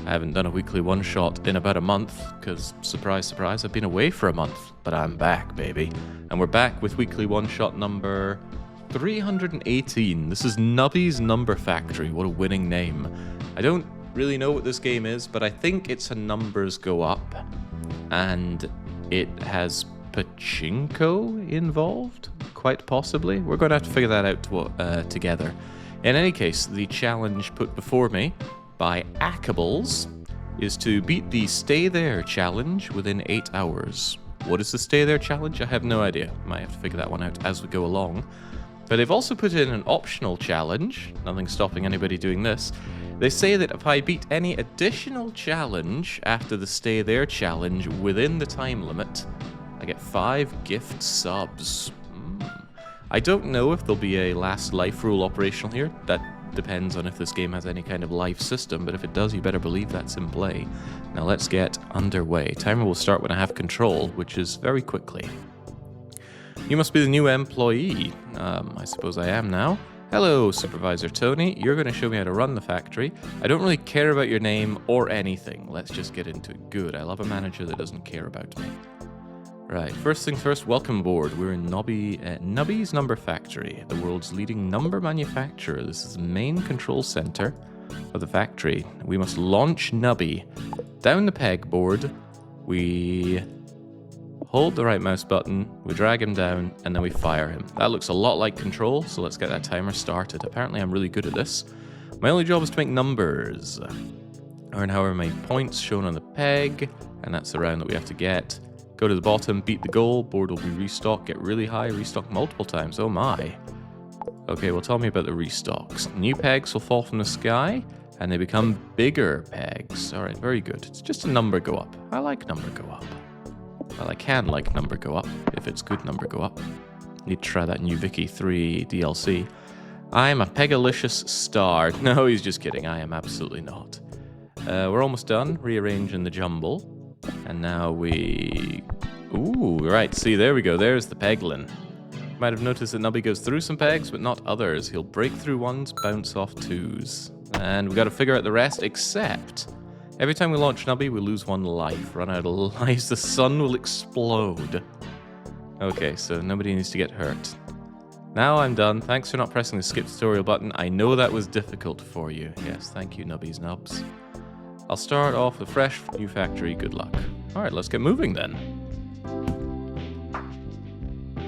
I haven't done a weekly one-shot in about a month, because, surprise, surprise, I've been away for a month. But I'm back, baby. And we're back with weekly one-shot number 318. This is Nubby's Number Factory. What a winning name. I don't really know what this game is, but I think it's a numbers go up. And it has pachinko involved, quite possibly. We're going to have to figure that out together. In any case, the challenge put before me by Ackables is to beat the Stay There challenge within 8 hours. What is the Stay There challenge? I have no idea. Might have to figure that one out as we go along. But they've also put in an optional challenge. Nothing stopping anybody doing this. They say that if I beat any additional challenge after the Stay There challenge within the time limit, I get 5 gift subs. I don't know if there'll be a last life rule operational here. That depends on if this game has any kind of life system, but if it does, you better believe that's in play. Now let's get underway. Timer will start when I have control, which is very quickly. You must be the new employee. I suppose I am now. Hello, Supervisor Tony. You're going to show me how to run the factory. I don't really care about your name or anything. Let's just get into it. Good. I love a manager that doesn't care about me. Right, first things first, welcome aboard. We're in Nubby's Number Factory, the world's leading number manufacturer. This is the main control center of the factory. We must launch Nubby. Down the pegboard, we hold the right mouse button, we drag him down, and then we fire him. That looks a lot like control, so let's get that timer started. Apparently I'm really good at this. My only job is to make numbers. Earn however many points shown on the peg, and that's the round that we have to get. Go to the bottom, beat the goal, board will be restocked, get really high, restock multiple times, oh my. Okay, well tell me about the restocks. New pegs will fall from the sky, and they become bigger pegs. Alright, very good. It's just a number go up. I like number go up. Well, I can like number go up, if it's good number go up. Need to try that new Vicky 3 DLC. I'm a Pegalicious star. No, he's just kidding, I am absolutely not. We're almost done, rearranging the jumble. And now we... Ooh, right, see, there we go, there's the peglin. You might have noticed that Nubby goes through some pegs, but not others. He'll break through ones, bounce off twos. And we've got to figure out the rest, except... Every time we launch Nubby, we lose 1 life. Run out of lives, the sun will explode. Okay, so nobody needs to get hurt. Now I'm done. Thanks for not pressing the skip tutorial button. I know that was difficult for you. Yes, thank you, Nubby's Nubs. I'll start off with a fresh new factory. Good luck. Alright, let's get moving then.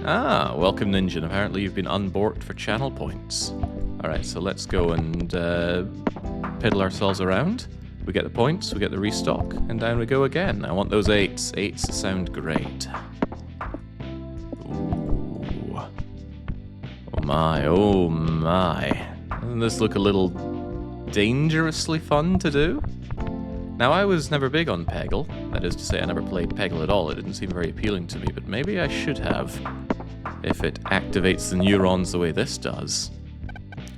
Ah, welcome Ninja. Apparently you've been unborked for channel points. Alright, so let's go and piddle ourselves around. We get the points, we get the restock, and down we go again. I want those 8s. 8s sound great. Ooh. Oh my, oh my. Doesn't this look a little dangerously fun to do? Now, I was never big on Peggle. That is to say, I never played Peggle at all. It didn't seem very appealing to me, but maybe I should have, if it activates the neurons the way this does.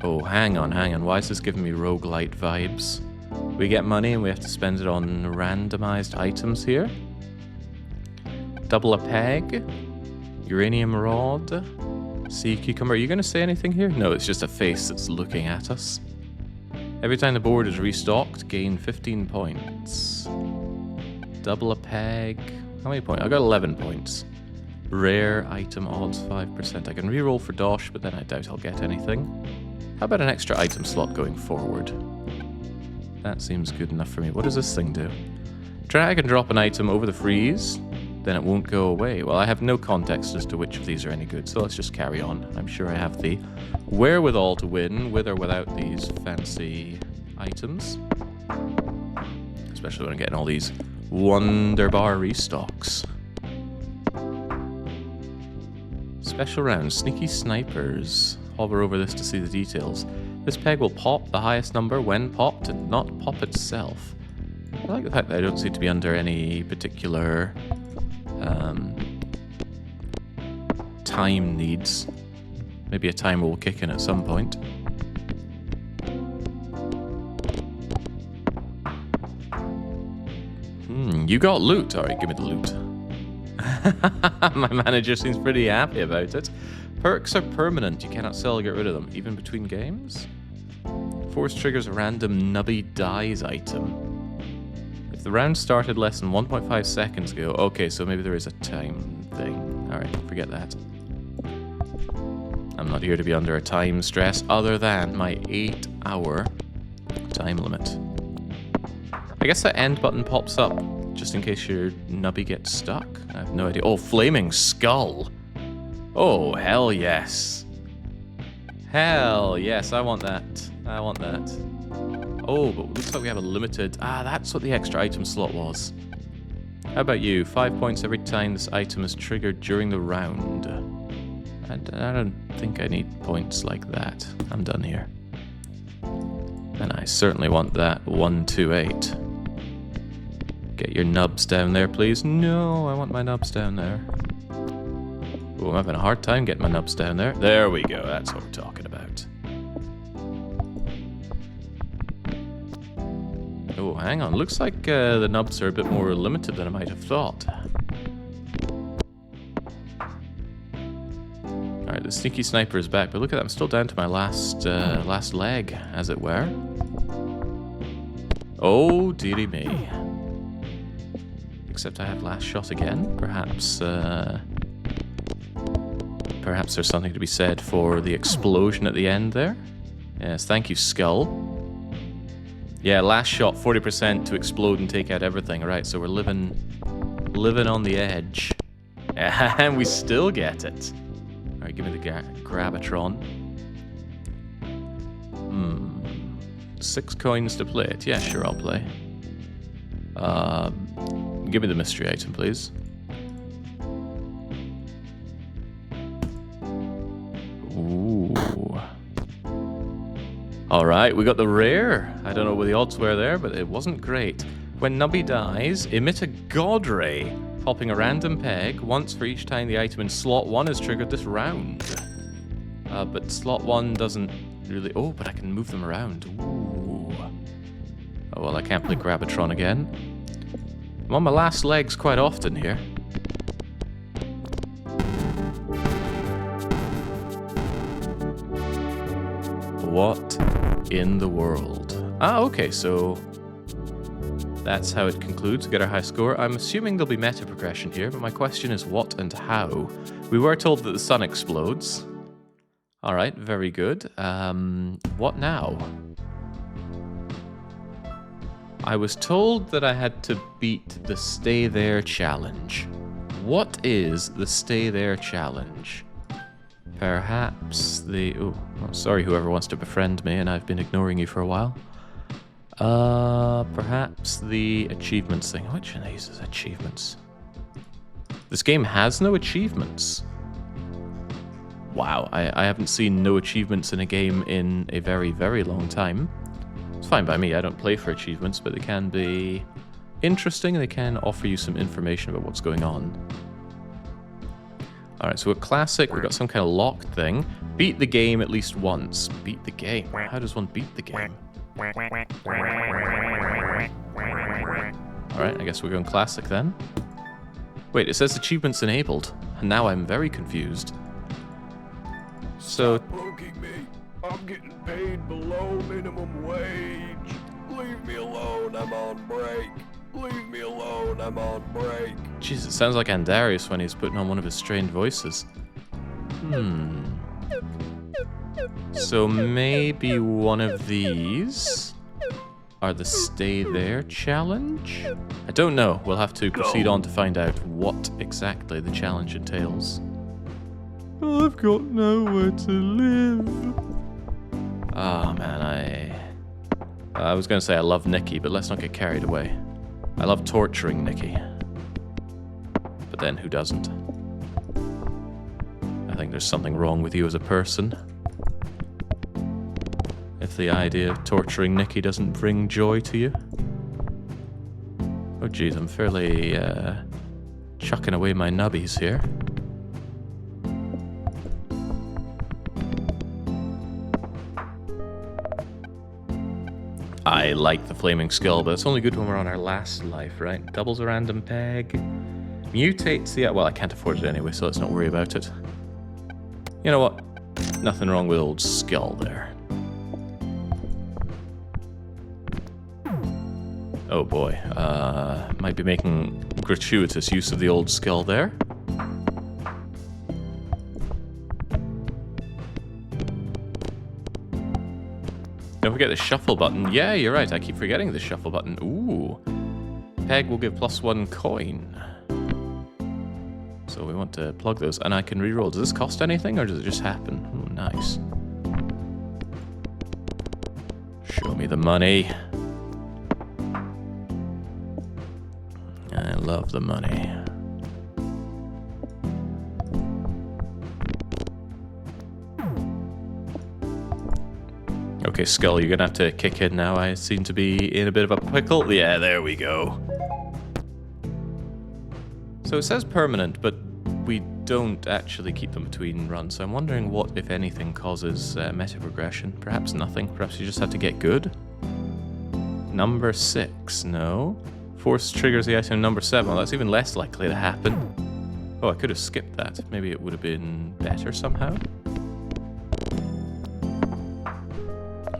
Oh, hang on. Why is this giving me roguelite vibes? We get money and we have to spend it on randomized items here. Double a peg. Uranium rod. Sea cucumber. Are you going to say anything here? No, it's just a face that's looking at us. Every time the board is restocked, gain 15 points. Double a peg. How many points? I got 11 points. Rare item odds 5%. I can reroll for Dosh, but then I doubt I'll get anything. How about an extra item slot going forward? That seems good enough for me. What does this thing do? Drag and drop an item over the freeze, then it won't go away. Well, I have no context as to which of these are any good, so let's just carry on. I'm sure I have the wherewithal to win, with or without these fancy items. Especially when I'm getting all these Wonder Bar restocks. Special round, Sneaky Snipers. Hover over this to see the details. This peg will pop the highest number when popped and not pop itself. I like the fact that I don't seem to be under any particular time needs. Maybe a timer will kick in at some point. You got loot. Alright, give me the loot. My manager seems pretty happy about it. Perks are permanent. You cannot sell or get rid of them, even between games. Force triggers a random Nubby dies item. The round started less than 1.5 seconds ago. Okay, so maybe there is a time thing. Alright, forget that. I'm not here to be under a time stress other than my 8-hour time limit. I guess that end button pops up just in case your nubby gets stuck. I have no idea. Oh, flaming skull. Oh, hell yes. Hell yes, I want that. I want that. Oh, but it looks like we have a limited... Ah, that's what the extra item slot was. How about you? 5 points every time this item is triggered during the round. I don't think I need points like that. I'm done here. And I certainly want that 128. Get your nubs down there, please. No, I want my nubs down there. Oh, I'm having a hard time getting my nubs down there. There we go. That's what we're talking about. Oh, hang on. Looks like the nubs are a bit more limited than I might have thought. Alright, the sneaky sniper is back, but look at that. I'm still down to my last leg, as it were. Oh, dearie me. Except I have last shot again. Perhaps there's something to be said for the explosion at the end there. Yes, thank you, Skull. Yeah, last shot, 40% to explode and take out everything. Alright, so we're living on the edge. And we still get it. Alright, give me the Grabatron. 6 coins to play it. Yeah, sure, I'll play. Give me the mystery item, please. Ooh. Alright, we got the rare. I don't know what the odds were there, but it wasn't great. When Nubby dies, emit a God Ray, popping a random peg once for each time the item in slot 1 is triggered this round. But slot 1 doesn't really... Oh, but I can move them around. Ooh. Oh, well, I can't play Grabatron again. I'm on my last legs quite often here. What in the world? Ah, okay, so that's how it concludes. Get our high score. I'm assuming there'll be meta progression here, but my question is what and how? We were told that the sun explodes. Alright, very good. What now? I was told that I had to beat the Stay There challenge. What is the Stay There challenge? Perhaps the... Oh, sorry whoever wants to befriend me, and I've been ignoring you for a while. Perhaps the achievements thing. Which of these is achievements? This game has no achievements. Wow, I haven't seen no achievements in a game in a very, very long time. It's fine by me, I don't play for achievements, but they can be interesting and they can offer you some information about what's going on. Alright, so we're classic, we've got some kind of locked thing. Beat the game at least once. Beat the game? How does one beat the game? Alright, I guess we're going classic then. Wait, it says achievements enabled, and now I'm very confused. So... Stop poking me. I'm getting paid below minimum wage. Leave me alone, I'm on break. Leave me alone, I'm on break. Jeez, it sounds like Andarius when he's putting on one of his strained voices. So maybe one of these are the Stay There challenge? I don't know. We'll have to proceed on to find out what exactly the challenge entails. I've got nowhere to live. Oh man, I was going to say I love Nikki, but let's not get carried away. I love torturing Nikki. But then who doesn't? I think there's something wrong with you as a person. If the idea of torturing Nikki doesn't bring joy to you. Oh geez, I'm fairly chucking away my nubbies here. I like the flaming skull, but it's only good when we're on our last life, right? Doubles a random peg. Mutates the... Well, I can't afford it anyway, so let's not worry about it. You know what? Nothing wrong with old skull there. Oh boy, might be making gratuitous use of the old skill there. Don't forget the shuffle button. Yeah, you're right, I keep forgetting the shuffle button. Ooh. Peg will give +1 coin. So we want to plug those, and I can reroll. Does this cost anything, or does it just happen? Oh, nice. Show me the money. I love the money. Okay, Skull, you're gonna have to kick in now. I seem to be in a bit of a pickle. Yeah, there we go. So it says permanent, but we don't actually keep them between runs. So I'm wondering what, if anything, causes meta progression. Perhaps nothing. Perhaps you just have to get good. Number 6, no. Force triggers the item number 7. Well, that's even less likely to happen. Oh, I could have skipped that. Maybe it would have been better somehow.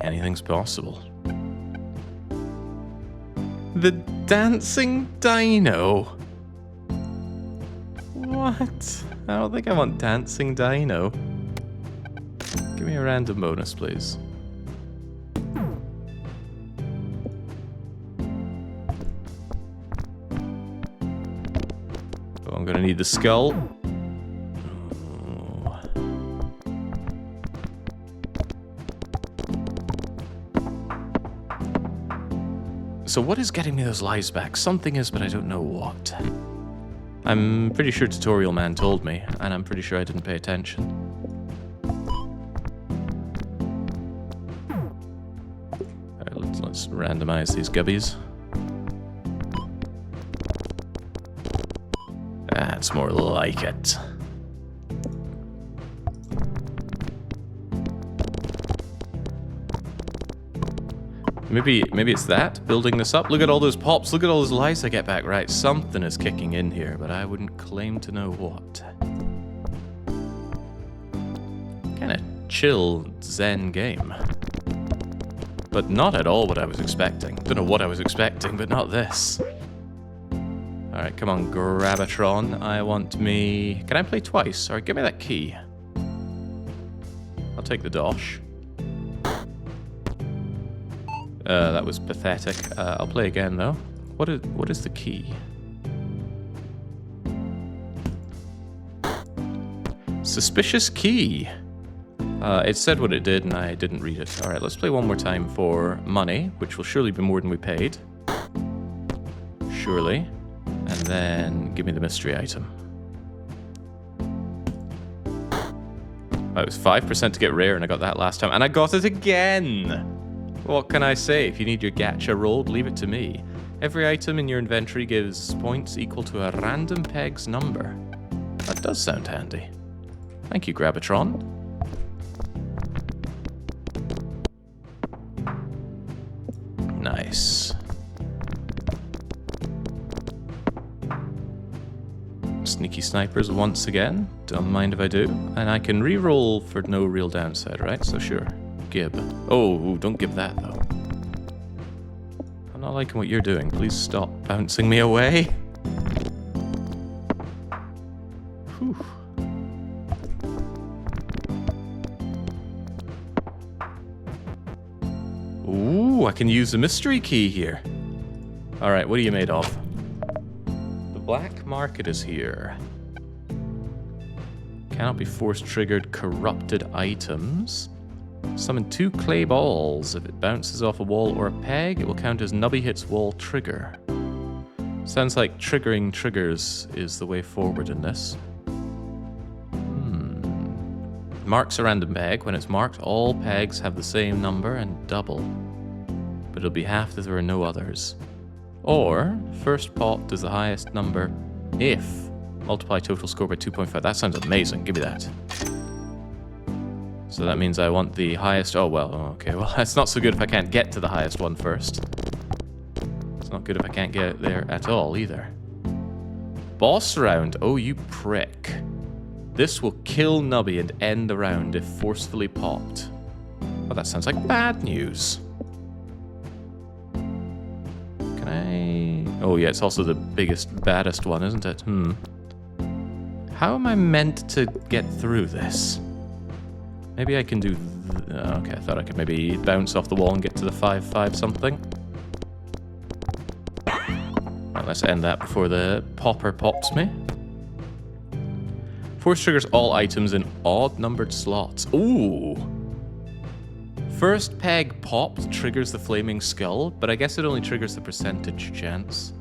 Anything's possible. The dancing dino. What? I don't think I want dancing dino. Give me a random bonus, please. Oh, I'm gonna need the skull. So what is getting me those lives back? Something is, but I don't know what. I'm pretty sure Tutorial Man told me, and I'm pretty sure I didn't pay attention. Alright, let's randomize these gubbies. That's more like it. Maybe it's that, building this up. Look at all those pops, look at all those lives I get back. Right, something is kicking in here, but I wouldn't claim to know what. Kinda chill, zen game. But not at all what I was expecting. Don't know what I was expecting, but not this. Alright, come on, Grabatron. I want me... Can I play twice? Alright, give me that key. I'll take the dosh. That was pathetic. I'll play again, though. What is the key? Suspicious key. It said what it did, and I didn't read it. Alright, let's play one more time for money, which will surely be more than we paid. Surely. And then give me the mystery item. It was 5% to get rare, and I got that last time. And I got it again! What can I say? If you need your gacha rolled, leave it to me. Every item in your inventory gives points equal to a random peg's number. That does sound handy. Thank you, Grabatron. Nice. Sneaky snipers once again. Don't mind if I do. And I can re-roll for no real downside, right? So sure. Gib. Oh, don't give that, though. I'm not liking what you're doing. Please stop bouncing me away. Whew. Ooh, I can use the mystery key here. Alright, what are you made of? The black market is here. Cannot be force-triggered corrupted items. Summon 2 clay balls. If it bounces off a wall or a peg, it will count as Nubby hits wall trigger. Sounds like triggering triggers is the way forward in this. Marks a random peg. When it's marked, all pegs have the same number and double. But it'll be half if there are no others. Or, first pot does the highest number if multiply total score by 2.5. That sounds amazing. Give me that. So that means I want the highest... Oh, well, okay. Well, that's not so good if I can't get to the highest one first. It's not good if I can't get there at all, either. Boss round. Oh, you prick. This will kill Nubby and end the round if forcefully popped. Oh, that sounds like bad news. Can Can I... Oh yeah, it's also the biggest, baddest one, isn't it? How am I meant to get through this? Maybe I can do... Okay, I thought I could maybe bounce off the wall and get to the 5-5 something. Well, let's end that before the popper pops me. Force triggers all items in odd-numbered slots. Ooh! First peg popped triggers the flaming skull, but I guess it only triggers the percentage chance.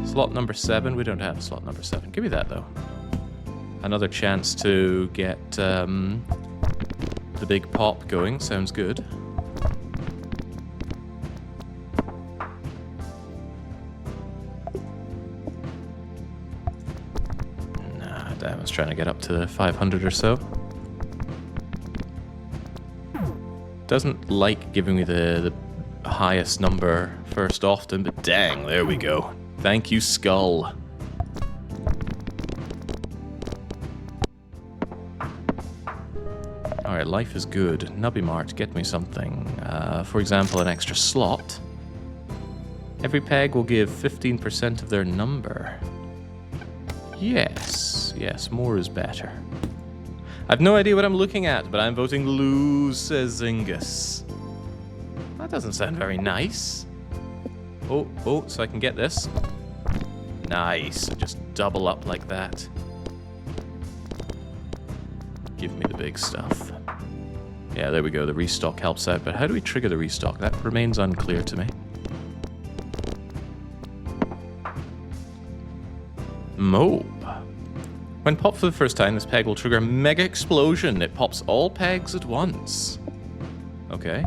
Slot number 7. We don't have slot number 7. Give me that, though. Another chance to get the big pop going. Sounds good. Nah, damn, I was trying to get up to 500 or so. Doesn't like giving me the highest number first often, but dang, there we go. Thank you, Skull. Alright, life is good. Nubby Mart, get me something. For example, an extra slot. Every peg will give 15% of their number. Yes, yes, more is better. I've no idea what I'm looking at, but I'm voting lose, says Zingus. That doesn't sound very nice. Oh, so I can get this. Nice, just double up like that. Give me the big stuff. Yeah, there we go, the restock helps out, but how do we trigger the restock? That remains unclear to me. Mope. When popped for the first time, this peg will trigger a mega explosion. It pops all pegs at once. Okay.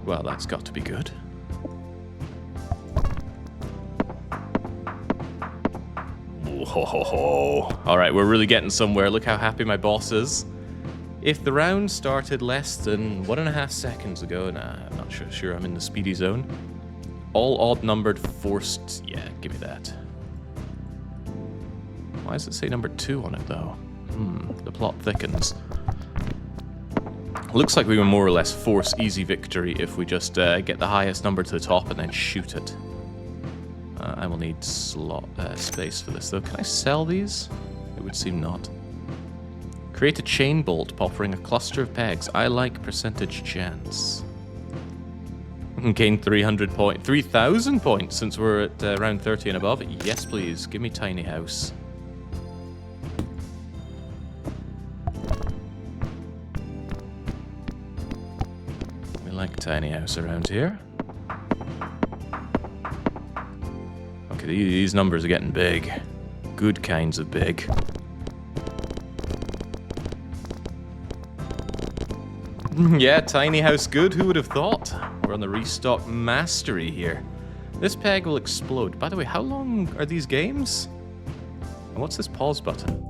Well, that's got to be good. Alright, we're really getting somewhere. Look how happy my boss is. If the round started less than 1.5 seconds ago, nah, I'm not sure I'm in the speedy zone. All odd-numbered forced... Yeah, give me that. Why does it say number 2 on it, though? The plot thickens. Looks like we will more or less force easy victory if we just get the highest number to the top and then shoot it. I will need space for this, though. Can I sell these? It would seem not. Create a chain bolt, poppering a cluster of pegs. I like percentage chance. Gain 3,000 points since we're at round 30 and above. Yes, please. Give me tiny house. We like tiny house around here. Okay, these numbers are getting big. Good kinds of big. Yeah, tiny house good. Who would have thought? We're on the restock mastery here. This peg will explode. By the way, how long are these games? And what's this pause button?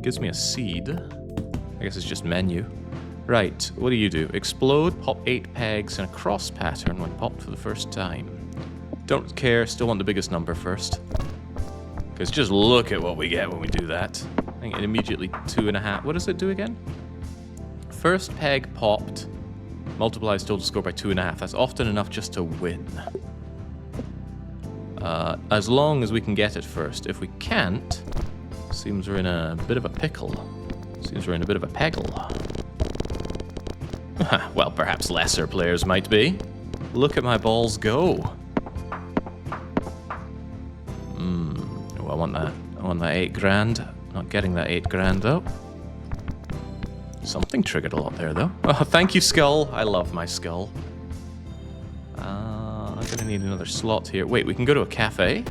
Gives me a seed. I guess it's just menu. Right, what do? Explode, pop 8 pegs in a cross pattern when popped for the first time. Don't care, still want the biggest number first. Because just look at what we get when we do that. I think it immediately 2.5. What does it do again? First peg popped multiplies total score by 2.5. That's often enough just to win. As long as we can get it first. If we can't, seems we're in a bit of a pickle. Seems we're in a bit of a peggle. Well, perhaps lesser players might be. Look at my balls go. Oh, I want that. I want that 8 grand. Not getting that 8 grand though. Something triggered a lot there though. Oh, thank you, Skull. I love my skull. I'm gonna need another slot here. Wait, we can go to a cafe?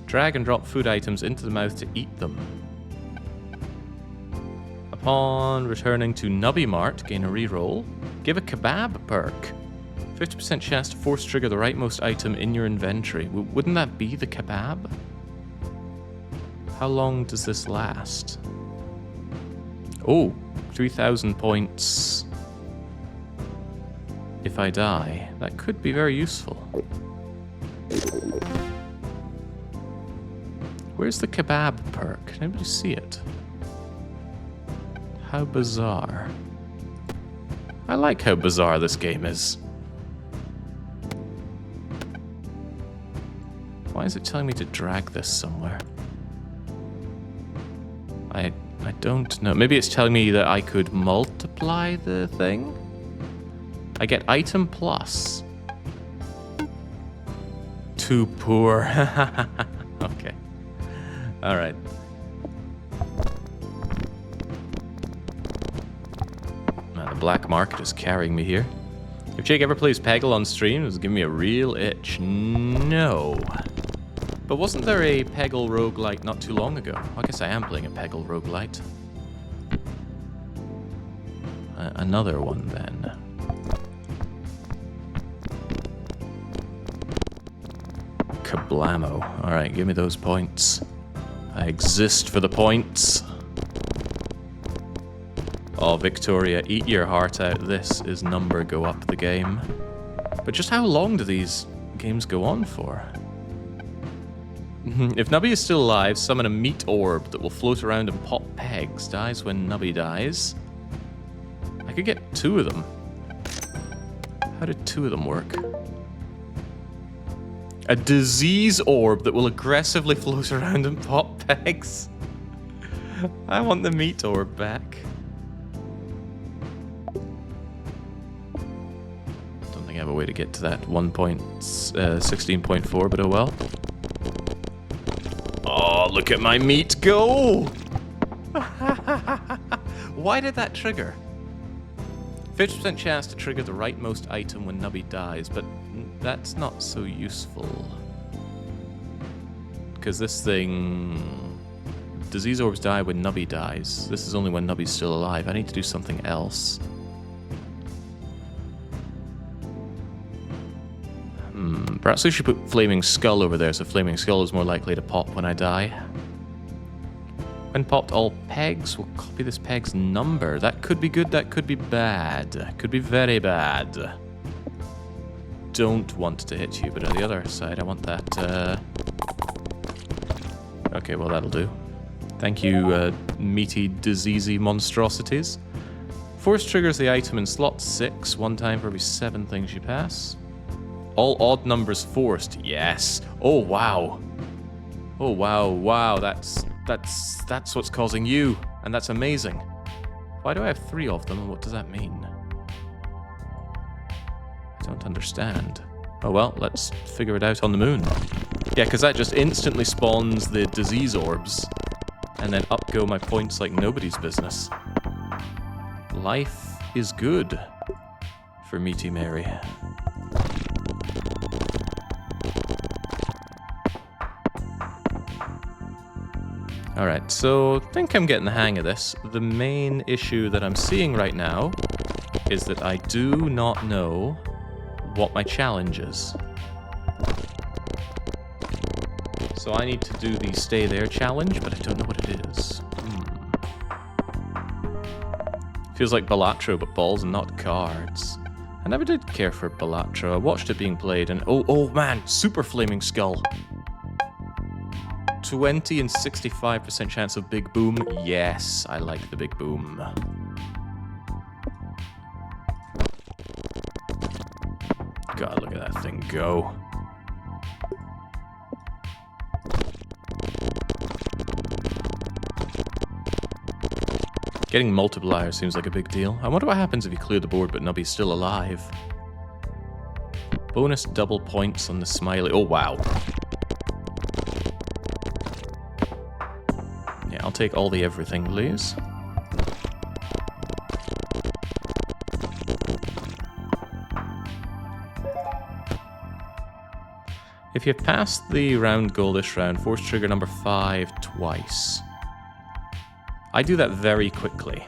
Drag and drop food items into the mouth to eat them. Upon returning to Nubby Mart, gain a reroll. Give a kebab perk. 50% chance to force trigger the rightmost item in your inventory. Wouldn't that be the kebab? How long does this last? Oh, 3,000 points. If I die, that could be very useful. Where's the kebab perk? Can anybody see it? How bizarre. I like how bizarre this game is. Why is it telling me to drag this somewhere? I don't know. Maybe it's telling me that I could multiply the thing? I get item plus. Too poor. Okay. Alright. Man, the black market is carrying me here. If Jake ever plays Peggle on stream, it's giving me a real itch. No. But wasn't there a Peggle roguelite not too long ago? I guess I am playing a Peggle roguelite. Another one, then. Kablamo. Alright, give me those points. I exist for the points. Oh, Victoria, eat your heart out. This is number go up the game. But just how long do these games go on for? If Nubby is still alive, summon a meat orb that will float around and pop pegs. Dies when Nubby dies. I could get 2 of them. How did 2 of them work? A disease orb that will aggressively float around and pop pegs. I want the meat orb back. Don't think I have a way to get to that 1.16.4, but oh well. Oh, look at my meat go! Why did that trigger? 50% chance to trigger the rightmost item when Nubby dies, but that's not so useful. Because this thing... Disease orbs die when Nubby dies. This is only when Nubby's still alive. I need to do something else. Perhaps we should put Flaming Skull over there, so Flaming Skull is more likely to pop when I die. When popped, all pegs will copy this peg's number. That could be good, that could be bad. Could be very bad. Don't want to hit you, but on the other side, I want that, Okay, well, that'll do. Thank you, meaty, diseasey monstrosities. Force triggers the item in slot 6, 1 time for every 7 things you pass. All odd numbers forced. Yes. Oh, wow. Oh, wow, wow. That's what's causing you. And that's amazing. Why do I have 3 of them, and what does that mean? I don't understand. Oh, well, let's figure it out on the moon. Yeah, because that just instantly spawns the disease orbs. And then up go my points like nobody's business. Life is good for Meaty Mary. Alright, so I think I'm getting the hang of this. The main issue that I'm seeing right now is that I do not know what my challenge is. So I need to do the Stay There challenge, but I don't know what it is. Feels like Balatro, but balls and not cards. I never did care for Balatro. I watched it being played, and oh man, Super Flaming Skull. 20 and 65% chance of Big Boom. Yes, I like the Big Boom. God, look at that thing go. Getting multiplier seems like a big deal. I wonder what happens if you clear the board but Nubby's still alive. Bonus double points on the smiley. Oh, wow. Yeah, I'll take all the everything, please. If you pass the round goal this round, force trigger number 5 twice. I do that very quickly,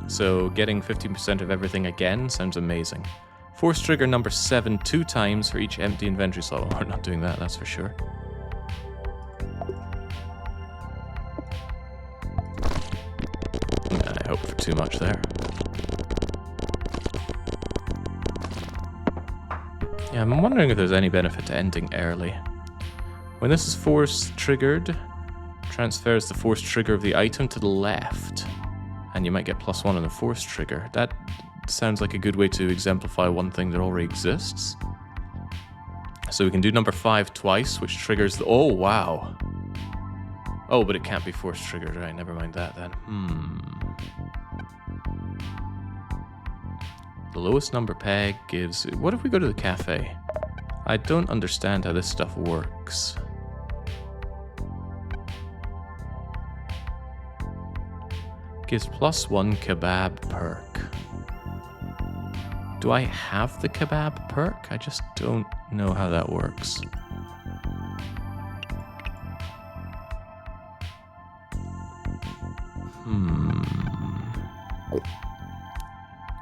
so getting 15% of everything again sounds amazing. Force trigger number 7 2 times for each empty inventory slot. Oh, we're not doing that, that's for sure. I hope for too much there. Yeah, I'm wondering if there's any benefit to ending early. When this is force triggered, transfers the force trigger of the item to the left. And And you might get +1 on the force trigger. That sounds like a good way to exemplify one thing that already exists. So we can do number 5 twice, which triggers the... Oh, wow. Oh, but it can't be force triggered. Right, never mind that then. The lowest number peg gives... What if we go to the cafe? I don't understand how this stuff works. Gives +1 kebab perk. Do I have the kebab perk? I just don't know how that works.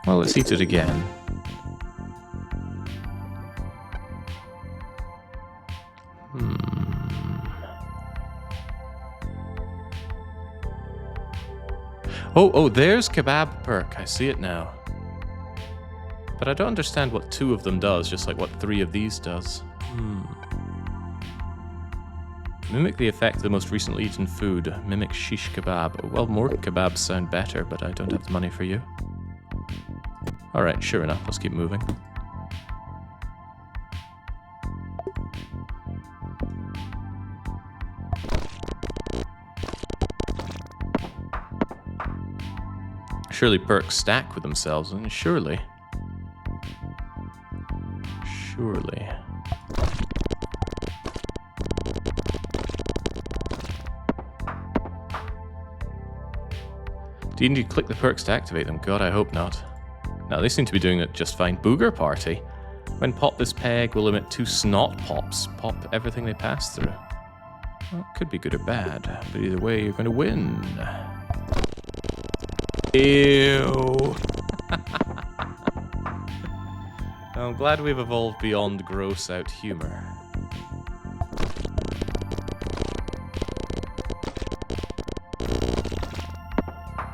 Well, let's eat it again. Oh, there's kebab perk. I see it now. But I don't understand what 2 of them does, just like what 3 of these does. Mimic the effect of the most recently eaten food. Mimic shish kebab. Well, more kebabs sound better, but I don't have the money for you. Alright, sure enough. Let's keep moving. Surely perks stack with themselves, and surely. Surely. Do you need to click the perks to activate them? God, I hope not. Now, they seem to be doing it just fine. Booger Party. When pop this peg will emit 2 snot pops. Pop everything they pass through. Well, it could be good or bad, but either way, you're going to win. Ew. I'm glad we've evolved beyond gross out humor.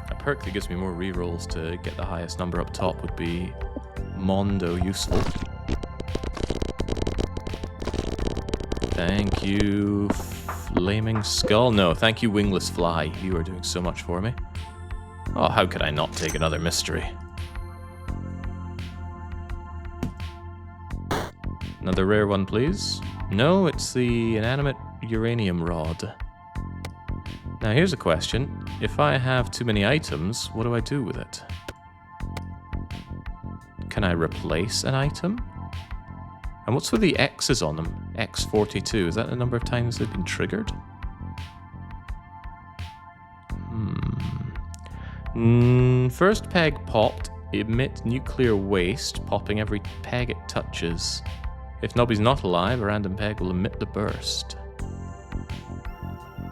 A perk that gives me more rerolls to get the highest number up top would be mondo useful. Thank you, Flaming Skull. No, thank you, Wingless Fly. You are doing so much for me. Oh, how could I not take another mystery? Another rare one, please. No, it's the inanimate uranium rod. Now, here's a question. If I have too many items, what do I do with it? Can I replace an item? And what's with the X's on them? X42, is that the number of times they've been triggered? First peg popped, emit nuclear waste, popping every peg it touches. If Nubby's not alive, a random peg will emit the burst.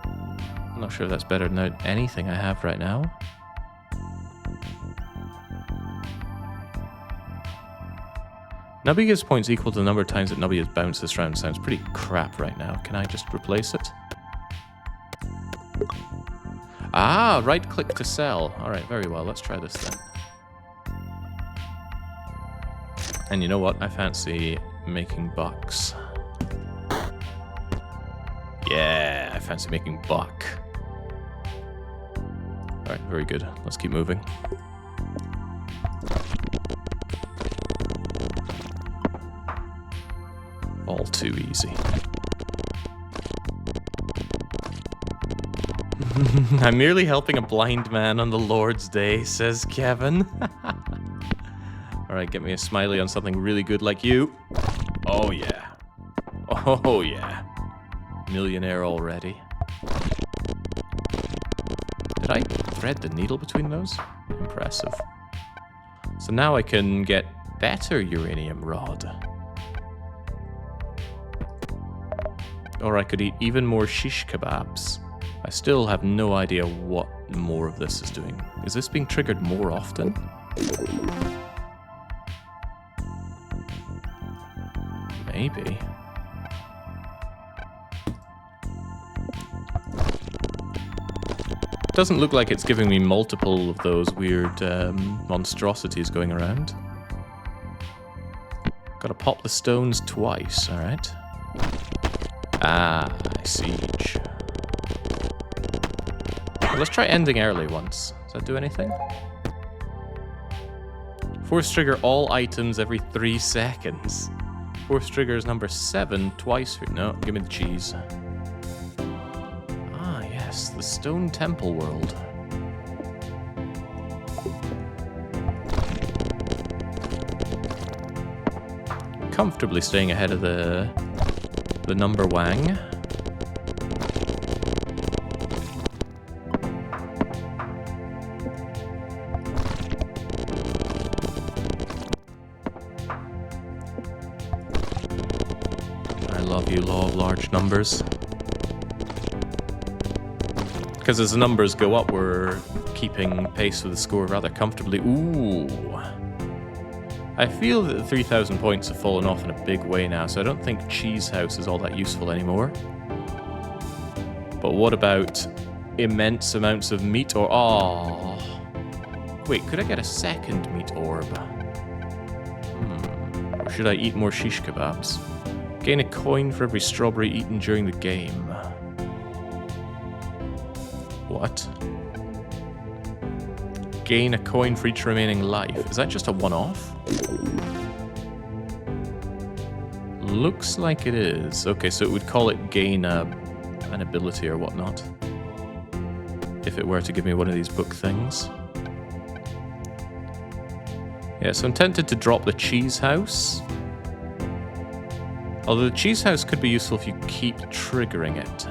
I'm not sure if that's better than anything I have right now. Nubby gives points equal to the number of times that Nubby has bounced this round. Sounds pretty crap right now. Can I just replace it? Ah, right click to sell. Alright, very well. Let's try this then. And you know what? I fancy making bucks. Yeah, I fancy making buck. Alright, very good. Let's keep moving. All too easy. I'm merely helping a blind man on the Lord's Day, says Kevin. Alright, get me a smiley on something really good like you. Oh yeah. Oh yeah. Millionaire already. Did I thread the needle between those? Impressive. So now I can get better uranium rod. Or I could eat even more shish kebabs. I still have no idea what more of this is doing. Is this being triggered more often? Maybe. Doesn't look like it's giving me multiple of those weird monstrosities going around. Gotta pop the stones twice, alright. Ah, siege. Well, let's try ending early once. that do anything? Force trigger all items every 3 seconds. Force trigger is number 7 twice. No, give me the cheese. Ah, yes, the Stone Temple world. Comfortably staying ahead of the number wang. I love you, law of large numbers. Because as the numbers go up, we're keeping pace with the score rather comfortably. Ooh. I feel that the 3,000 points have fallen off in a big way now, so I don't think Cheese House is all that useful anymore. But what about immense amounts of meat or... Oh. Wait, could I get a second meat orb? Or should I eat more shish kebabs? Gain a coin for every strawberry eaten during the game. What? Gain a coin for each remaining life. Is that just a one-off? Looks like it is. Okay, so it would call it gain an ability or whatnot. If it were to give me one of these book things. Yeah, so I'm tempted to drop the Cheese House. Although the Cheese House could be useful if you keep triggering it.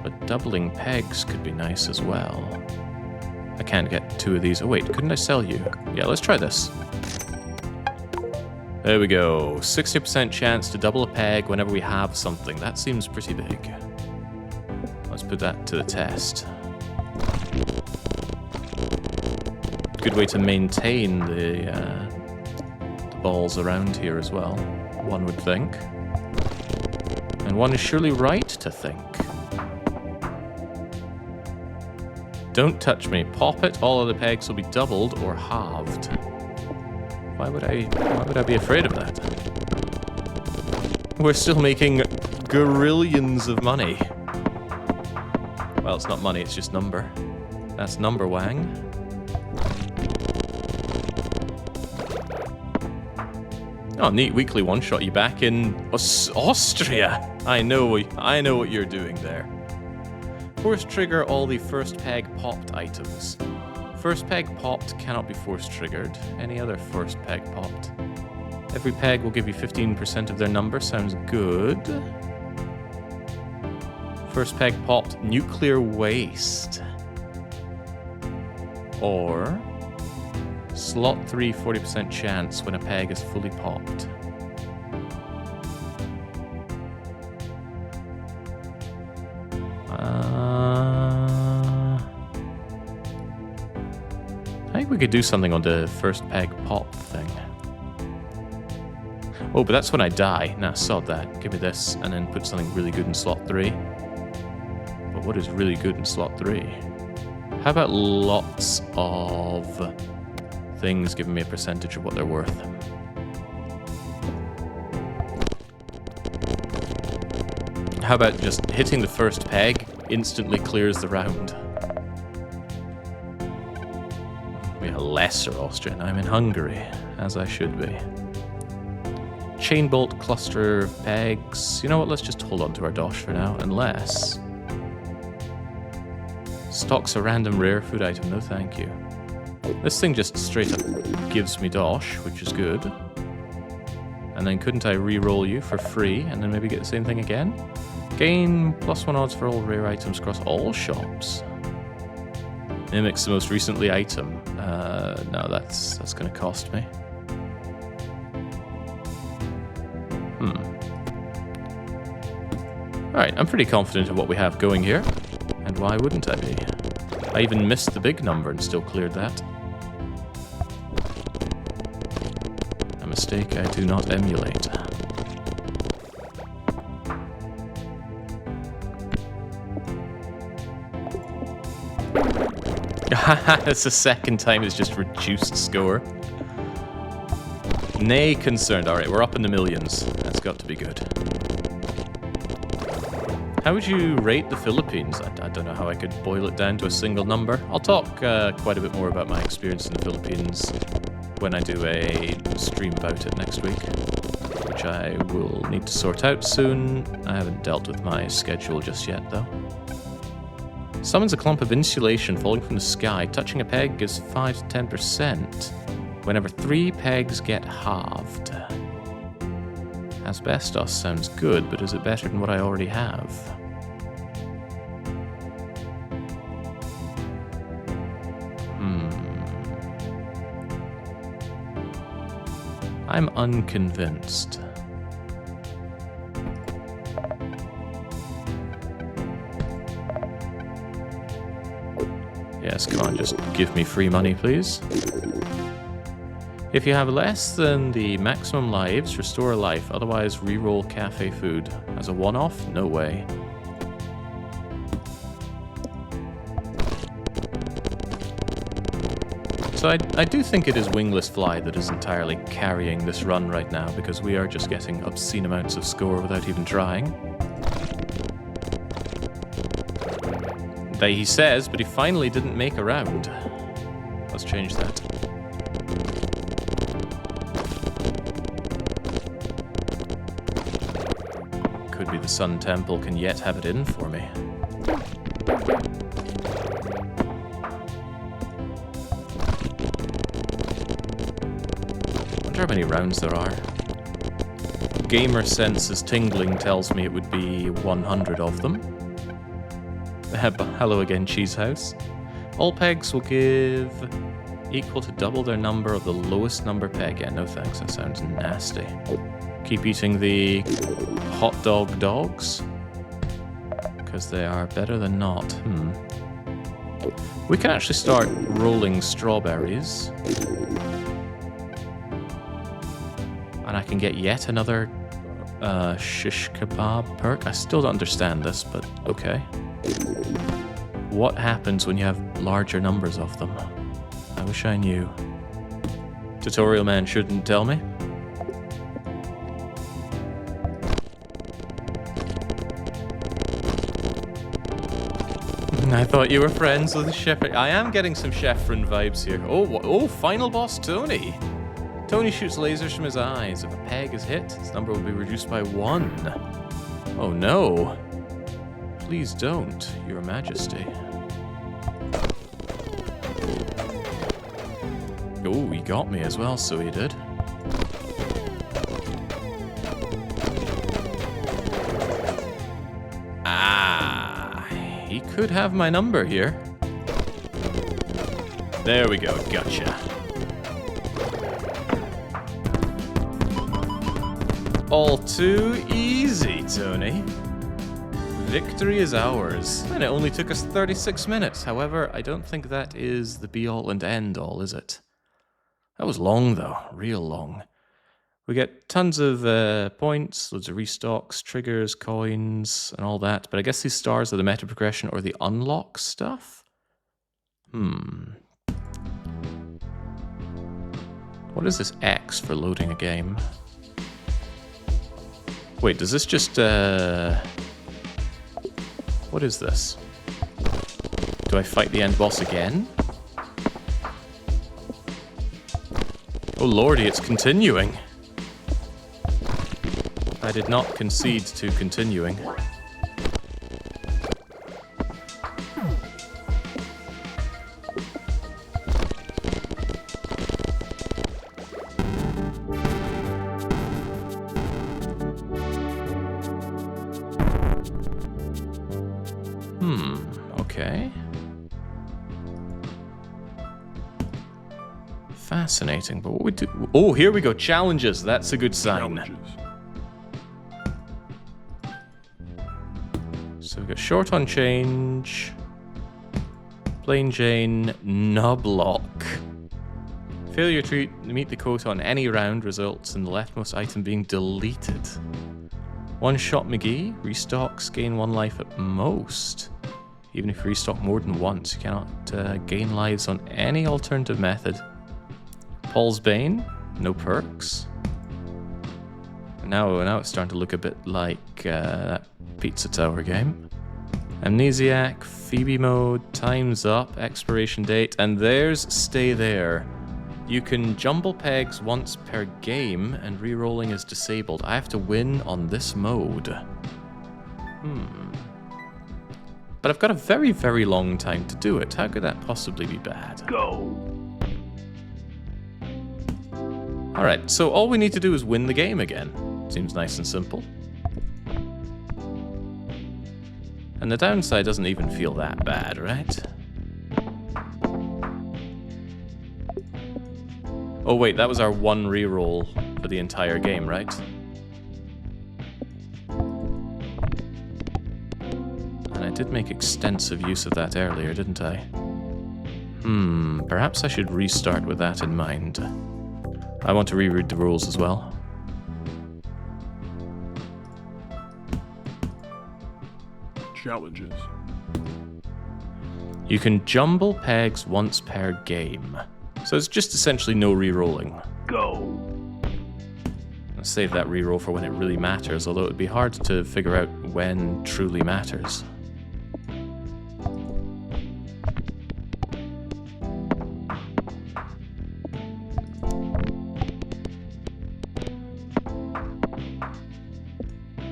But doubling pegs could be nice as well. I can't get 2 of these. Oh wait, couldn't I sell you? Yeah, let's try this. There we go. 60% chance to double a peg whenever we have something. That seems pretty big. Let's put that to the test. Good way to maintain the balls around here as well, one would think. And one is surely right to think. Don't touch me. Pop it, all of the pegs will be doubled or halved. Why would I be afraid of that? We're still making gorillions of money. Well, it's not money, it's just number. That's number wang. Oh, neat weekly one-shot. You back in Austria. I know what you're doing there. Force trigger all the first peg popped items. First peg popped cannot be force triggered. Any other first peg popped. Every peg will give you 15% of their number. Sounds good. First peg popped, nuclear waste. Or slot 3, 40% chance when a peg is fully popped. I think we could do something on the first peg pop thing. Oh, but that's when I die. Nah, sod that. Give me this, and then put something really good in slot 3. But what is really good in slot 3? How about lots of things giving me a percentage of what they're worth? How about just hitting the first peg instantly clears the round? A lesser Austrian. I'm in Hungary, as I should be. Chain bolt cluster of pegs. You know what? Let's just hold on to our dosh for now, unless stocks a random rare food item. No, thank you. This thing just straight up gives me dosh, which is good. And then couldn't I re-roll you for free, and then maybe get the same thing again? Gain +1 odds for all rare items across all shops. Mimics the most recently item. No, that's going to cost me. Alright, I'm pretty confident of what we have going here. And why wouldn't I be? I even missed the big number and still cleared that. A mistake I do not emulate. That's the second time it's just reduced score. Nay concerned. Alright, we're up in the millions. That's got to be good. How would you rate the Philippines? I don't know how I could boil it down to a single number. I'll talk quite a bit more about my experience in the Philippines when I do a stream about it next week, which I will need to sort out soon. I haven't dealt with my schedule just yet, though. Summons a clump of insulation falling from the sky. Touching a peg gives 5 to 10% whenever 3 pegs get halved. Asbestos sounds good, but is it better than what I already have? I'm unconvinced. Yes, come on, just give me free money, please. If you have less than the maximum lives, restore a life. Otherwise, reroll cafe food. As a one-off? No way. So I do think it is Wingless Fly that is entirely carrying this run right now, because we are just getting obscene amounts of score without even trying. That he says, but he finally didn't make a round. Let's change that. Could be the Sun Temple can yet have it in for me. I wonder how many rounds there are. Gamer Senses Tingling tells me it would be 100 of them. Hello again, Cheese House. All pegs will give equal to double their number of the lowest number peg. Yeah, no thanks, that sounds nasty. Keep eating the hot dog dogs, because they are better than not. We can actually start rolling strawberries. And I can get yet another shish kebab perk. I still don't understand this, but okay. What happens when you have larger numbers of them? I wish I knew. Tutorial man shouldn't tell me. I thought you were friends with the chef. I am getting some Chefrin vibes here. Oh, final boss Tony. Tony shoots lasers from his eyes. If a peg is hit, his number will be reduced by 1. Oh no. Please don't, Your Majesty. Oh, he got me as well, so he did. He could have my number here. There we go, gotcha. All too easy, Tony. Victory is ours. And it only took us 36 minutes. However, I don't think that is the be-all and end-all, is it? That was long, though. Real long. We get tons of points, loads of restocks, triggers, coins, and all that. But I guess these stars are the meta progression or the unlock stuff? What is this X for loading a game? Wait, does this just... What is this? Do I fight the end boss again? Oh lordy, it's continuing. I did not concede to continuing. Okay. Fascinating, but what we do... Oh, here we go, challenges. That's a good sign. Challenges. So we've got short on change, plain Jane, Nublock. Failure to meet the quota on any round results in the leftmost item being deleted. One shot McGee, restocks, gain 1 life at most. Even if you restock more than once, you cannot gain lives on any alternative method. Paul's Bane, no perks. Now it's starting to look a bit like that Pizza Tower game. Amnesiac, Phoebe mode, time's up, expiration date, and there's Stay There. You can jumble pegs once per game, and re-rolling is disabled. I have to win on this mode. But I've got a very, very long time to do it. How could that possibly be bad? Go. Alright, so all we need to do is win the game again. Seems nice and simple. And the downside doesn't even feel that bad, right? Oh wait, that was our one reroll for the entire game, right? And I did make extensive use of that earlier, didn't I? Perhaps I should restart with that in mind. I want to reread the rules as well. Challenges. You can jumble pegs once per game. So it's just essentially no re-rolling. Go. I'll save that re-roll for when it really matters, although it would be hard to figure out when truly matters.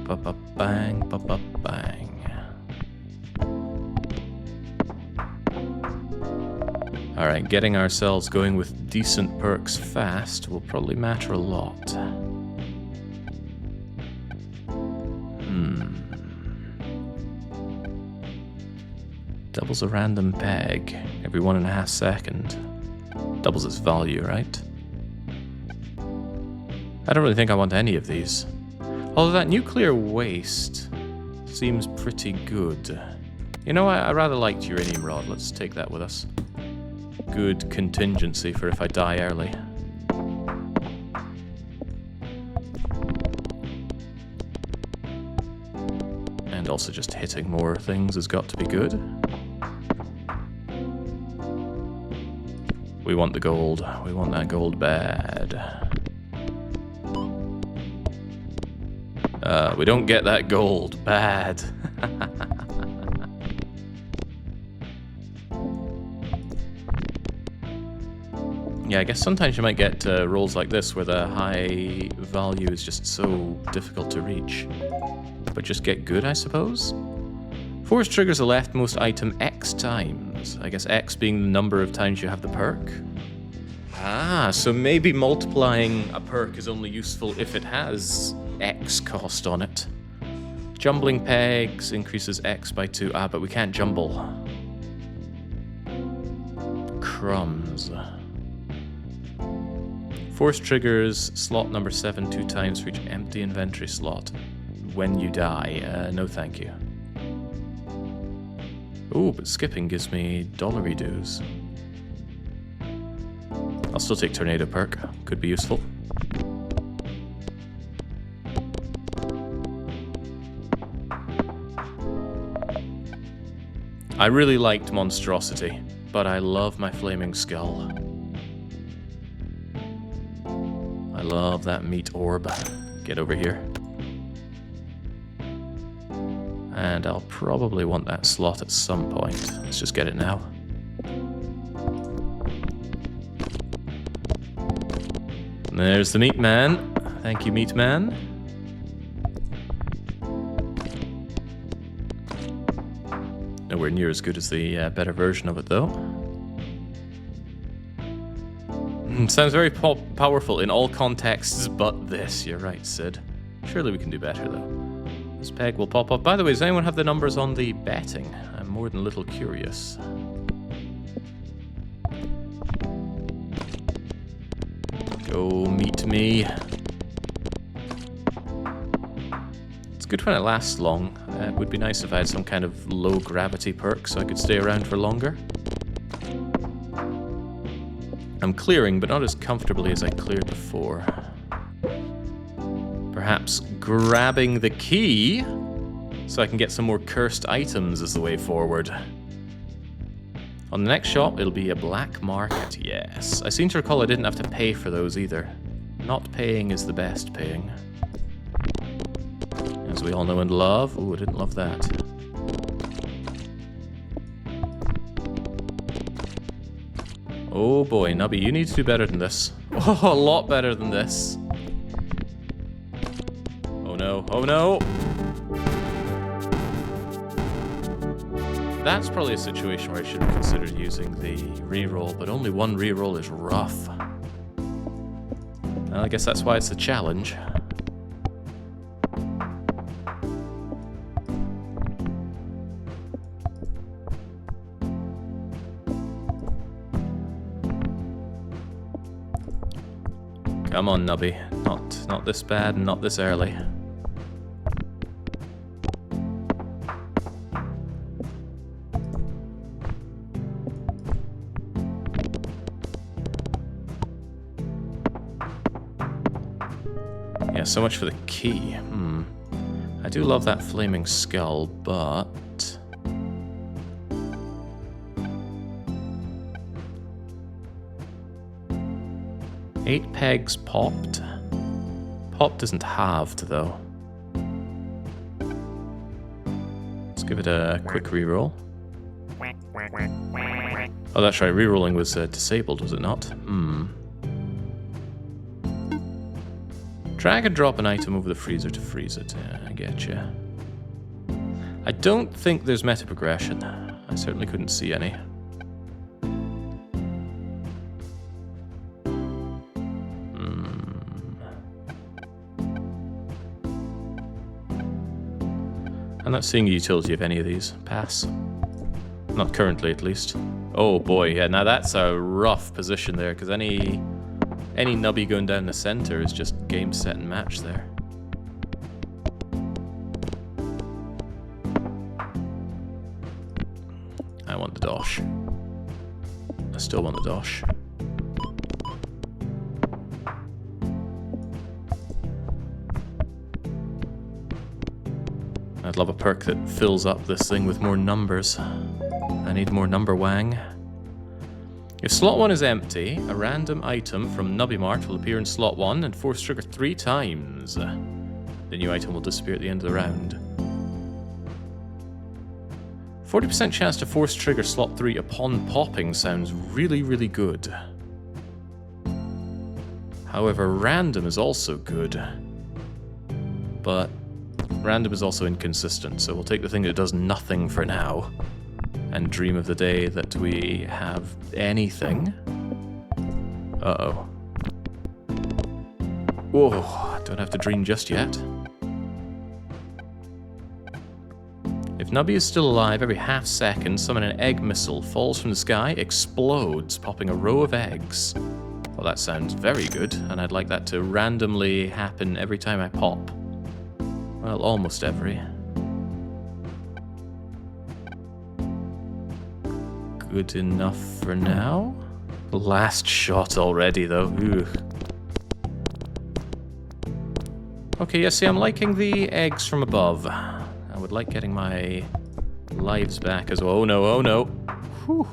Ba-ba-bang, ba-ba-bang. Alright, getting ourselves going with decent perks fast will probably matter a lot. Doubles a random peg every 1.5 seconds. Doubles its value, right? I don't really think I want any of these. Although that nuclear waste seems pretty good. You know, I rather liked uranium rod. Let's take that with us. Good contingency for if I die early. And also just hitting more things has got to be good. We want the gold. We want that gold bad. We don't get that gold. Bad. Yeah, I guess sometimes you might get rolls like this where the high value is just so difficult to reach. But just get good, I suppose? Force triggers the leftmost item X times. I guess X being the number of times you have the perk. Ah, so maybe multiplying a perk is only useful if it has X cost on it. Jumbling pegs increases X by 2. Ah, but we can't jumble. Crumbs. Force triggers slot number 7 2 times for each empty inventory slot when you die. No thank you. Ooh, but skipping gives me dollary dues. I'll still take Tornado perk. Could be useful. I really liked Monstrosity, but I love my Flaming Skull. I love that meat orb. Get over here. And I'll probably want that slot at some point. Let's just get it now. And there's the Meat Man. Thank you, Meat Man. Nowhere near as good as the better version of it, though. Sounds very powerful in all contexts but this. You're right, Sid. Surely we can do better, though. This peg will pop up. By the way, does anyone have the numbers on the betting? I'm more than a little curious. Go meet me. It's good when it lasts long. It would be nice if I had some kind of low gravity perk so I could stay around for longer. I'm clearing, but not as comfortably as I cleared before. Perhaps grabbing the key so I can get some more cursed items is the way forward. On the next shop, it'll be a black market, yes. I seem to recall I didn't have to pay for those either. Not paying is the best paying. as we all know and love. Ooh, I didn't love that. Oh boy, Nubby, you need to do better than this. Oh, a lot better than this. Oh no, oh no! That's probably a situation where I should have considered using the reroll, but only one reroll is rough. Well, I guess that's why it's a challenge. Come on, Nubby. Not this bad and not this early. Yeah, so much for the key. I do love that flaming skull, but... Eight pegs popped. Popped isn't halved, though. Let's give it a quick reroll. Oh, that's right, rerolling was disabled, was it not? Drag and drop an item over the freezer to freeze it. Yeah, I getcha. I don't think there's meta progression. I certainly couldn't see any. I'm not seeing the utility of any of these. Pass. Not currently, at least. Oh boy, yeah, now that's a rough position there, because any Nubby going down the center is just game, set, and match there. I want the dosh. I still want the dosh. I'd love a perk that fills up this thing with more numbers. I need more number wang. If slot 1 is empty, a random item from Nubby Mart will appear in slot 1 and force trigger 3 times. The new item will disappear at the end of the round. 40% chance to force trigger slot 3 upon popping sounds really, really good. However, random is also good. But random is also inconsistent, so we'll take the thing that does nothing for now and dream of the day that we have anything. Uh-oh. Whoa, don't have to dream just yet. If Nubby is still alive, every half second, summon an egg missile, falls from the sky, explodes, popping a row of eggs. Well, that sounds very good, and I'd like that to randomly happen every time I pop. Well, almost every. Good enough for now. Last shot already, though. Ugh. Okay, yeah, see, I'm liking the eggs from above. I would like getting my lives back as well. Oh no, oh no. Whew.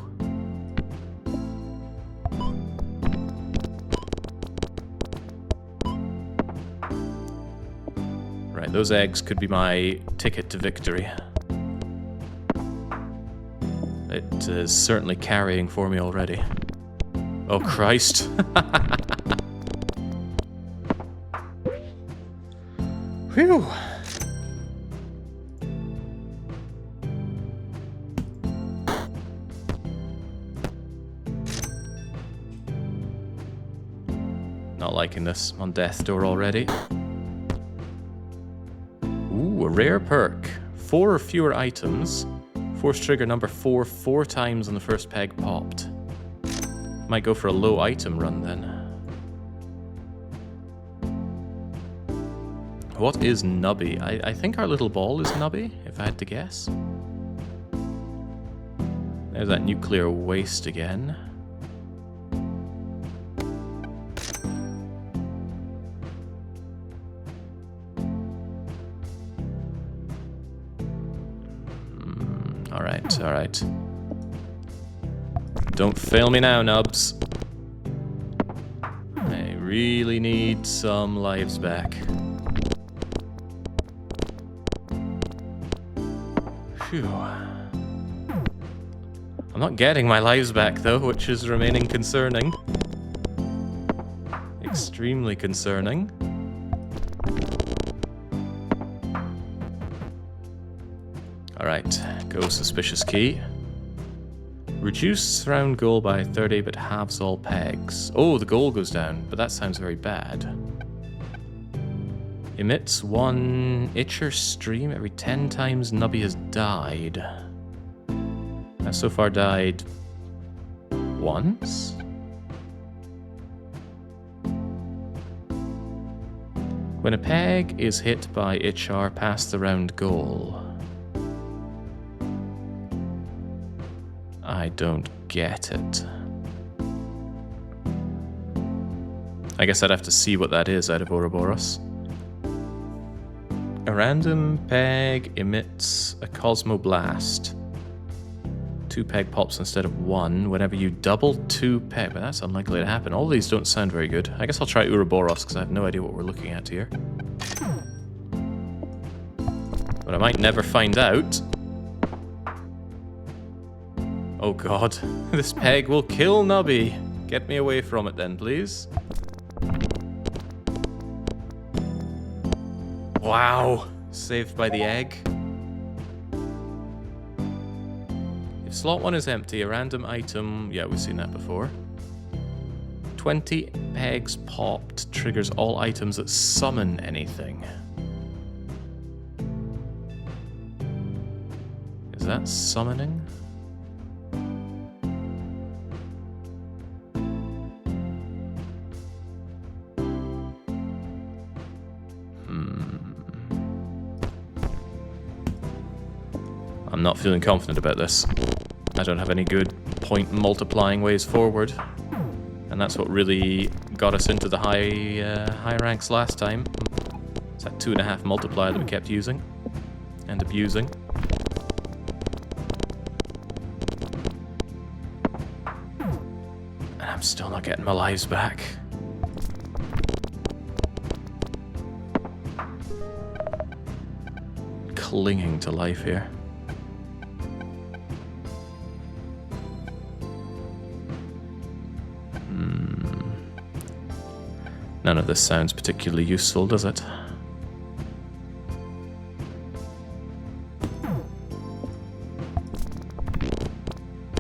Right, those eggs could be my ticket to victory. It is certainly carrying for me already. Oh, Christ. Whew. Not liking this. I'm on death door already. Ooh, a rare perk. 4 or fewer items. Force trigger number 4 times on the first peg popped. Might go for a low item run then. What is Nubby? I think our little ball is Nubby, if I had to guess. There's that nuclear waste again. Alright, alright. Don't fail me now, Nubs. I really need some lives back. Phew. I'm not getting my lives back, though, which is remaining concerning. Extremely concerning. Alright, go suspicious key. Reduce round goal by 30, but halves all pegs. Oh, the goal goes down, but that sounds very bad. Emits one itcher stream every 10 times Nubby has died. I've so far died once? When a peg is hit by itcher past the round goal. I don't get it. I guess I'd have to see what that is out of Ouroboros. A random peg emits a Cosmoblast. 2 peg pops instead of 1 whenever you double 2 peg, but that's unlikely to happen. All these don't sound very good. I guess I'll try Ouroboros because I have no idea what we're looking at here. But I might never find out. Oh god, this peg will kill Nubby. Get me away from it then, please. Wow, saved by the egg. If slot 1 is empty, a random item... Yeah, we've seen that before. 20 pegs popped triggers all items that summon anything. Is that summoning? I'm not feeling confident about this. I don't have any good point multiplying ways forward. And that's what really got us into the high ranks last time. It's that 2.5 multiplier that we kept using and abusing. And I'm still not getting my lives back. Clinging to life here. None of this sounds particularly useful, does it?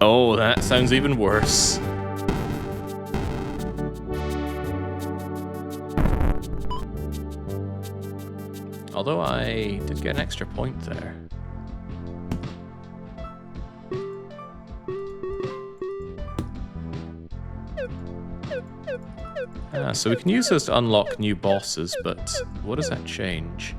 Oh, that sounds even worse. Although I did get an extra point there. So we can use those to unlock new bosses, but what does that change?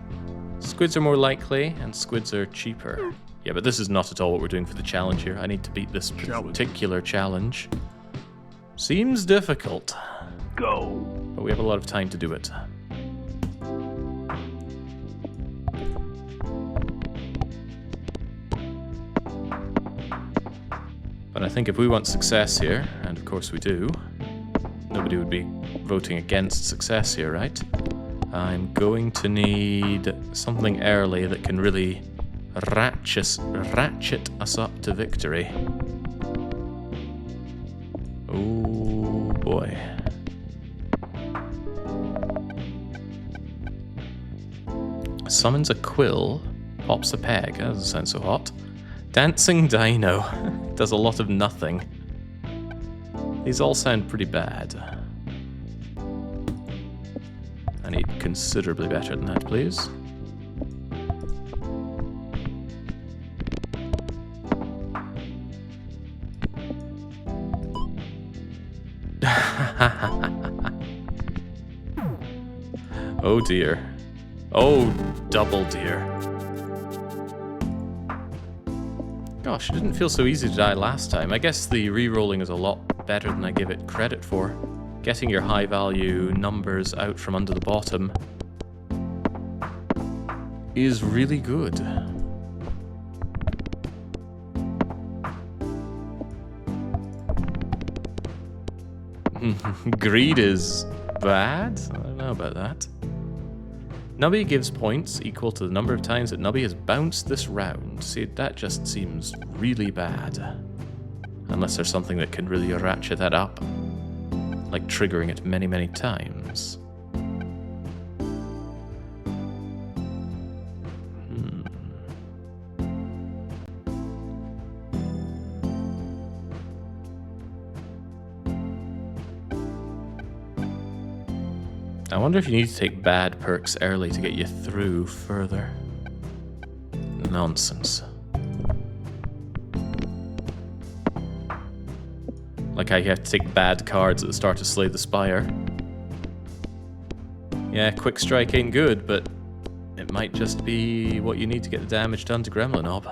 Squids are more likely, and squids are cheaper. Yeah, but this is not at all what we're doing for the challenge here. I need to beat this particular challenge. Seems difficult. Go. But we have a lot of time to do it. But I think if we want success here, and of course we do, nobody would be voting against success here, right? I'm going to need something early that can really ratchet us up to victory. Oh boy. Summons a quill, pops a peg. That doesn't sound so hot. Dancing Dino does a lot of nothing. These all sound pretty bad. I need considerably better than that, please. Oh dear. Oh, double dear. Gosh, it didn't feel so easy to die last time. I guess the re-rolling is a lot better than I give it credit for. Getting your high value numbers out from under the bottom is really good. Greed is bad? I don't know about that. Nubby gives points equal to the number of times that Nubby has bounced this round. See, that just seems really bad. Unless there's something that can really ratchet that up. Like triggering it many, many times. I wonder if you need to take bad perks early to get you through further. Nonsense. Like how you have to take bad cards at the start to Slay the Spire. Yeah, Quick Strike ain't good, but it might just be what you need to get the damage done to Gremlin Ob.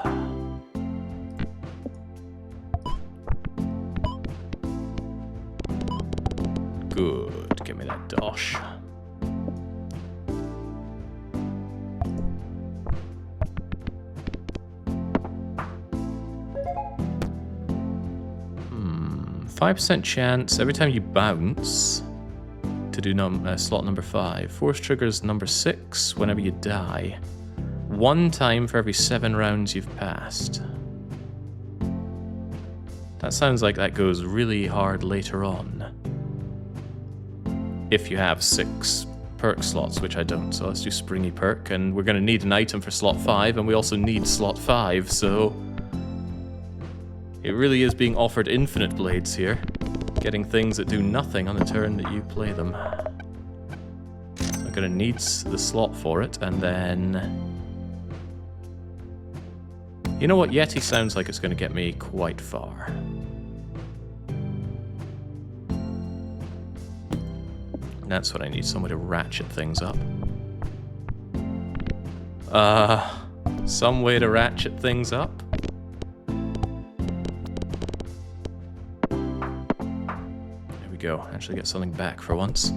Good, give me that dosh. Hmm, 5% chance every time you bounce to do slot number 5. Force triggers number 6 whenever you die. 1 time for every 7 rounds you've passed. That sounds like that goes really hard later on. If you have 6 perk slots, which I don't, so let's do Springy Perk, and we're going to need an item for slot 5, and we also need slot 5, so it really is being offered infinite blades here, getting things that do nothing on the turn that you play them. So I'm going to need the slot for it, and then... You know what, Yeti sounds like it's going to get me quite far. That's what I need, some way to ratchet things up. Some way to ratchet things up? There we go, actually get something back for once.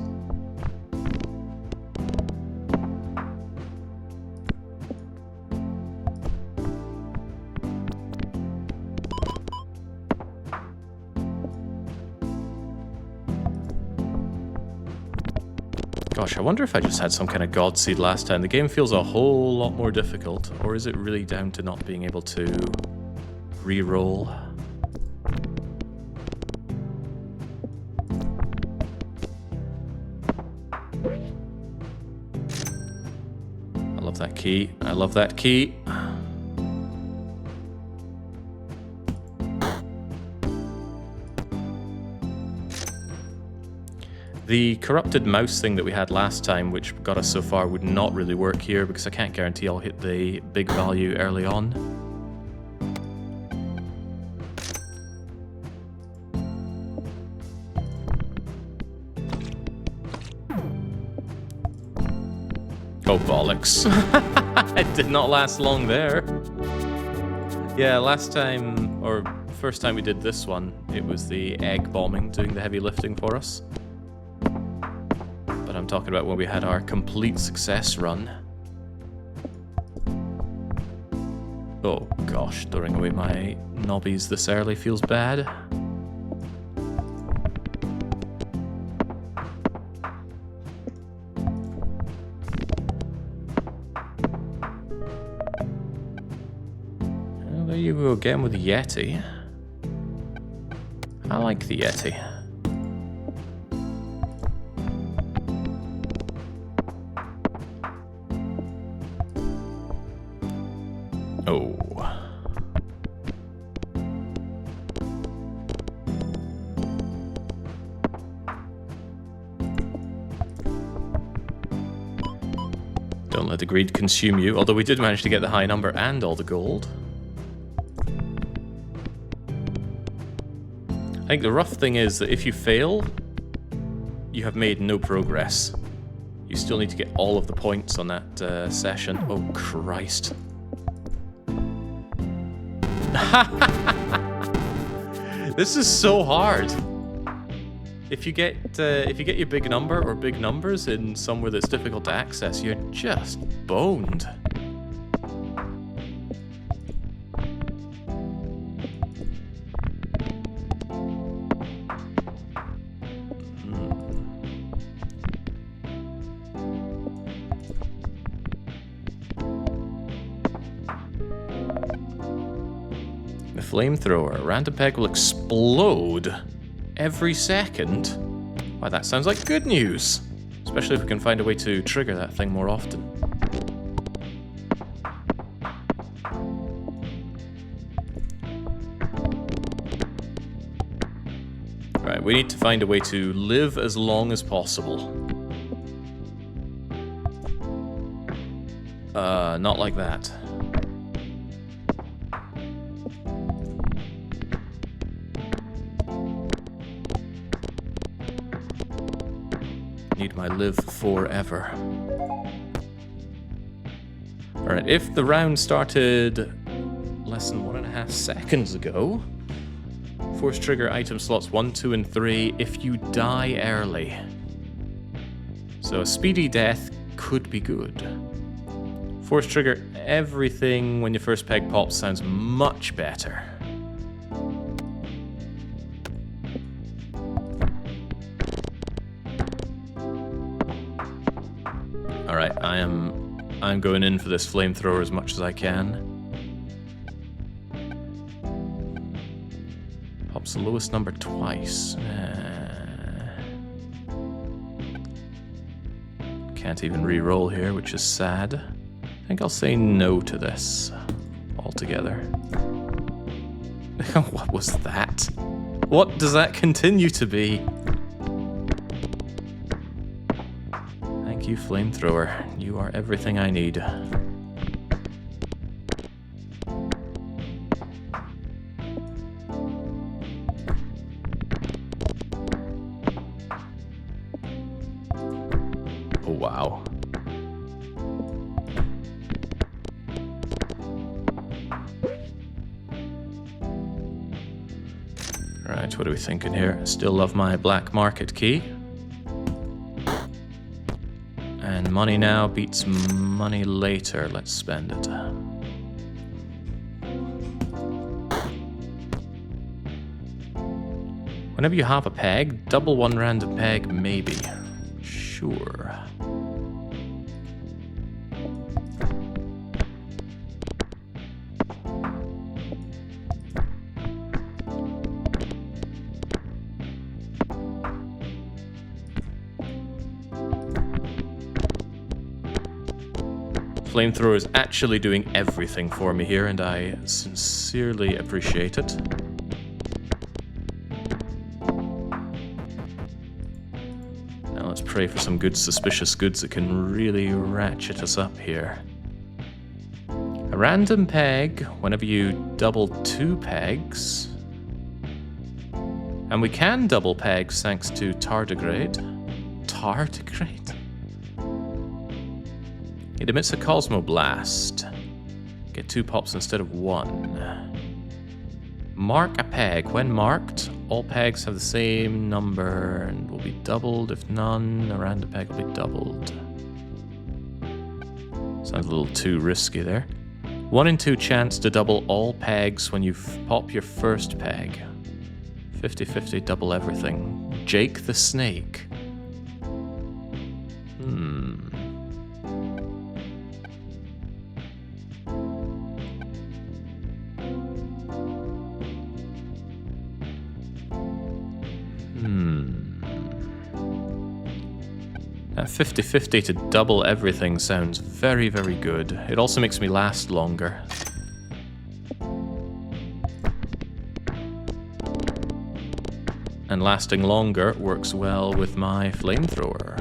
Gosh, I wonder if I just had some kind of God Seed last time. The game feels a whole lot more difficult, or is it really down to not being able to re-roll? I love that key. I love that key. The corrupted mouse thing that we had last time, which got us so far, would not really work here because I can't guarantee I'll hit the big value early on. Oh, bollocks. It did not last long there. Yeah, last time, or first time we did this one, it was the egg bombing doing the heavy lifting for us. But I'm talking about when we had our complete success run. Oh gosh, throwing away my nobbies this early feels bad. Well, there you go again with the Yeti. I like the Yeti. Oh. Don't let the greed consume you, although we did manage to get the high number and all the gold. I think the rough thing is that if you fail, you have made no progress. You still need to get all of the points on that session. Oh, Christ. This is so hard. If you get your big number or big numbers in somewhere that's difficult to access, you're just boned. flamethrower. Random peg will explode every second. Why, that sounds like good news. Especially if we can find a way to trigger that thing more often. Right, we need to find a way to live as long as possible. Not like that. Need my live forever. Alright, if the round started less than 1.5 seconds ago, force trigger item slots 1, 2, and 3 if you die early. So a speedy death could be good. Force trigger everything when your first peg pops sounds much better. Alright, I'm going in for this flamethrower as much as I can. Pops the lowest number twice. Can't even re-roll here, which is sad. I think I'll say no to this altogether. What was that? What does that continue to be? Thank you, flamethrower. You are everything I need. Oh, wow. Right, what are we thinking here? Still love my black market key. And money now beats money later. Let's spend it. Whenever you have a peg, double one random peg, maybe. Sure. Flamethrower is actually doing everything for me here, and I sincerely appreciate it. Now let's pray for some good suspicious goods that can really ratchet us up here. A random peg whenever you double 2 pegs. And we can double pegs thanks to tardigrade. Tardigrade? It emits a Cosmoblast. Get 2 pops instead of 1. Mark a peg. When marked, all pegs have the same number and will be doubled. If none, a random peg will be doubled. Sounds a little too risky there. 1 in 2 chance to double all pegs when you pop your first peg. 50-50 double everything. Jake the Snake. That 50-50 to double everything sounds very, very good. It also makes me last longer. And lasting longer works well with my flamethrower.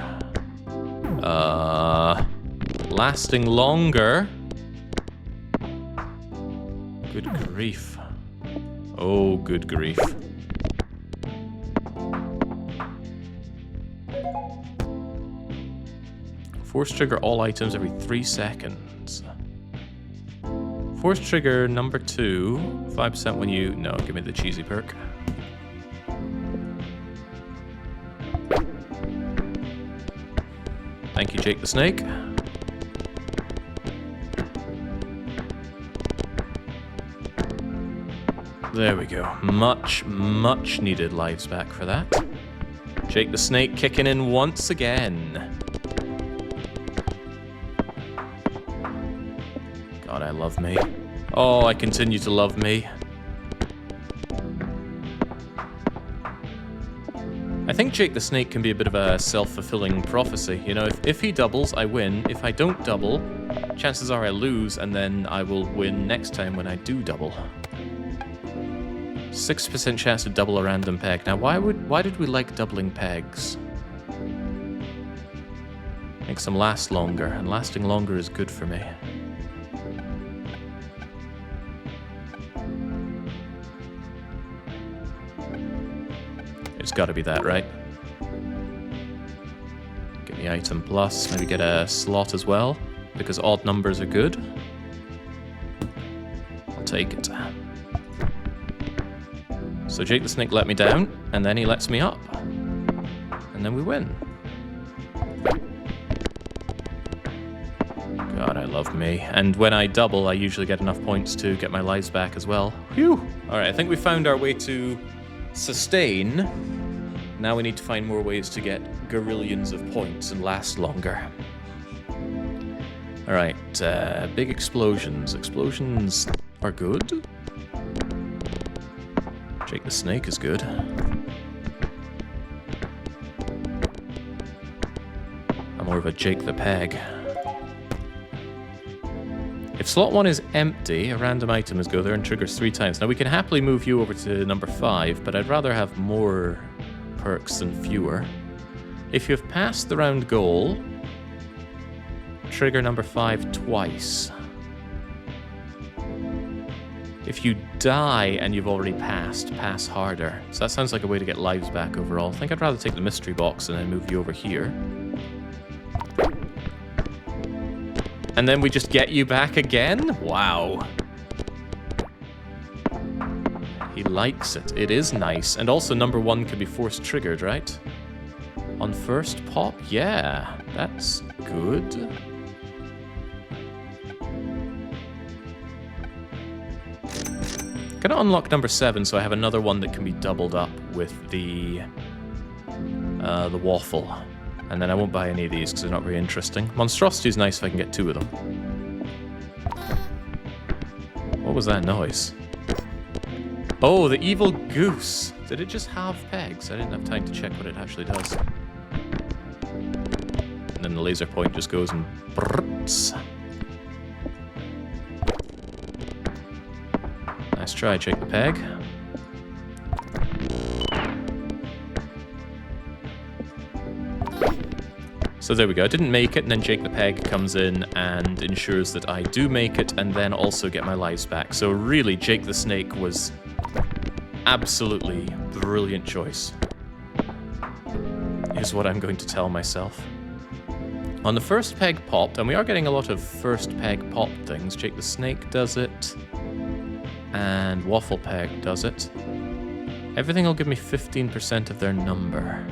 Lasting longer? Good grief. Oh, good grief. Force trigger all items every 3 seconds. Force trigger number 2, 5% when you... No, give me the cheesy perk. Thank you, Jake the Snake. There we go. Much, much needed lives back for that. Jake the Snake kicking in once again. God, I love me. Oh, I continue to love me. I think Jake the Snake can be a bit of a self-fulfilling prophecy. You know, if he doubles, I win. If I don't double, chances are I lose, and then I will win next time when I do double. 6% chance to double a random peg. Now, why did we like doubling pegs? Makes them last longer, and lasting longer is good for me. It's got to be that, right? Get the item plus, maybe get a slot as well, because odd numbers are good. I'll take it. So Jake the Snake let me down, and then he lets me up. And then we win. God, I love me. And when I double, I usually get enough points to get my lives back as well. Phew! Alright, I think we found our way to sustain. Now we need to find more ways to get gorillions of points and last longer. Alright, big explosions. Explosions are good. Jake the Snake is good. I'm more of a Jake the Peg. If slot 1 is empty, a random item is go there and triggers 3 times. Now we can happily move you over to number 5, but I'd rather have more perks than fewer. If you've passed the round goal, trigger number 5 twice. If you die and you've already passed, pass harder. So that sounds like a way to get lives back overall. I think I'd rather take the mystery box and then move you over here. And then we just get you back again? Wow. He likes it. It is nice. And also number 1 can be force triggered, right? On first pop? Yeah, that's good. Gonna unlock number 7, so I have another one that can be doubled up with the waffle. And then I won't buy any of these because they're not very interesting. Monstrosity is nice if I can get 2 of them. What was that noise? Oh, the evil goose. Did it just have pegs? I didn't have time to check what it actually does. And then the laser point just goes and brrrts. Nice try, Jake the Peg. So there we go, I didn't make it, and then Jake the Peg comes in and ensures that I do make it, and then also get my lives back. So really, Jake the Snake was absolutely brilliant choice, is what I'm going to tell myself. On the first peg popped, and we are getting a lot of first peg pop things. Jake the Snake does it, and Waffle Peg does it. Everything will give me 15% of their number.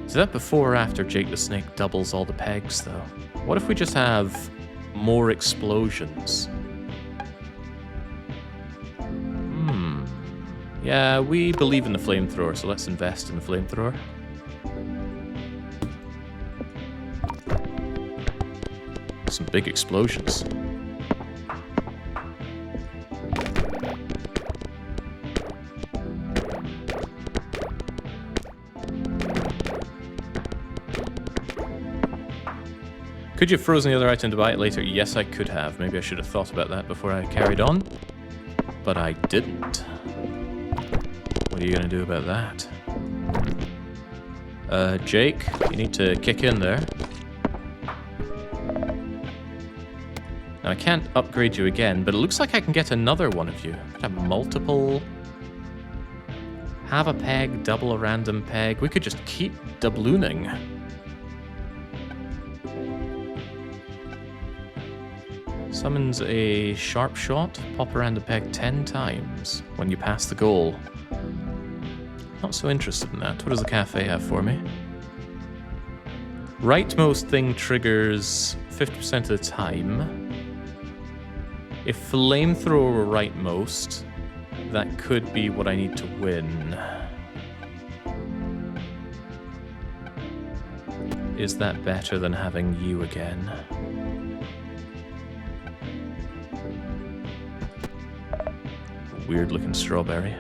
Is that before or after Jake the Snake doubles all the pegs, though? What if we just have more explosions? Yeah, we believe in the flamethrower, so let's invest in the flamethrower. Some big explosions. Could you have frozen the other item to buy it later? Yes, I could have. Maybe I should have thought about that before I carried on. But I didn't. What are you going to do about that? Jake, you need to kick in there. Now, I can't upgrade you again, but it looks like I can get another one of you. I could have multiple... Have a peg, double a random peg. We could just keep doublooning. Summons a sharp shot, pop around the peg 10 times when you pass the goal. Not so interested in that. What does the cafe have for me? Rightmost thing triggers 50% of the time. If flamethrower were rightmost, that could be what I need to win. Is that better than having you again? Weird looking strawberry.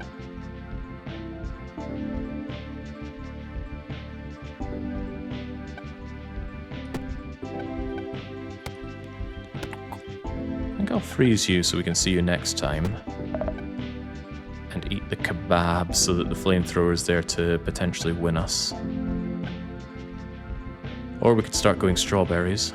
think I'll freeze you so we can see you next time. And eat the kebab so that the flamethrower is there to potentially win us. Or we could start going strawberries.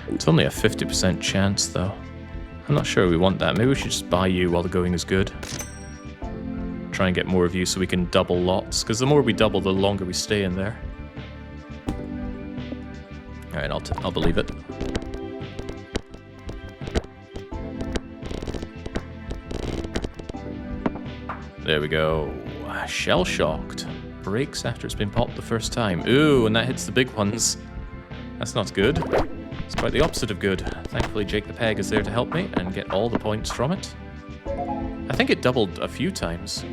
It's only a 50% chance, though. I'm not sure we want that. Maybe we should just buy you while the going is good. Try and get more of you so we can double lots, because the more we double, the longer we stay in there. Alright, I'll believe it. There we go. Shell-shocked. Breaks after it's been popped the first time. Ooh, and that hits the big ones. That's not good. It's quite the opposite of good. Thankfully, Jake the Peg is there to help me and get all the points from it. I think it doubled a few times.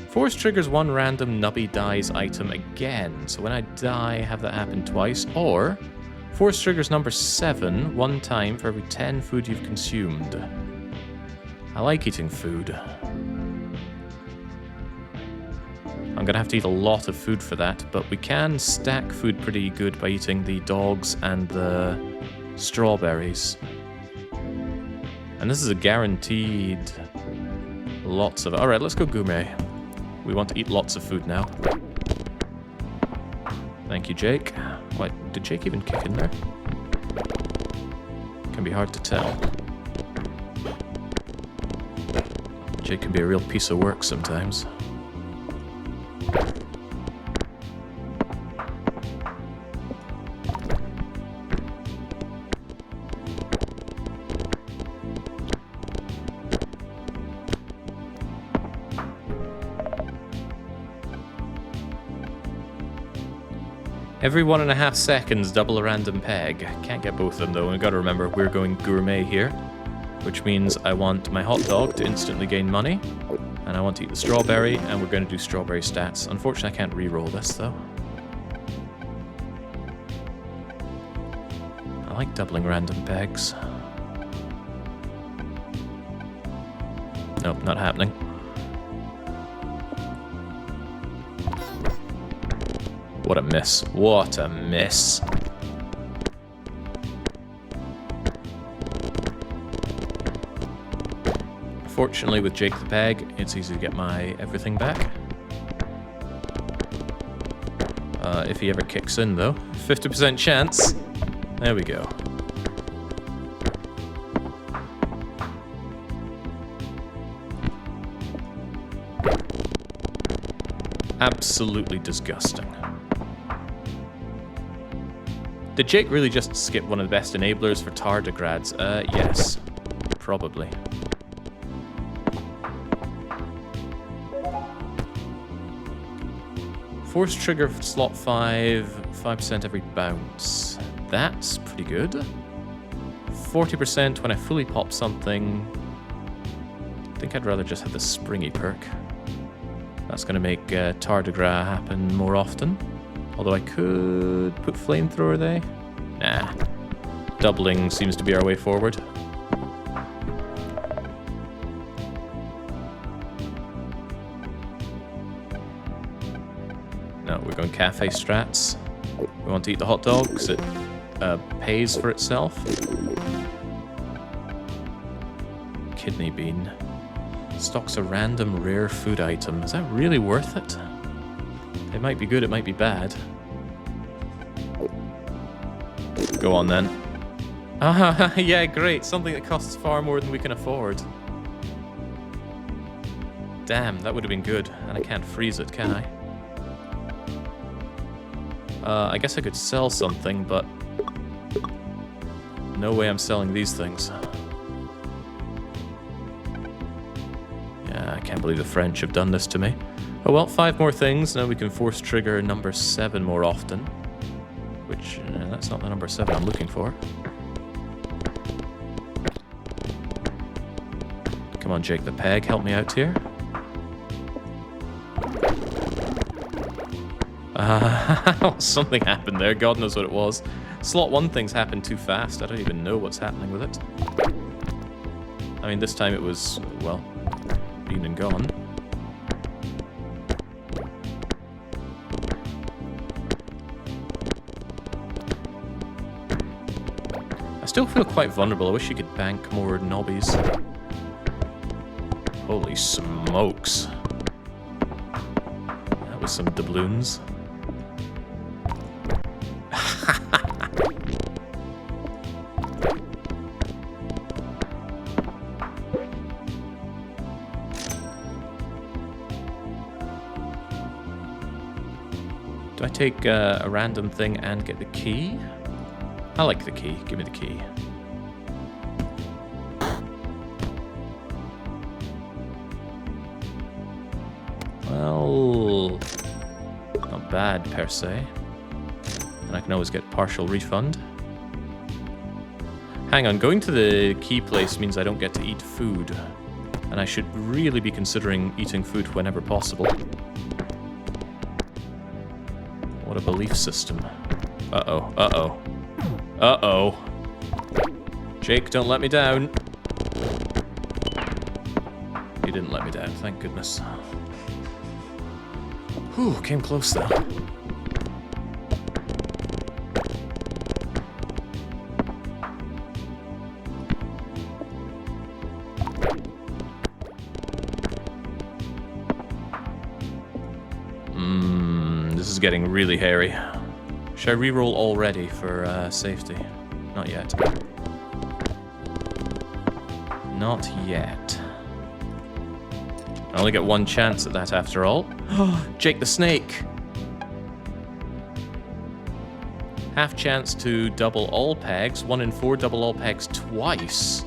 Force triggers one random Nubby dies item again. So when I die, have that happen twice. Or, Force triggers number 7 one time for every 10 food you've consumed. I like eating food. I'm gonna have to eat a lot of food for that, but we can stack food pretty good by eating the dogs and the strawberries. And this is a guaranteed lots of... Alright, let's go gourmet. We want to eat lots of food now. Thank you, Jake. What, did Jake even kick in there? Can be hard to tell. Jake can be a real piece of work sometimes. Every 1.5 seconds, double a random peg. Can't get both of them though, and we've got to remember we're going gourmet here, which means I want my hot dog to instantly gain money, and I want to eat the strawberry, and we're going to do strawberry stats. Unfortunately, I can't re-roll this though. I like doubling random pegs. Nope, not happening. What a miss. What a miss. Fortunately, with Jake the Peg, it's easy to get my everything back. If he ever kicks in, though. 50% chance. There we go. Absolutely disgusting. Did Jake really just skip one of the best enablers for tardigrades? Yes. Probably. Force trigger slot 5, 5% every bounce. That's pretty good. 40% when I fully pop something. I think I'd rather just have the springy perk. That's going to make tardigrade happen more often. Although I could put flamethrower there. Nah. Doubling seems to be our way forward. No, we're going cafe strats. We want to eat the hot dog because it pays for itself. Kidney bean. Stocks a random rare food item. Is that really worth it? It might be good, it might be bad. Go on then. Ah, yeah, great. Something that costs far more than we can afford. Damn, that would have been good. And I can't freeze it, can I? I guess I could sell something, but... no way I'm selling these things. Yeah, I can't believe the French have done this to me. Oh well, 5 more things. Now we can force trigger number 7 more often. Which, that's not the number 7 I'm looking for. Come on, Jake the Peg, help me out here. Something happened there. God knows what it was. Slot 1 things happen too fast. I don't even know what's happening with it. I mean, this time it was, well, been and gone. I still feel quite vulnerable. I wish you could bank more nobbies. Holy smokes. That was some doubloons. Do I take a random thing and get the key? I like the key. Give me the key. Well, not bad per se. And I can always get partial refund. Hang on, going to the key place means I don't get to eat food. And I should really be considering eating food whenever possible. What a belief system. Uh-oh, uh-oh. Uh-oh. Jake, don't let me down. You didn't let me down, thank goodness. Whew, came close though. This is getting really hairy. Should I reroll already for safety? Not yet. Not yet. I only get one chance at that after all. Jake the Snake! Half chance to double all pegs. 1 in 4 double all pegs twice.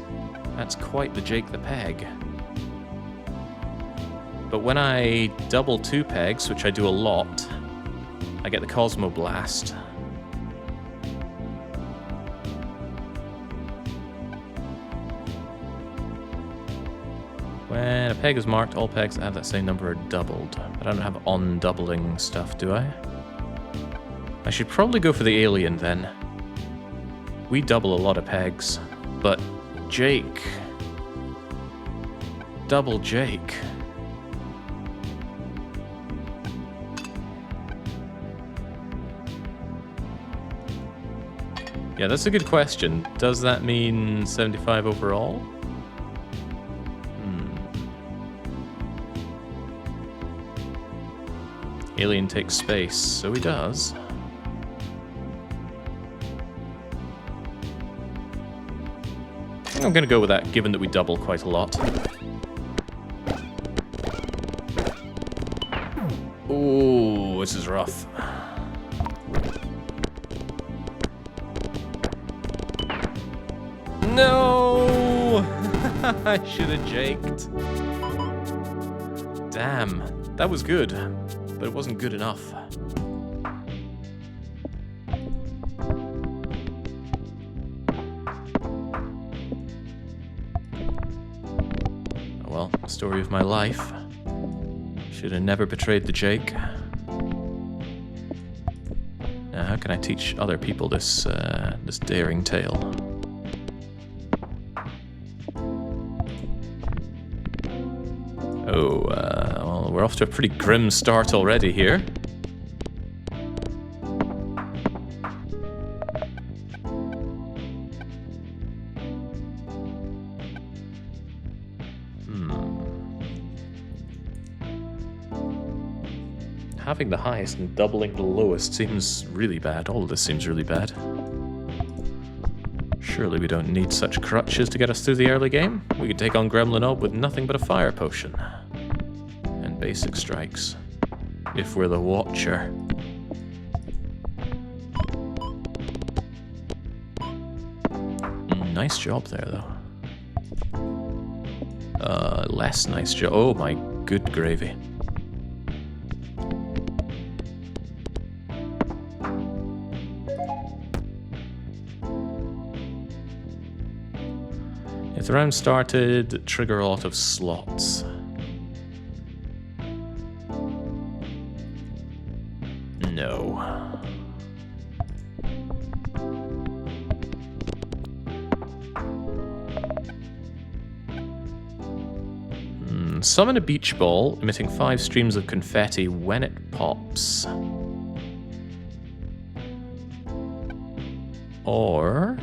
That's quite the Jake the Peg. But when I double 2 pegs, which I do a lot, I get the Cosmo Blast. When a peg is marked, all pegs that have that same number are doubled. But I don't have on-doubling stuff, do I? I should probably go for the alien, then. We double a lot of pegs. But Jake... Double Jake... Yeah, that's a good question. Does that mean 75 overall? Alien takes space, so he does. I think I'm gonna go with that, given that we double quite a lot. Ooh, this is rough. No! I should have jaked. Damn, that was good, but it wasn't good enough. Oh well, story of my life. Should have never betrayed the Jake. Now, how can I teach other people this this daring tale? Oh, well, we're off to a pretty grim start already here. Having the highest and doubling the lowest seems really bad. All of this seems really bad. Surely we don't need such crutches to get us through the early game. We could take on Gremlin Ob with nothing but a fire potion. And basic strikes. If we're the Watcher. Nice job there, though. Less nice job. Oh my good gravy. If the round started, trigger a lot of slots. No. Summon a beach ball, emitting 5 streams of confetti when it pops. Or,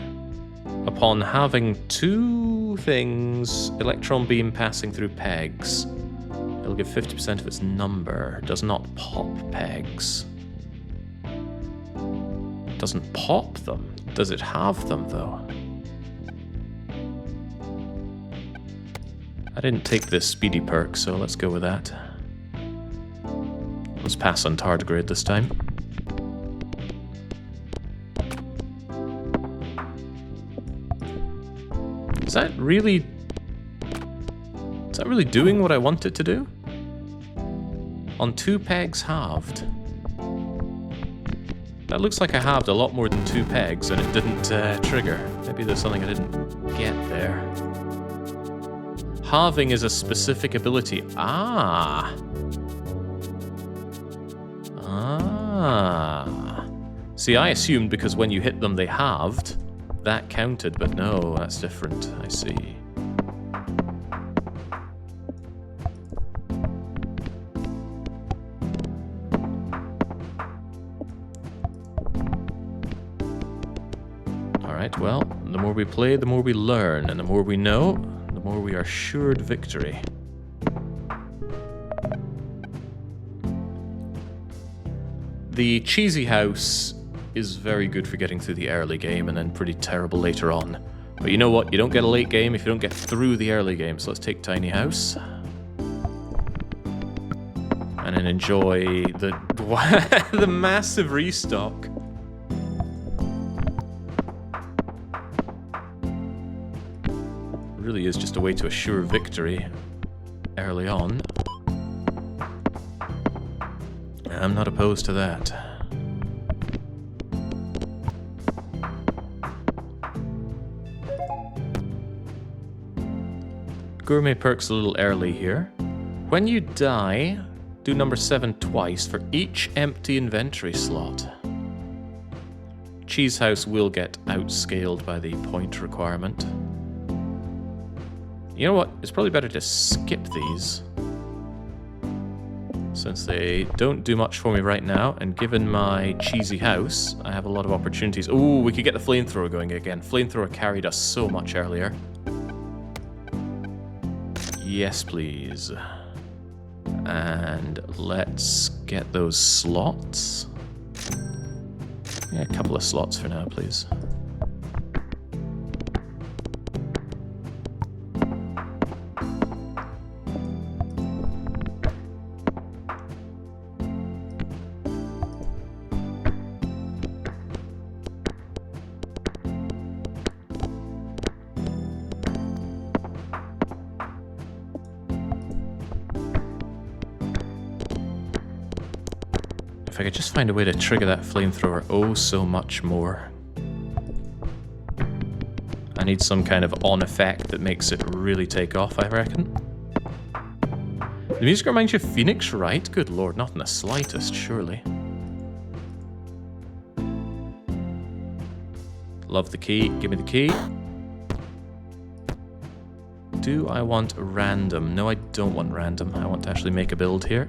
upon having 2 things, electron beam passing through pegs, it'll give 50% of its number. Does not pop pegs. Doesn't pop them. Does it have them, though? I didn't take this speedy perk, so let's go with that. Let's pass on tardigrade this time. Is that really doing what I want it to do? On 2 pegs halved. That looks like I halved a lot more than 2 pegs and it didn't trigger. Maybe there's something I didn't get there. Halving is a specific ability. Ah. See, I assumed because when you hit them they halved, that counted, but no, that's different. I see. Alright, well, the more we play, the more we learn, and the more we know, the more we are assured victory. The cheesy house is very good for getting through the early game and then pretty terrible later on. But you know what? You don't get a late game if you don't get through the early game. So let's take tiny house. And then enjoy the, the massive restock. Really is just a way to assure victory early on. I'm not opposed to that. Gourmet perks a little early here. When you die, do number 7 twice for each empty inventory slot. Cheese House will get outscaled by the point requirement. You know what? It's probably better to skip these, since they don't do much for me right now, and given my cheesy house, I have a lot of opportunities. Ooh, we could get the flamethrower going again. Flamethrower carried us so much earlier. Yes, please. And let's get those slots. Yeah, a couple of slots for now, please. If I could just find a way to trigger that flamethrower oh so much more. I need some kind of on effect that makes it really take off, I reckon. The music reminds you of Phoenix, right? Good lord, not in the slightest, surely. Love the key, give me the key. Do I want random? No, I don't want random. I want to actually make a build here.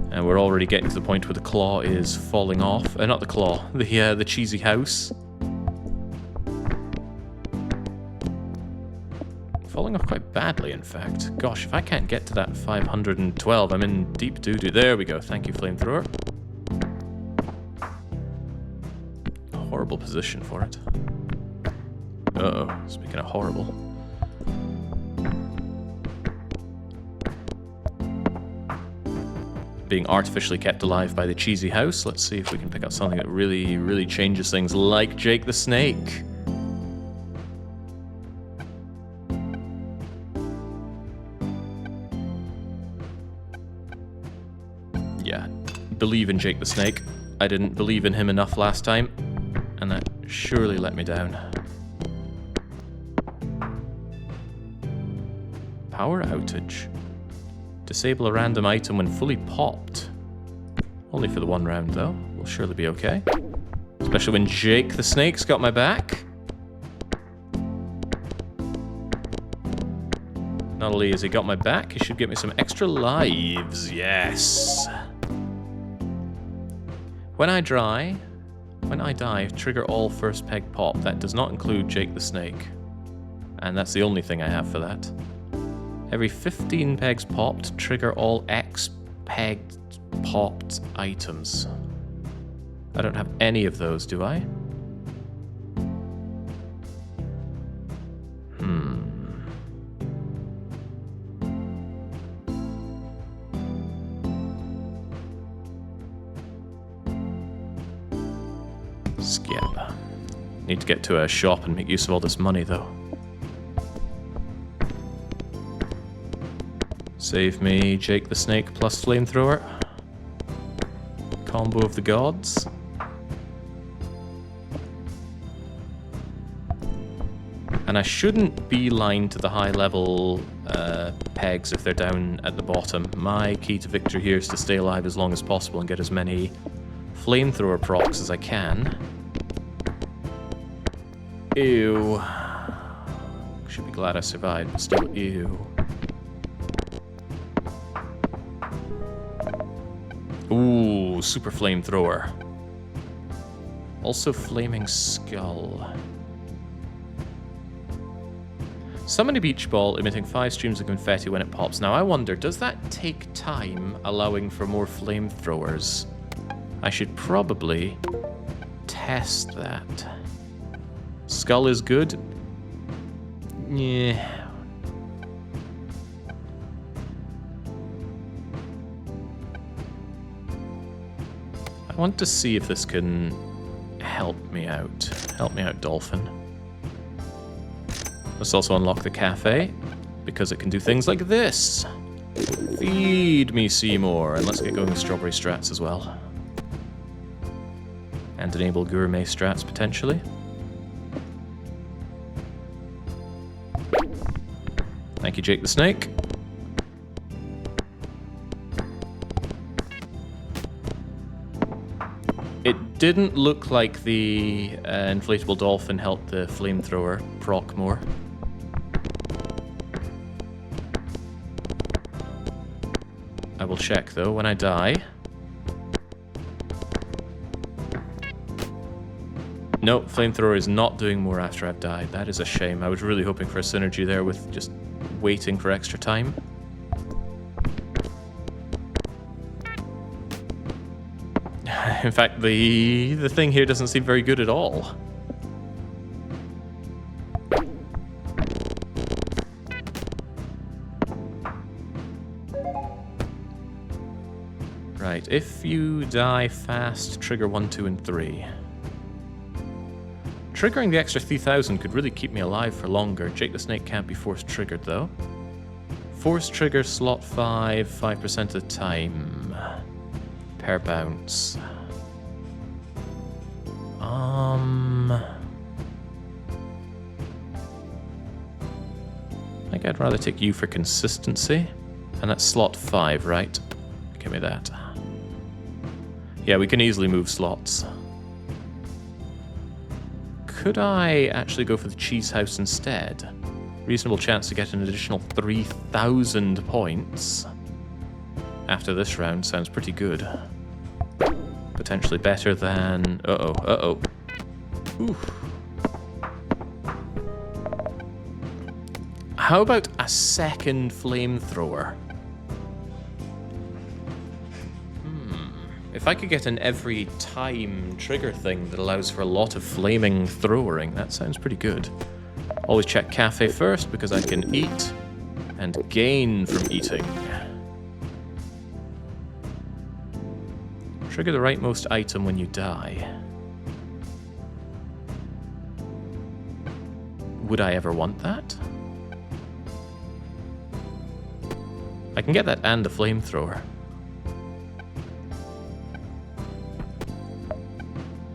And we're already getting to the point where the claw is falling off. Not the claw, the cheesy house. Falling off quite badly, in fact. Gosh, if I can't get to that 512, I'm in deep doo-doo. There we go. Thank you, flamethrower. Horrible position for it. Uh-oh. Speaking of horrible. Being artificially kept alive by the cheesy house. Let's see if we can pick up something that really, really changes things, like Jake the Snake. Yeah, believe in Jake the Snake. I didn't believe in him enough last time, and that surely let me down. Power outage. Disable a random item when fully popped. Only for the 1 round, though. We'll surely be okay. Especially when Jake the Snake's got my back. Not only has he got my back, he should get me some extra lives. Yes. When I die, trigger all first peg pop. That does not include Jake the Snake. And that's the only thing I have for that. Every 15 pegs popped, trigger all X pegged popped items. I don't have any of those, do I? Skip. Need to get to a shop and make use of all this money, though. Save me, Jake the Snake plus Flamethrower. Combo of the gods. And I shouldn't beeline to the high level pegs if they're down at the bottom. My key to victory here is to stay alive as long as possible and get as many Flamethrower procs as I can. Ew. Should be glad I survived, but still, ew. Ooh, super Flamethrower. Also Flaming Skull. Summon a beach ball emitting 5 streams of confetti when it pops. Now I wonder, does that take time allowing for more flamethrowers? I should probably test that. Skull is good. Yeah. I want to see if this can help me out. Help me out, Dolphin. Let's also unlock the cafe, because it can do things like this. Feed me, Seymour. And let's get going with strawberry strats as well. And enable gourmet strats, potentially. Thank you, Jake the Snake. It didn't look like the inflatable dolphin helped the flamethrower proc more. I will check, though, when I die. No, flamethrower is not doing more after I've died. That is a shame. I was really hoping for a synergy there with just waiting for extra time. In fact, the thing here doesn't seem very good at all. Right, if you die fast, trigger 1, 2, and 3. Triggering the extra 3,000 could really keep me alive for longer. Jake the Snake can't be force triggered, though. Force trigger slot 5, 5% of the time. Per bounce. I think I'd rather take you for consistency. And that's slot 5, right? Give me that. Yeah, we can easily move slots. Could I actually go for the cheese house instead? Reasonable chance to get an additional 3,000 points. After this round, sounds pretty good. Potentially better than... Uh-oh. Oof. How about a second flamethrower? If I could get an every time trigger thing that allows for a lot of flaming throwering, that sounds pretty good. Always check cafe first because I can eat and gain from eating. Trigger the rightmost item when you die. Would I ever want that? I can get that and a flamethrower.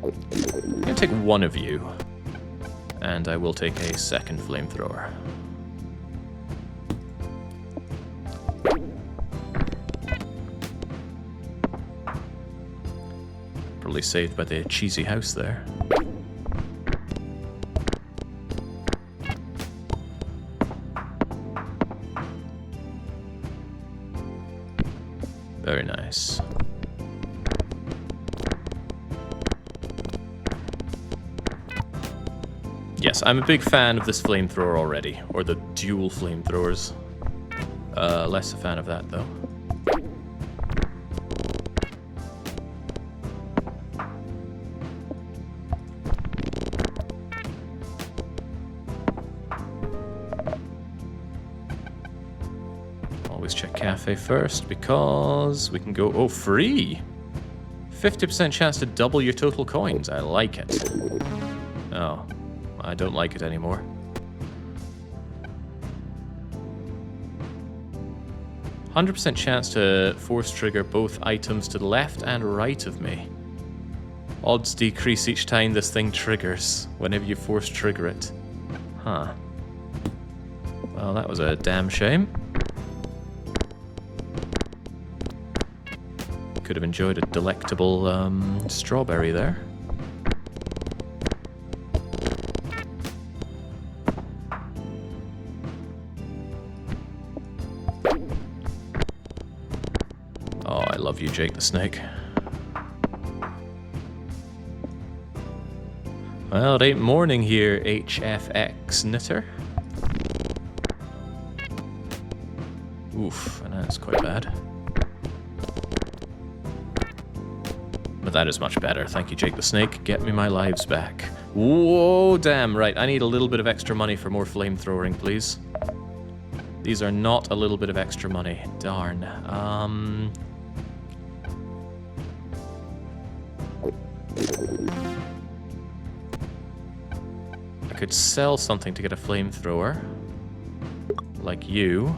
I'm going to take one of you, and I will take a second flamethrower. totally saved by the cheesy house there. Very nice. Yes, I'm a big fan of this flamethrower already, or the dual flamethrowers. Less a fan of that, though. Always check cafe first, because we can go... Oh, free! 50% chance to double your total coins. I like it. Oh, I don't like it anymore. 100% chance to force trigger both items to the left and right of me. Odds decrease each time this thing triggers, whenever you force trigger it. Huh. Well, that was a damn shame. Could have enjoyed a delectable strawberry there. Oh, I love you, Jake the Snake. Well, it ain't morning here, HFX Knitter. Oof, and that's quite bad. But that is much better. Thank you, Jake the Snake. Get me my lives back. Whoa, damn, right. I need a little bit of extra money for more flamethrowing, please. These are not a little bit of extra money. Darn. I could sell something to get a flamethrower. Like you.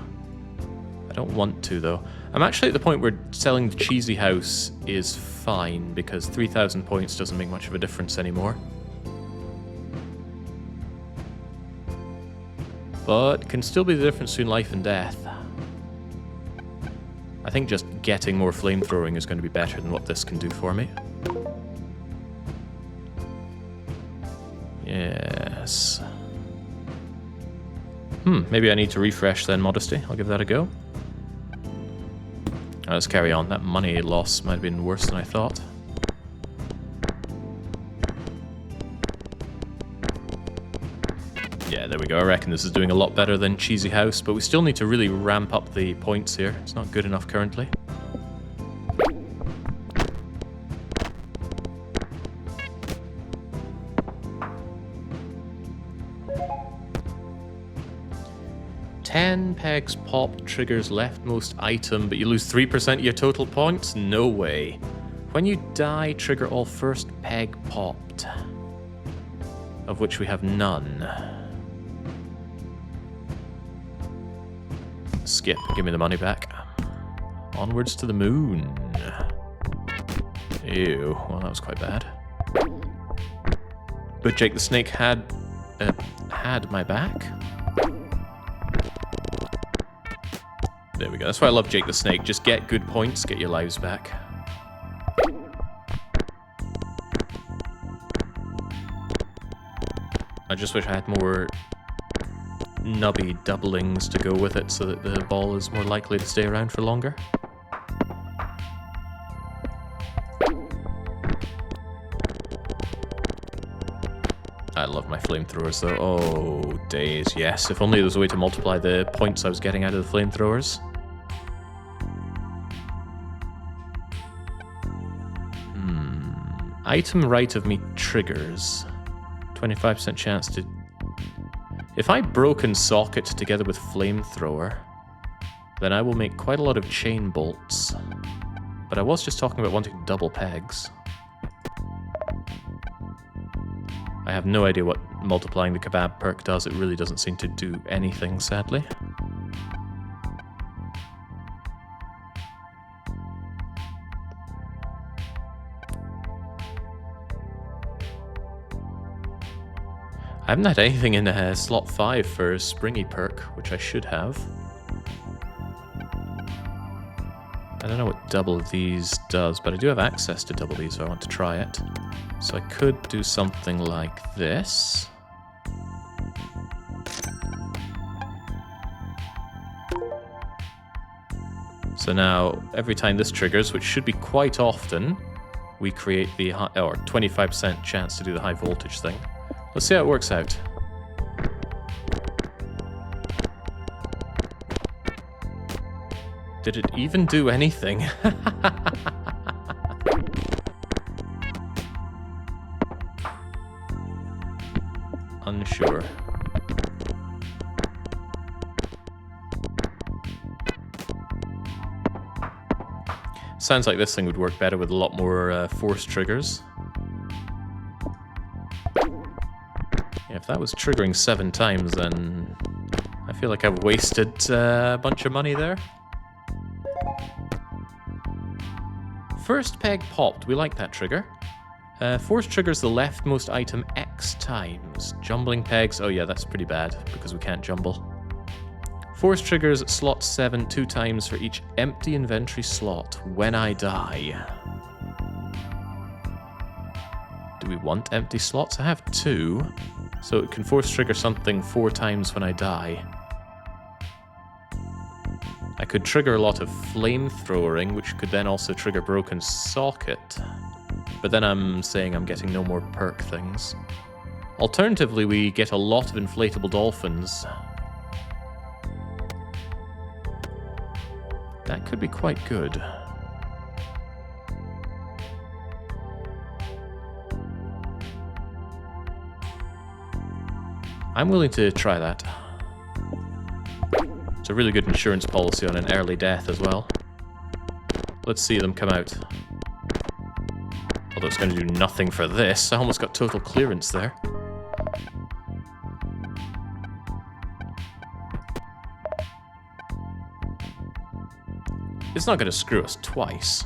I don't want to, though. I'm actually at the point where selling the cheesy house is fine, because 3,000 points doesn't make much of a difference anymore. But can still be the difference between life and death. I think just getting more flamethrowing is going to be better than what this can do for me. Yes. Maybe I need to refresh then, Modesty. I'll give that a go. Let's carry on. That money loss might have been worse than I thought. Yeah, there we go. I reckon this is doing a lot better than Cheesy House, but we still need to really ramp up the points here. It's not good enough currently. Ten pegs pop triggers leftmost item, but you lose 3% of your total points? No way. When you die, trigger all first peg popped, of which we have none. Skip, give me the money back. Onwards to the moon. Ew, well that was quite bad. But Jake the Snake had my back. There we go. That's why I love Jake the Snake. Just get good points, get your lives back. I just wish I had more Nubby doublings to go with it so that the ball is more likely to stay around for longer. I love my flamethrowers though. Oh, days. Yes, if only there was a way to multiply the points I was getting out of the flamethrowers. Item right of me triggers. 25% chance to... If I broken socket together with flamethrower, then I will make quite a lot of chain bolts. But I was just talking about wanting double pegs. I have no idea what multiplying the kebab perk does. It really doesn't seem to do anything, sadly. I haven't had anything in slot 5 for Springy perk, which I should have. I don't know what double these does, but I do have access to double these, so I want to try it. So I could do something like this. So now, every time this triggers, which should be quite often, we create the high, or 25% chance to do the high voltage thing. Let's see how it works out. Did it even do anything? Unsure. Sounds like this thing would work better with a lot more force triggers. Yeah, if that was triggering 7 times, then I feel like I've wasted a bunch of money there. First peg popped. We like that trigger. Force triggers the leftmost item X times. Jumbling pegs. Oh yeah, that's pretty bad because we can't jumble. Force triggers slot 7 2 times for each empty inventory slot when I die. Do we want empty slots? I have 2, so it can force trigger something 4 times when I die. I could trigger a lot of flamethrowering, which could then also trigger broken socket. But then I'm saying I'm getting no more perk things. Alternatively, we get a lot of inflatable dolphins. That could be quite good. I'm willing to try that. It's a really good insurance policy on an early death as well. Let's see them come out. Although it's going to do nothing for this. I almost got total clearance there. It's not going to screw us twice.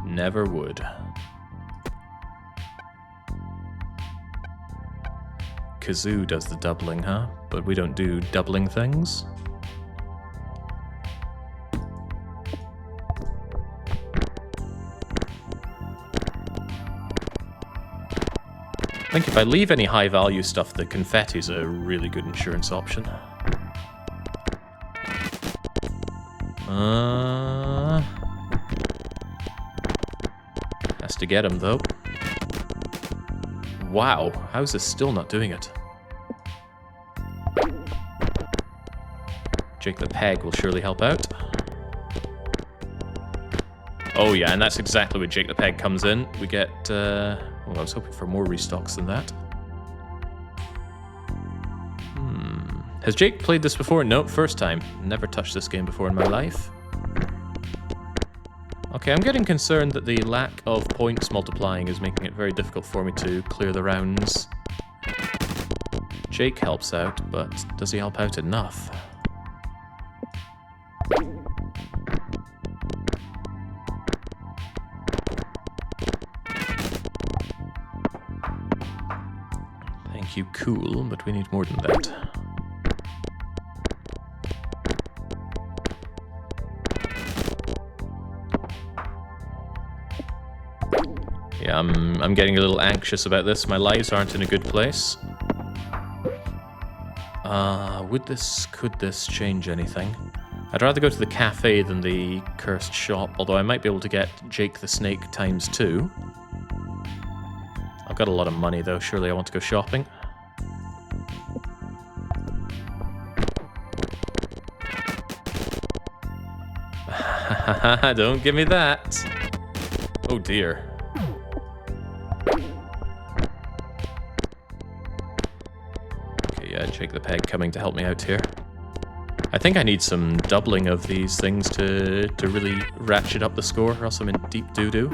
Never would. Kazoo does the doubling, huh? But we don't do doubling things. I think if I leave any high value stuff, the confetti's a really good insurance option. Has to get him though. Wow, how's this still not doing it? Jake the Peg will surely help out. Oh yeah, and that's exactly where Jake the Peg comes in. We get, oh, I was hoping for more restocks than that. Has Jake played this before? Nope, first time. Never touched this game before in my life. Okay, I'm getting concerned that the lack of points multiplying is making it very difficult for me to clear the rounds. Jake helps out, but does he help out enough? Thank you, cool, but we need more than that. Yeah, I'm getting a little anxious about this. My lives aren't in a good place. Could this change anything? I'd rather go to the cafe than the cursed shop, although I might be able to get Jake the Snake ×2. I've got a lot of money though, surely I want to go shopping. Don't give me that! Oh dear. Jake the Peg coming to help me out here. I think I need some doubling of these things to really ratchet up the score, or else I'm in deep doo-doo.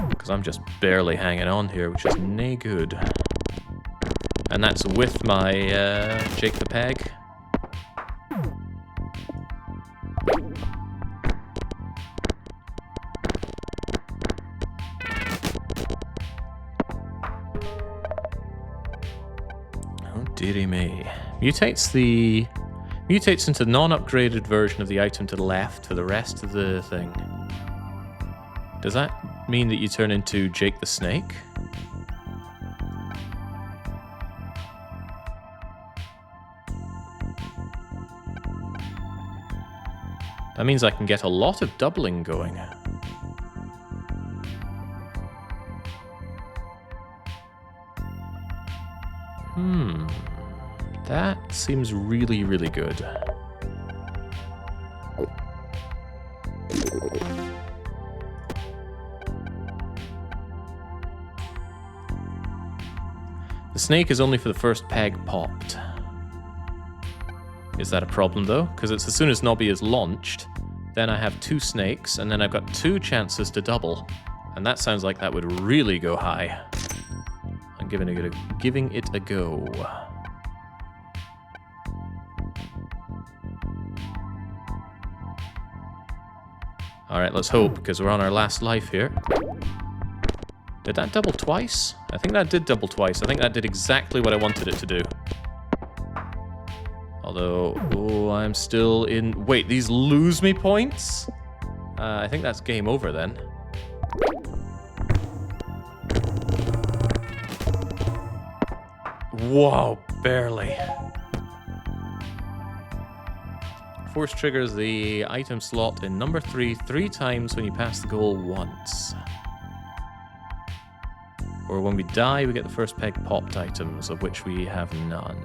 Because I'm just barely hanging on here, which is nae good. And that's with my Jake the Peg. dearie me. Mutates into non-upgraded version of the item to the left for the rest of the thing. Does that mean that you turn into Jake the Snake? That means I can get a lot of doubling going. That seems really, really good. The snake is only for the first peg popped. Is that a problem though? Because it's as soon as Nubby is launched, then I have 2 snakes, and then I've got 2 chances to double. And that sounds like that would really go high. I'm giving it a go. Alright, let's hope, because we're on our last life here. Did that double twice? I think that did double twice. I think that did exactly what I wanted it to do. Although, oh, I'm still in... Wait, these lose me points? I think that's game over then. Whoa, barely. Force triggers the item slot in number 3 3 times when you pass the goal once. Or when we die, we get the first peg popped items, of which we have none.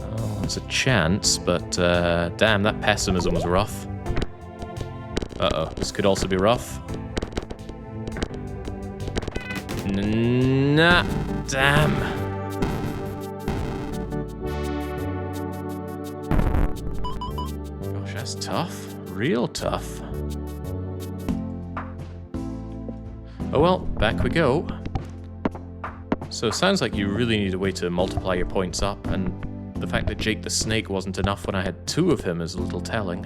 Oh, there's a chance, but damn, that pessimism was rough. Uh-oh, this could also be rough. Nah, damn. Gosh, that's tough. Real tough. Oh well, back we go. So it sounds like you really need a way to multiply your points up, and the fact that Jake the Snake wasn't enough when I had 2 of him is a little telling.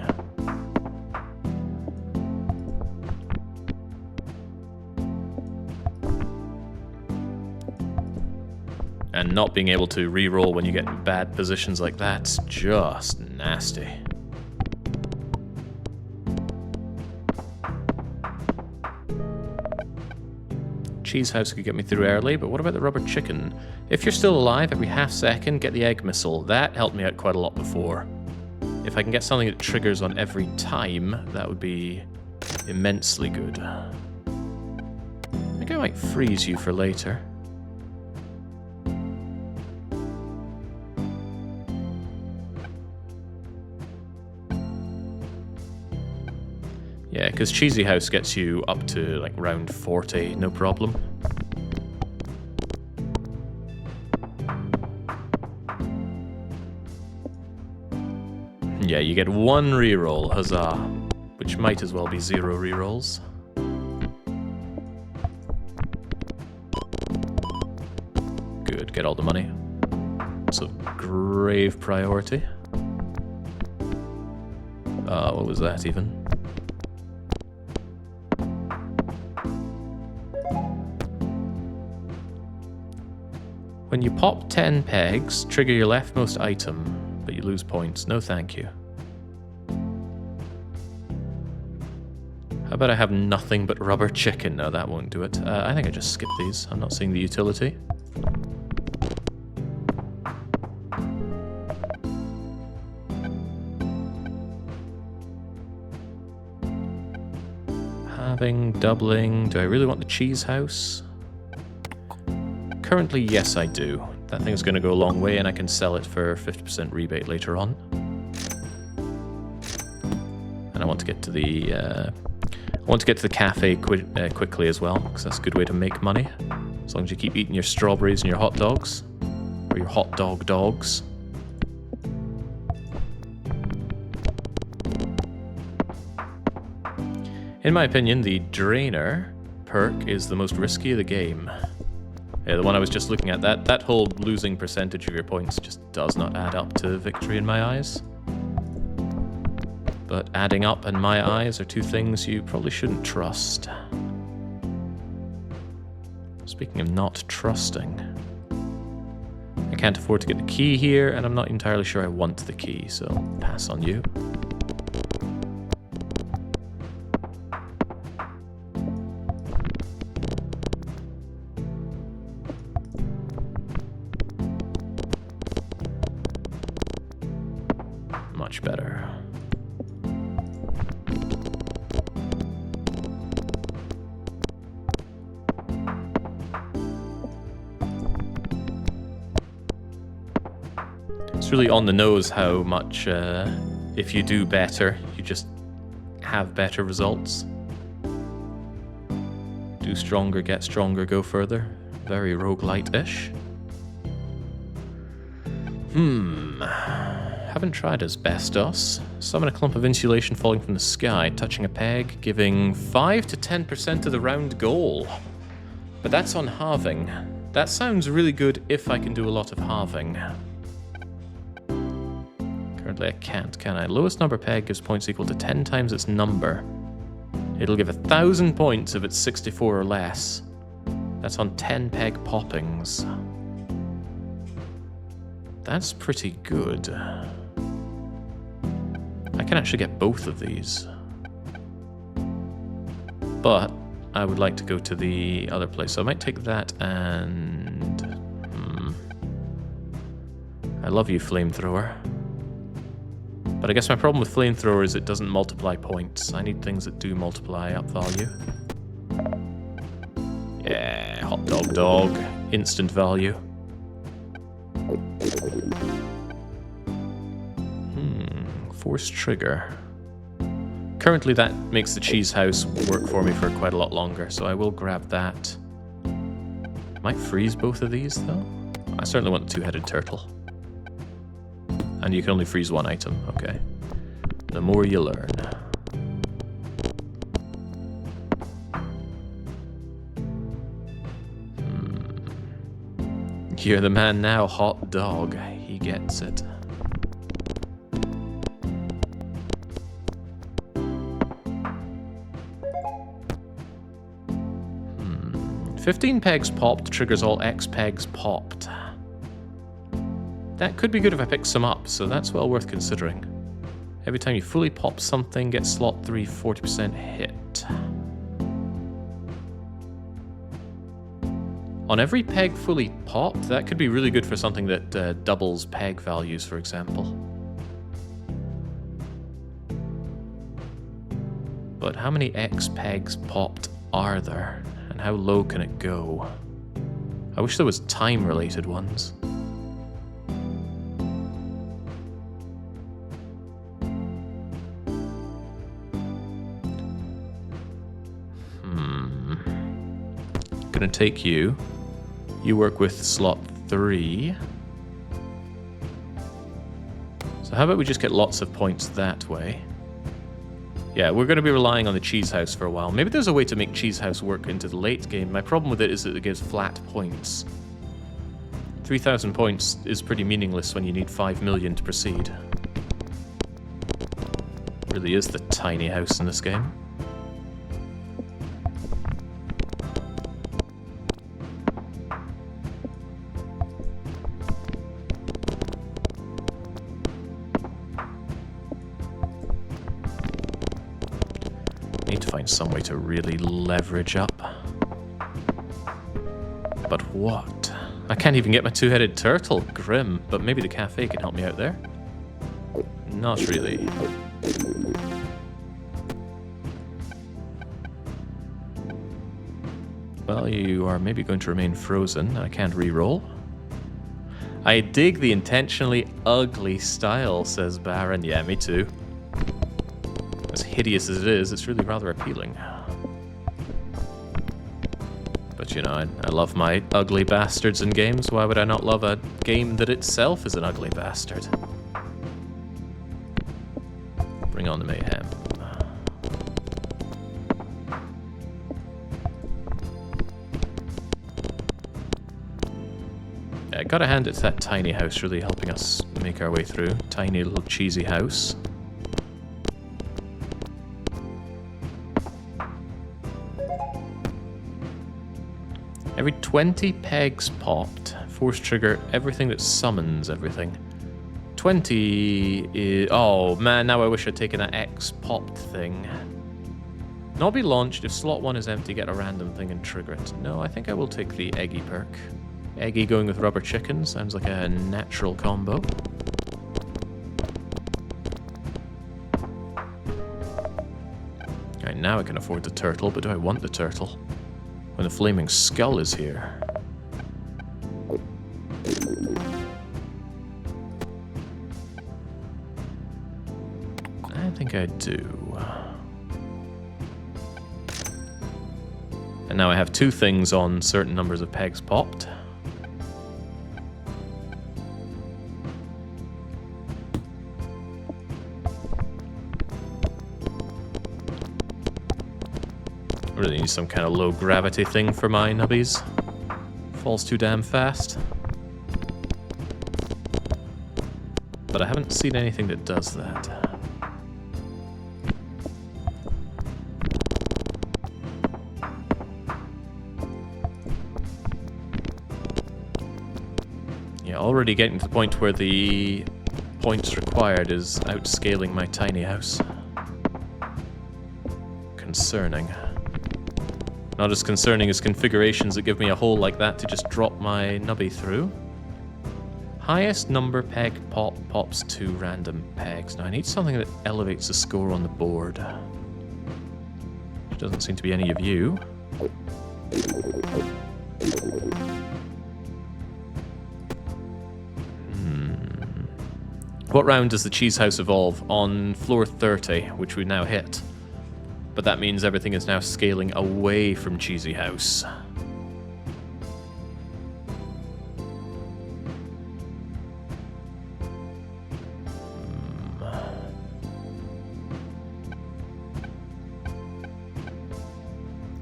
And not being able to re-roll when you get in bad positions like that's just nasty. Cheese house could get me through early, but what about the rubber chicken? If you're still alive, every half second, get the egg missile. That helped me out quite a lot before. If I can get something that triggers on every time, that would be immensely good. I think I might freeze you for later. Yeah, because Cheesy House gets you up to like round 40, no problem. Yeah, you get 1 reroll, huzzah. Which might as well be 0 rerolls. Good, get all the money. It's of grave priority. What was that even? When you pop 10 pegs, trigger your leftmost item, but you lose points. No thank you. How about I have nothing but rubber chicken? No, that won't do it. I think I just skip these. I'm not seeing the utility. Having, doubling. Do I really want the cheese house? Currently, yes, I do. That thing's going to go a long way, and I can sell it for 50% rebate later on. And I want to get to the cafe quickly as well, because that's a good way to make money. As long as you keep eating your strawberries and your hot dogs, or your hot dog dogs. In my opinion, the Drainer perk is the most risky of the game. Yeah, the one I was just looking at, that whole losing percentage of your points just does not add up to victory in my eyes. But adding up in my eyes are 2 things you probably shouldn't trust. Speaking of not trusting, can't afford to get the key here, and I'm not entirely sure I want the key, so pass on you. Much better. It's really on the nose how much, if you do better, you just have better results. Do stronger, get stronger, go further. Very roguelite-ish. Haven't tried asbestos. Summon a clump of insulation falling from the sky, touching a peg, giving 5 to 10% of the round goal. But that's on halving. That sounds really good if I can do a lot of halving. Currently I can't, can I? Lowest number peg gives points equal to 10 times its number. It'll give 1,000 points if it's 64 or less. That's on 10 peg poppings. That's pretty good. I can actually get both of these. But I would like to go to the other place, so I might take that and... I love you, flamethrower. But I guess my problem with flamethrower is it doesn't multiply points. I need things that do multiply up value. Yeah, hot dog. Instant value. Force trigger. Currently that makes the cheese house work for me for quite a lot longer, so I will grab that. Might freeze both of these though. I certainly want the two-headed turtle. And you can only freeze one item, okay. The more you learn. You're the man now, hot dog. He gets it. 15 pegs popped triggers all X pegs popped. That could be good if I pick some up, so that's well worth considering. Every time you fully pop something, get slot 3 40% hit. On every peg fully popped, that could be really good for something that doubles peg values, for example. But how many X pegs popped are there? And how low can it go? I wish there was time-related ones. Gonna take you. You work with slot 3. So how about we just get lots of points that way? Yeah, we're going to be relying on the cheese house for a while. Maybe there's a way to make cheese house work into the late game. My problem with it is that it gives flat points. 3,000 points is pretty meaningless when you need 5 million to proceed. Really is the tiny house in this game. Need to find some way to really leverage up. But what? I can't even get my two-headed turtle. Grim. But maybe the cafe can help me out there. Not really. Well, you are maybe going to remain frozen. I can't re-roll. I dig the intentionally ugly style, says Baron. Yeah, me too. As hideous as it is, it's really rather appealing. But you know, I love my ugly bastards in games. Why would I not love a game that itself is an ugly bastard? Bring on the mayhem. Yeah, I gotta hand it to that tiny house really helping us make our way through. Tiny little cheesy house. Every 20 pegs popped, Force trigger everything that summons everything. 20 is... Oh, man, now I wish I'd taken that X popped thing. Not be launched. If slot 1 is empty, get a random thing and trigger it. No, I think I will take the Eggy perk. Eggy going with rubber chicken sounds like a natural combo. Alright, now I can afford the turtle, but do I want the turtle? When the flaming skull is here. I think I do. And now I have 2 things on certain numbers of pegs popped. Really need some kind of low gravity thing for my nubbies. Falls too damn fast. But I haven't seen anything that does that. Yeah, already getting to the point where the points required is outscaling my tiny house. Concerning. Not as concerning as configurations that give me a hole like that to just drop my nubby through. Highest number peg pops 2 random pegs. Now I need something that elevates the score on the board. Which doesn't seem to be any of you. What round does the cheese house evolve? On floor 30, which we now hit. But that means everything is now scaling away from Cheesy House.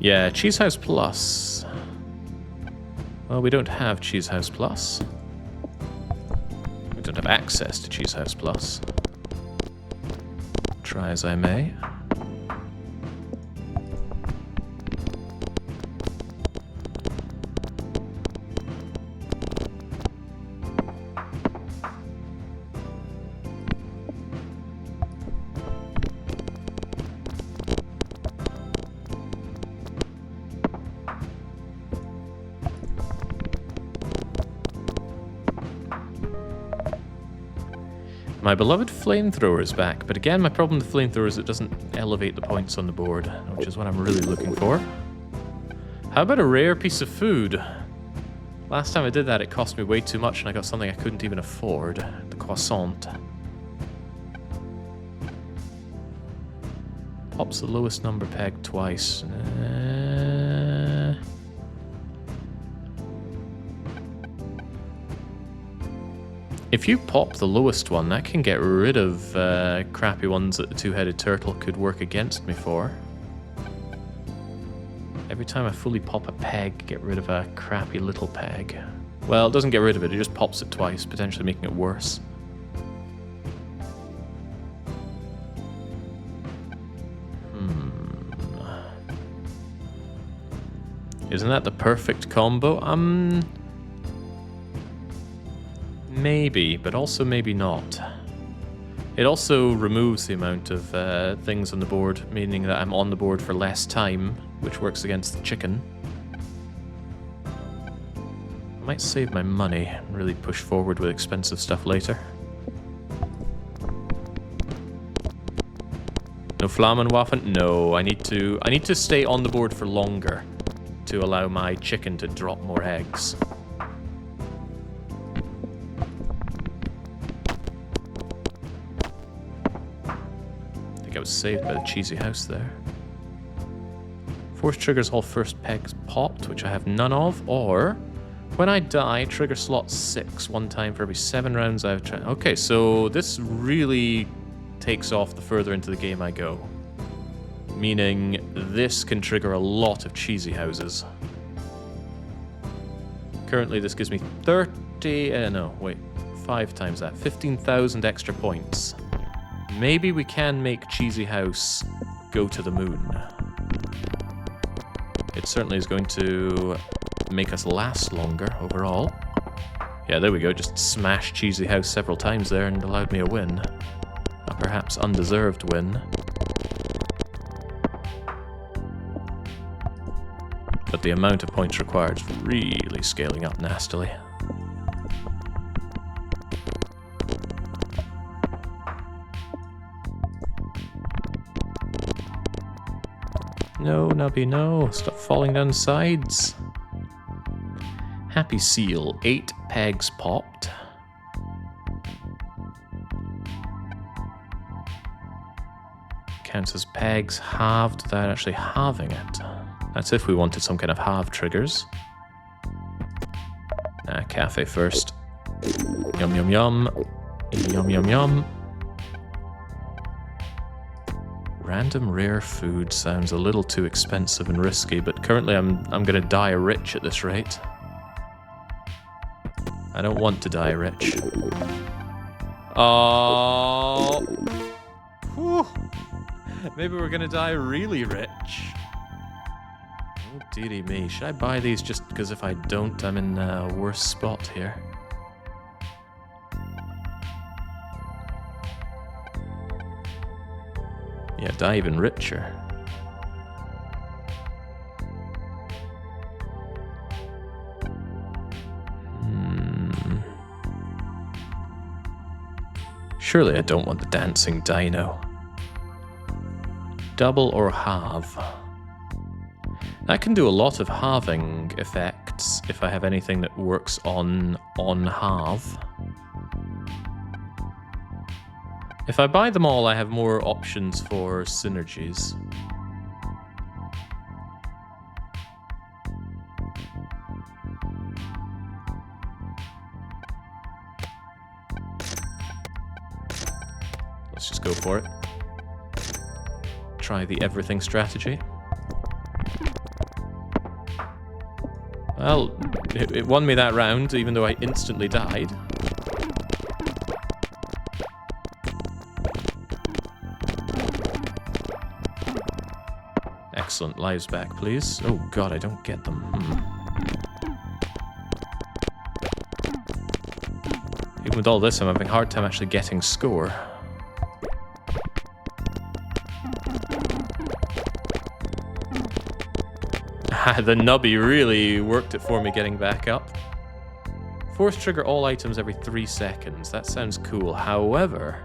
Yeah, Cheese House Plus. Well, we don't have Cheese House Plus. We don't have access to Cheese House Plus. Try as I may. My beloved flamethrower is back, but again, my problem with the flamethrower is it doesn't elevate the points on the board, which is what I'm really looking for. How about a rare piece of food? Last time I did that, it cost me way too much, and I got something I couldn't even afford. The croissant. Pops the lowest number peg twice. If you pop the lowest one, that can get rid of crappy ones that the two-headed turtle could work against me for. Every time I fully pop a peg, get rid of a crappy little peg. Well, it doesn't get rid of it, it just pops it twice, potentially making it worse. Isn't that the perfect combo? Maybe, but also maybe not. It also removes the amount of things on the board, meaning that I'm on the board for less time, which works against the chicken. I might save my money and really push forward with expensive stuff later. No Flammenwaffen? No, I need to stay on the board for longer to allow my chicken to drop more eggs. I think I was saved by the cheesy house there. Force triggers all first pegs popped, which I have none of, or when I die, trigger slot 6 one time for every 7 rounds I've tried. Okay, so this really takes off the further into the game I go. Meaning this can trigger a lot of cheesy houses. Currently this gives me 5 times that, 15,000 extra points. Maybe we can make Cheesy House go to the moon. It certainly is going to make us last longer overall. Yeah, there we go. Just smashed Cheesy House several times there and allowed me a win. A perhaps undeserved win. But the amount of points required is really scaling up nastily. No, Nubby, no. Stop falling down the sides. Happy Seal, 8 pegs popped. Counts as pegs halved without actually halving it. That's if we wanted some kind of halve triggers. Cafe first. Yum yum yum. Yum yum yum. Random rare food sounds a little too expensive and risky, but currently I'm gonna die rich at this rate. I don't want to die rich. Oh, whew. Maybe we're gonna die really rich. Oh dearie me, should I buy these just because if I don't, I'm in a worse spot here? Yeah, die even richer. Surely I don't want the dancing dino. Double or halve. I can do a lot of halving effects if I have anything that works on halve. If I buy them all, I have more options for synergies. Let's just go for it. Try the everything strategy. Well, it won me that round, even though I instantly died. Excellent. Lives back, please. Oh god, I don't get them. Even with all this, I'm having a hard time actually getting score. The Nubby really worked it for me getting back up. Force trigger all items every 3 seconds. That sounds cool. However,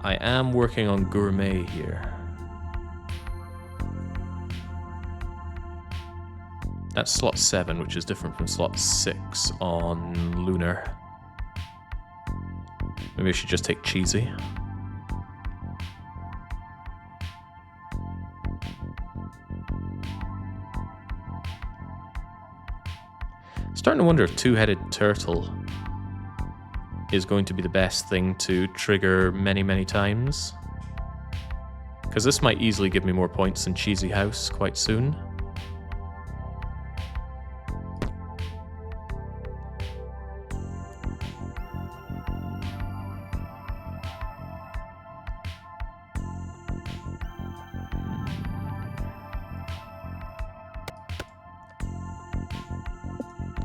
I am working on gourmet here. That's slot 7, which is different from slot 6 on lunar. Maybe I should just take cheesy. Starting to wonder if two-headed turtle is going to be the best thing to trigger many, many times. Because this might easily give me more points than Cheesy House quite soon.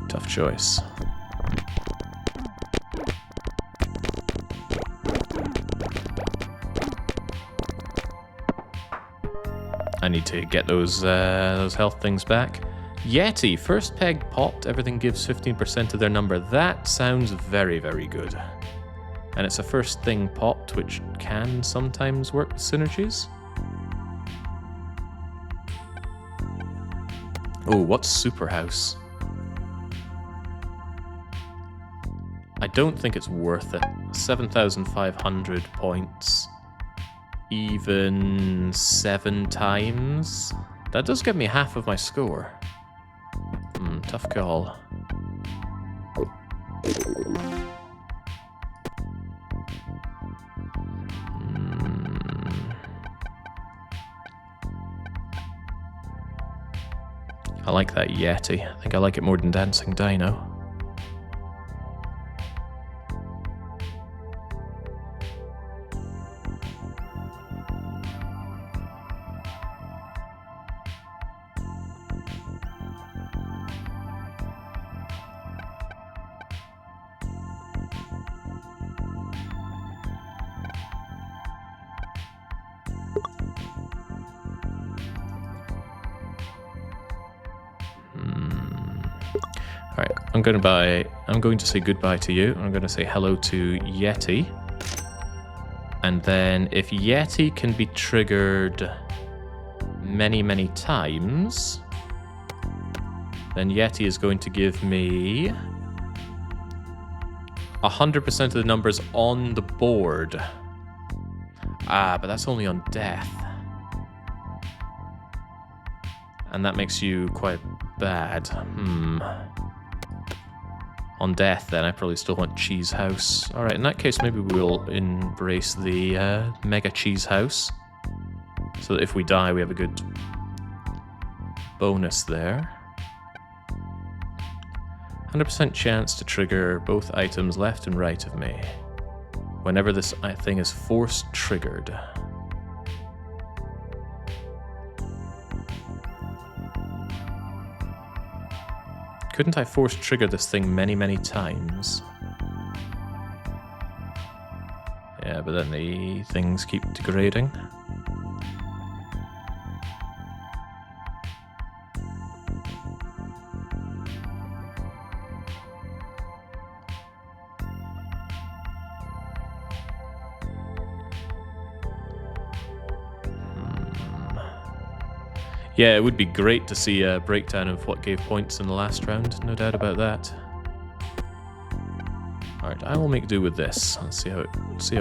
Tough choice. I need to get those health things back. Yeti, first peg popped, everything gives 15% of their number. That sounds very, very good. And it's a first thing popped, which can sometimes work with synergies. Oh, what's Super House? I don't think it's worth it. 7,500 points. Even 7 times? That does give me half of my score. Tough call. I like that Yeti. I think I like it more than Dancing Dino. I'm going to say goodbye to you. I'm going to say hello to Yeti. And then if Yeti can be triggered many, many times, then Yeti is going to give me 100% of the numbers on the board. Ah, but that's only on death. And that makes you quite bad. On death, then, I probably still want Cheese House. Alright, in that case, maybe we'll embrace the Mega Cheese House. So that if we die, we have a good bonus there. 100% chance to trigger both items left and right of me. Whenever this thing is force triggered. Couldn't I force trigger this thing many, many times? Yeah, but then the things keep degrading. Yeah, it would be great to see a breakdown of what gave points in the last round, no doubt about that. Alright, I will make do with this. Let's see how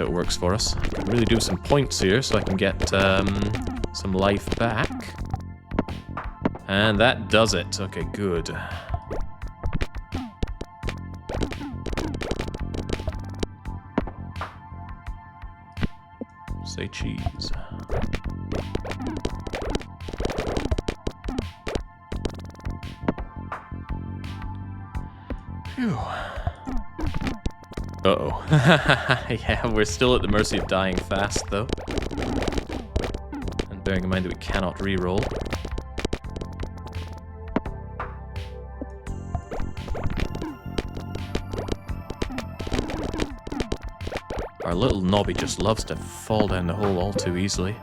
it works for us. I can really do some points here so I can get some life back. And that does it. Okay, good. Say cheese. Phew. Uh-oh. Yeah, we're still at the mercy of dying fast, though. And bearing in mind that we cannot re-roll. Our little Nubby just loves to fall down the hole all too easily.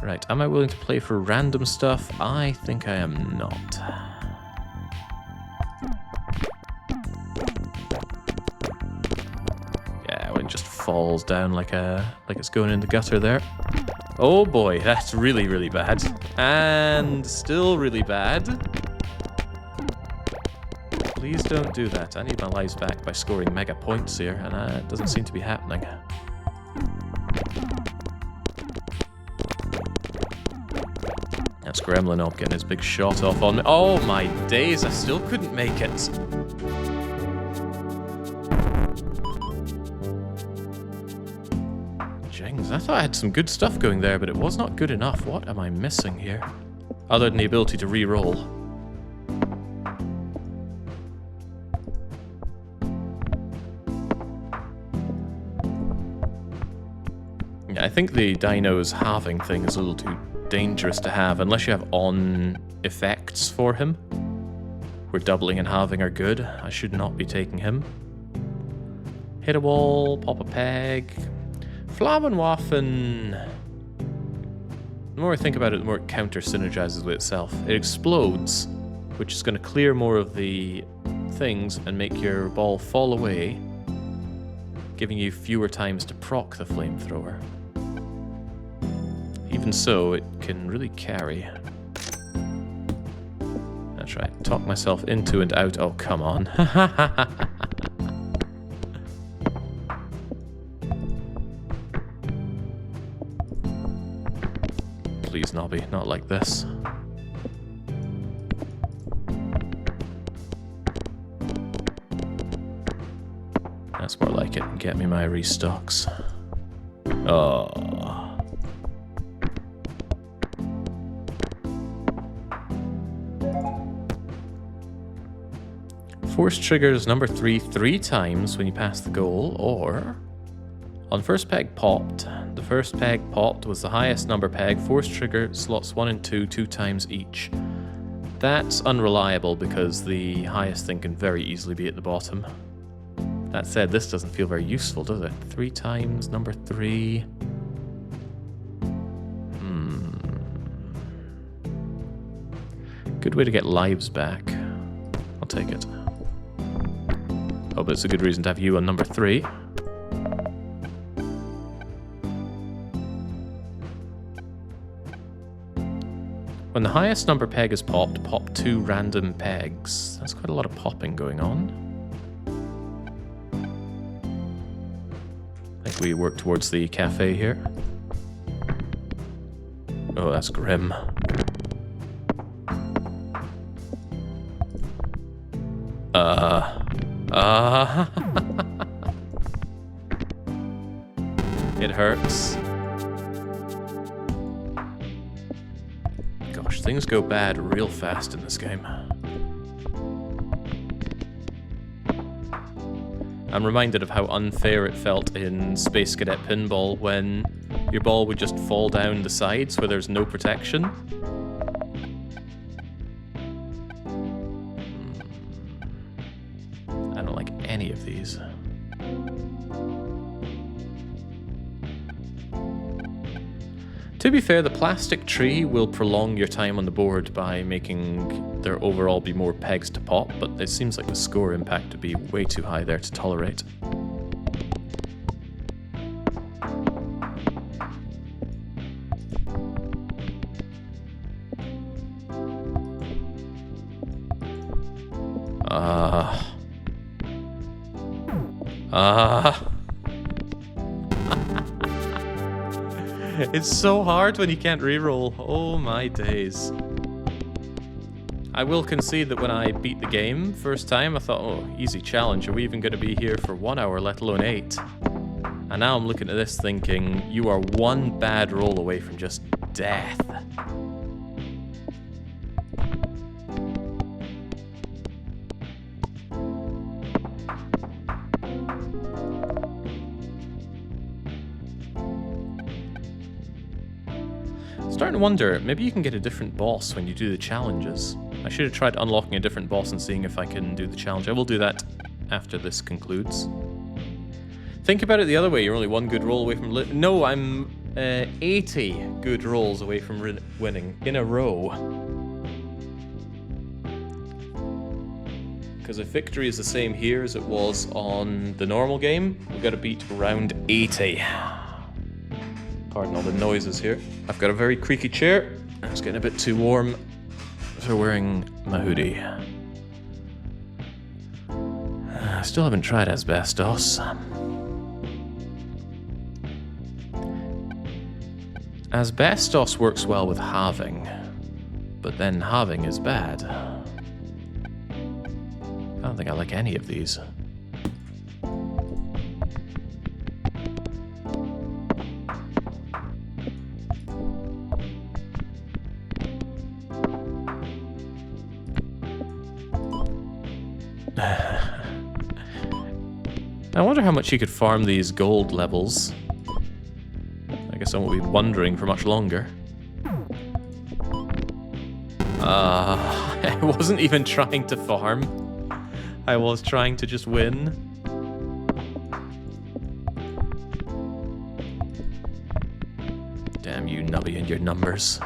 Right, am I willing to play for random stuff? I think I am not. Just falls down like it's going in the gutter there. Oh boy, that's really, really bad. And still really bad. Please don't do that. I need my lives back by scoring mega points here, and it doesn't seem to be happening. That's Gremlin up getting his big shot off on me. Oh my days, I still couldn't make it. I thought I had some good stuff going there, but it was not good enough. What am I missing here? Other than the ability to re-roll. Yeah, I think the Dino's halving thing is a little too dangerous to have, unless you have on effects for him. Where doubling and halving are good. I should not be taking him. Hit a wall, pop a peg... Flammenwaffen. The more I think about it, the more it counter-synergizes with itself. It explodes, which is going to clear more of the things and make your ball fall away, giving you fewer times to proc the flamethrower. Even so, it can really carry. That's right, talk myself into and out. Oh, come on. Please, Nubby, not like this. That's more like it. Get me my restocks. Oh. Force triggers number 3 times when you pass the goal, or on first peg popped. The first peg popped was the highest number peg. Force trigger slots 1 and 2 times each. That's unreliable because the highest thing can very easily be at the bottom. That said, this doesn't feel very useful, does it? 3 times number 3. Good way to get lives back. I'll take it. Oh, but it's a good reason to have you on number 3. When the highest number peg is popped, pop 2 random pegs. That's quite a lot of popping going on. I think we work towards the cafe here. Oh, that's grim. It hurts. Gosh, things go bad real fast in this game. I'm reminded of how unfair it felt in Space Cadet Pinball when your ball would just fall down the sides where there's no protection. I don't like any of these. To be fair, the plastic tree will prolong your time on the board by making there overall be more pegs to pop, but it seems like the score impact would be way too high there to tolerate. It's so hard when you can't reroll. Oh my days. I will concede that when I beat the game first time, I thought, oh, easy challenge. Are we even going to be here for 1 hour, let alone 8? And now I'm looking at this thinking, you are one bad roll away from just death. Starting to wonder, maybe you can get a different boss when you do the challenges. I should have tried unlocking a different boss and seeing if I can do the challenge. I will do that after this concludes. Think about it the other way, you're only 1 good roll away from... No, I'm 80 good rolls away from winning in a row. Because if victory is the same here as it was on the normal game, we've got to beat round 80. Pardon all the noises here. I've got a very creaky chair. It's getting a bit too warm, so wearing my hoodie. I still haven't tried asbestos. Asbestos works well with halving, but then halving is bad. I don't think I like any of these. I wonder how much you could farm these gold levels. I guess I won't be wondering for much longer. I wasn't even trying to farm. I was trying to just win. Damn you, Nubby, and your numbers.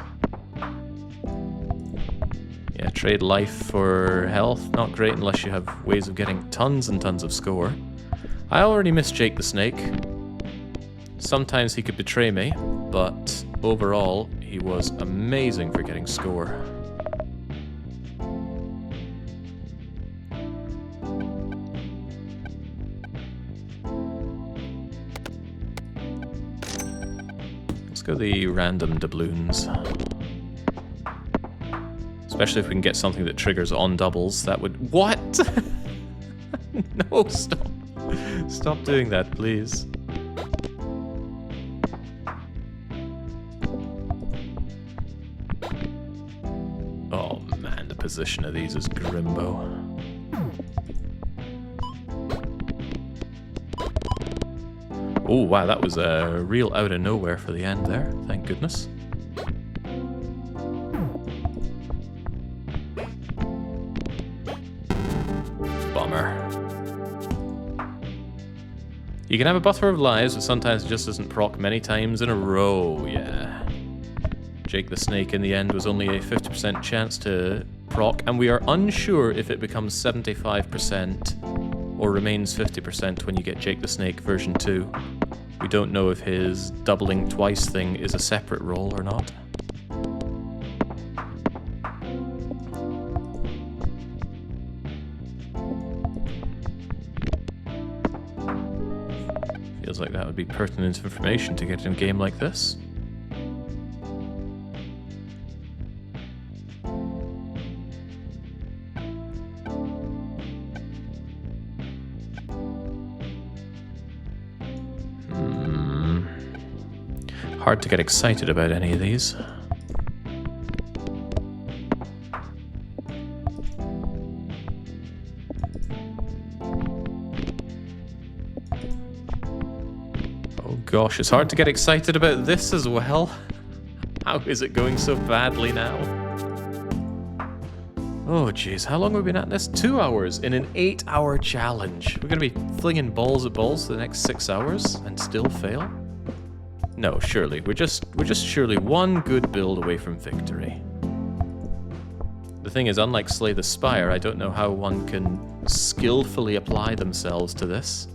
Yeah, trade life for health. Not great unless you have ways of getting tons and tons of score. I already miss Jake the Snake. Sometimes he could betray me, but overall, he was amazing for getting score. Let's go the random doubloons. Especially if we can get something that triggers on doubles, that would... What? No, stop. Stop doing that, please. Oh man, the position of these is grimbo. Oh wow, that was a real out of nowhere for the end there. Thank goodness. Bummer. You can have a buffer of lives, but sometimes it just doesn't proc many times in a row, yeah. Jake the Snake in the end was only a 50% chance to proc, and we are unsure if it becomes 75% or remains 50% when you get Jake the Snake version 2. We don't know if his doubling twice thing is a separate roll or not. Feels like that would be pertinent information to get in a game like this. Hard to get excited about any of these. Oh gosh, it's hard to get excited about this as well. How is it going so badly now? Oh jeez, how long have we been at this? 2 hours in an 8-hour challenge. We're gonna be flinging balls at balls for the next 6 hours and still fail? No, surely. We're just surely one good build away from victory. The thing is, unlike Slay the Spire, I don't know how one can skillfully apply themselves to this.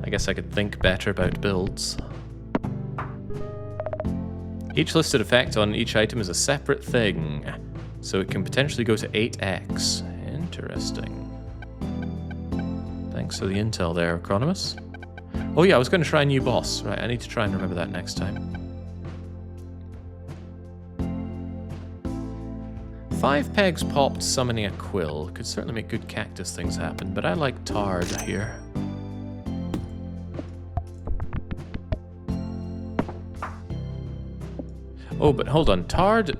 I guess I could think better about builds. Each listed effect on each item is a separate thing, so it can potentially go to 8x. Interesting. Thanks for the intel there, Economist. Oh yeah, I was going to try a new boss. Right, I need to try and remember that next time. 5 pegs popped summoning a quill. Could certainly make good cactus things happen, but I like Tard here. Oh, but hold on. Tard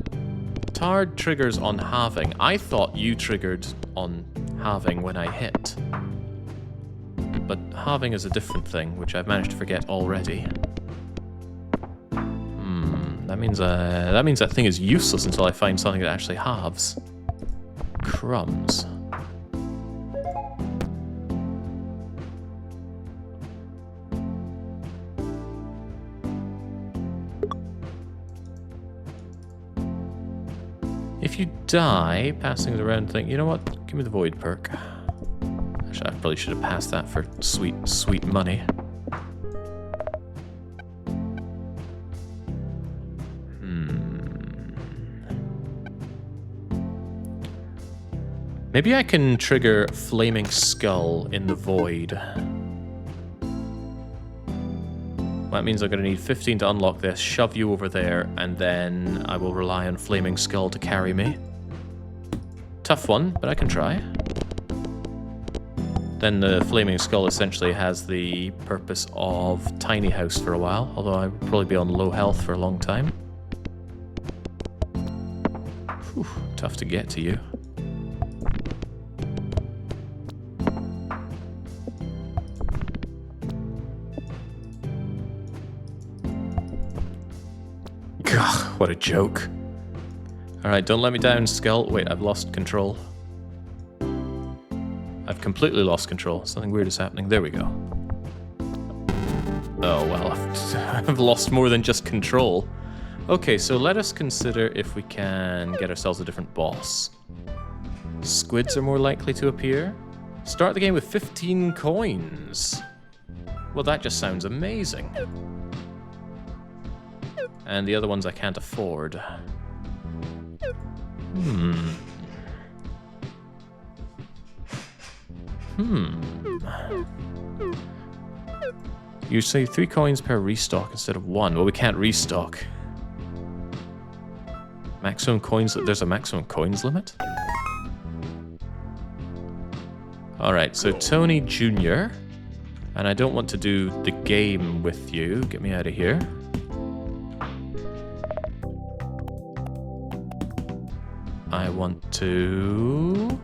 triggers on halving. I thought you triggered on halving when I hit. But halving is a different thing, which I've managed to forget already. That means that thing is useless until I find something that actually halves. Crumbs. If you die, passing the around thing, you know what? Give me the void perk. Actually, I probably should have passed that for sweet, sweet money. Maybe I can trigger Flaming Skull in the void. Well, that means I'm going to need 15 to unlock this, shove you over there, and then I will rely on Flaming Skull to carry me. Tough one, but I can try. Then the Flaming Skull essentially has the purpose of Tiny House for a while, although I would probably be on low health for a long time. Whew, tough to get to you. Gah, what a joke. Alright, don't let me down, Skull. Wait, I've lost control. I've completely lost control. Something weird is happening. There we go. Oh, well, I've lost more than just control. Okay, so let us consider if we can get ourselves a different boss. Squids are more likely to appear. Start the game with 15 coins. Well, that just sounds amazing. And the other ones I can't afford. You say 3 coins per restock instead of 1. Well, we can't restock. Maximum coins, there's a maximum coins limit? Alright, so Tony Jr. And I don't want to do the game with you. Get me out of here. I want to...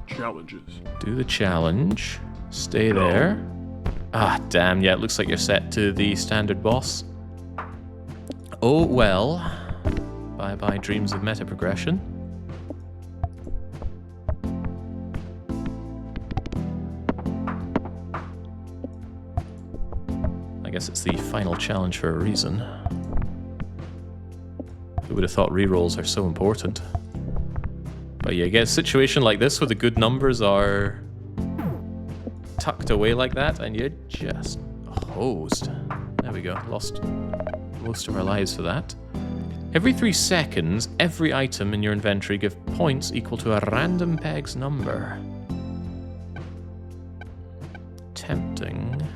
Challenges. Do the challenge. Stay there. Ah, damn. Yeah, it looks like you're set to the standard boss. Oh, well. Bye-bye dreams of meta progression. I guess it's the final challenge for a reason. Who would have thought rerolls are so important? But yeah, you get a situation like this where the good numbers are tucked away like that, and you're just hosed. There we go. Lost most of our lives for that. Every 3 seconds, every item in your inventory give points equal to a random peg's number. Tempting.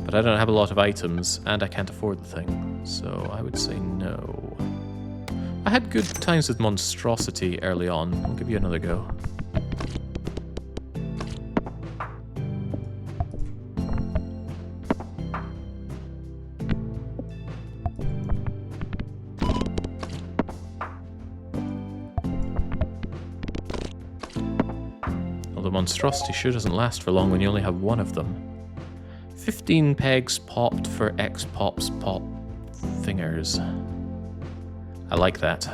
But I don't have a lot of items, and I can't afford the thing, so I would say no. I had good times with monstrosity early on. I'll give you another go. Although monstrosity sure doesn't last for long when you only have one of them. 15 pegs popped for X pops pop thingers. I like that.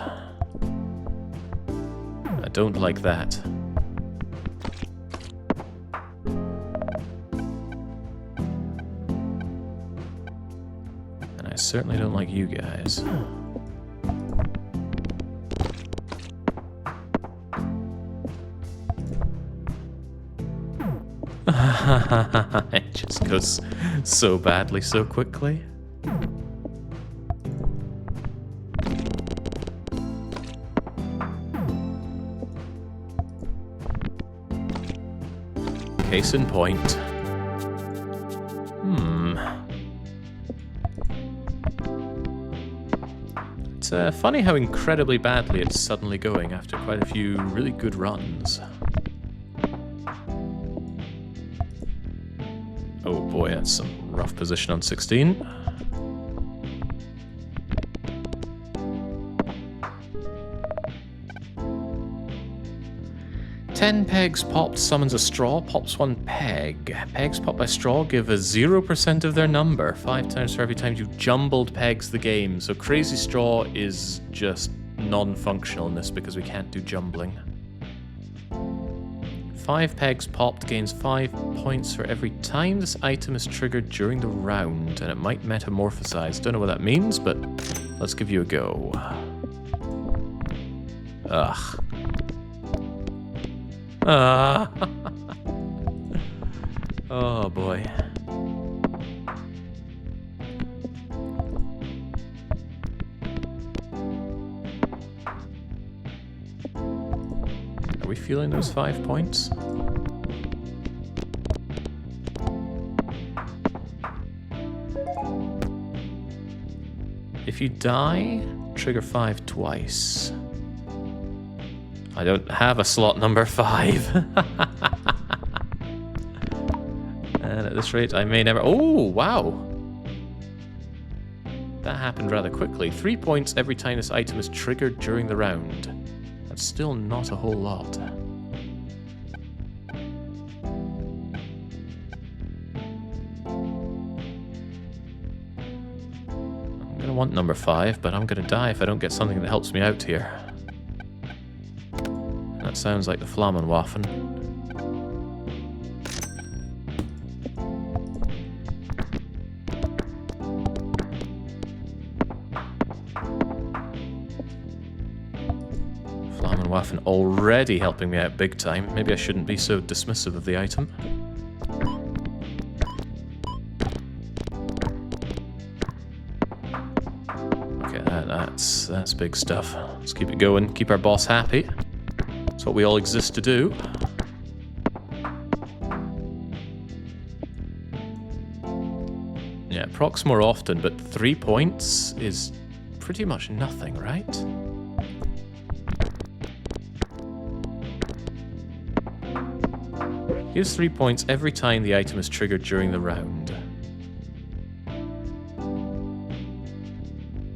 I don't like that. And I certainly don't like you guys. It just goes so badly so quickly. Case in point. It's funny how incredibly badly it's suddenly going after quite a few really good runs. Oh boy, that's some rough position on 16. Ten pegs popped summons a straw, pops 1 peg. Pegs popped by straw give a 0% of their number, 5 times for every time you jumbled pegs the game. So crazy straw is just non-functional in this because we can't do jumbling. 5 pegs popped gains 5 points for every time this item is triggered during the round, and it might metamorphosize. Don't know what that means, but let's give you a go. Ugh. Oh boy. Are we feeling those 5 points? If you die, trigger 5 twice. I don't have a slot number 5. And at this rate, I may never... Oh, wow! That happened rather quickly. 3 points every time this item is triggered during the round. That's still not a whole lot. I'm gonna want number 5, but I'm gonna die if I don't get something that helps me out here. That sounds like the Flammenwaffen. Flammenwaffen already helping me out big time. Maybe I shouldn't be so dismissive of the item. Okay, that's big stuff. Let's keep it going, keep our boss happy. That's what we all exist to do. Yeah, procs more often, but 3 points is pretty much nothing, right? Gives 3 points every time the item is triggered during the round.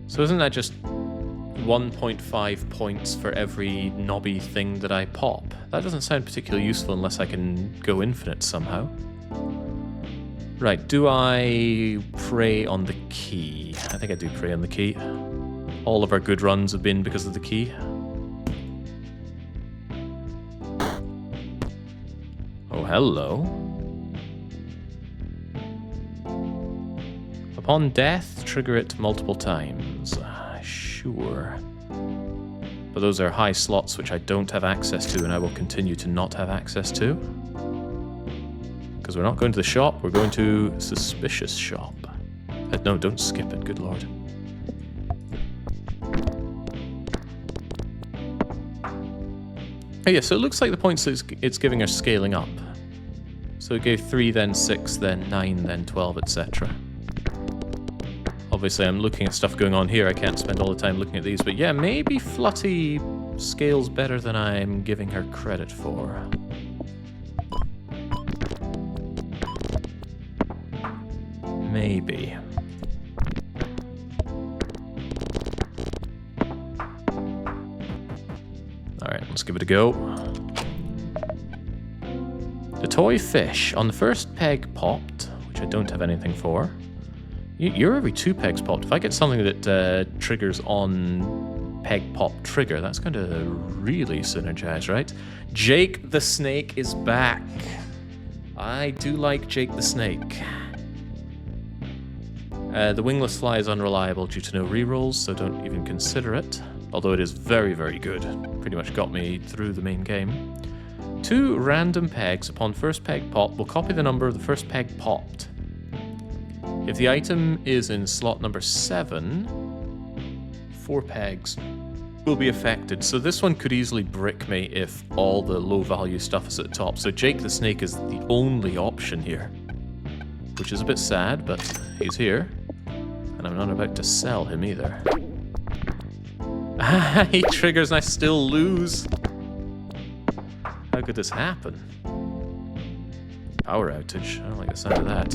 So isn't that just 1.5 points for every knobby thing that I pop? That doesn't sound particularly useful unless I can go infinite somehow. Right, do I prey on the key? I think I do prey on the key. All of our good runs have been because of the key. Oh, hello. Upon death, trigger it multiple times. Sure. But those are high slots which I don't have access to, and I will continue to not have access to. Because we're not going to the shop, we're going to Suspicious Shop. No, don't skip it, good lord. Oh yeah, so it looks like the points it's giving are scaling up. So it gave 3, then 6, then 9, then 12, etc. Obviously, I'm looking at stuff going on here. I can't spend all the time looking at these. But yeah, maybe Flutty scales better than I'm giving her credit for. Maybe. Alright, let's give it a go. The toy fish. On the first peg popped, which I don't have anything for. You're every 2 pegs popped. If I get something that triggers on peg pop trigger, that's going to really synergize, right? Jake the Snake is back. I do like Jake the Snake. The wingless fly is unreliable due to no rerolls, so don't even consider it. Although it is very, very good. Pretty much got me through the main game. 2 random pegs upon first peg pop will copy the number of the first peg popped. If the item is in slot number 7, 4 pegs will be affected. So this one could easily brick me if all the low value stuff is at the top. So Jake the Snake is the only option here. Which is a bit sad, but he's here. And I'm not about to sell him either. He triggers and I still lose. How could this happen? Power outage. I don't like the sound of that.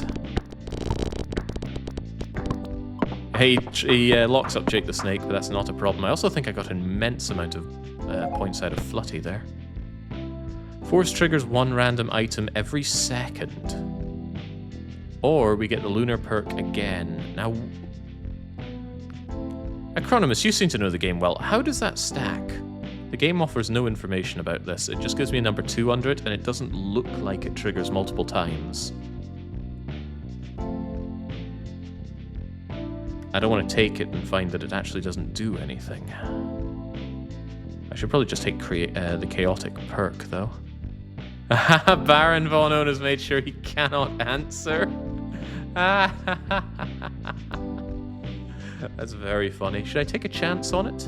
He locks up Jake the Snake, but that's not a problem. I also think I got an immense amount of points out of Flutty there. Force triggers 1 random item every second. Or we get the lunar perk again. Now, Acronymus, you seem to know the game well. How does that stack? The game offers no information about this. It just gives me a number 2 under it, and it doesn't look like it triggers multiple times. I don't want to take it and find that it actually doesn't do anything. I should probably just take the chaotic perk, though. Baron Von Owen has made sure he cannot answer. That's very funny. Should I take a chance on it?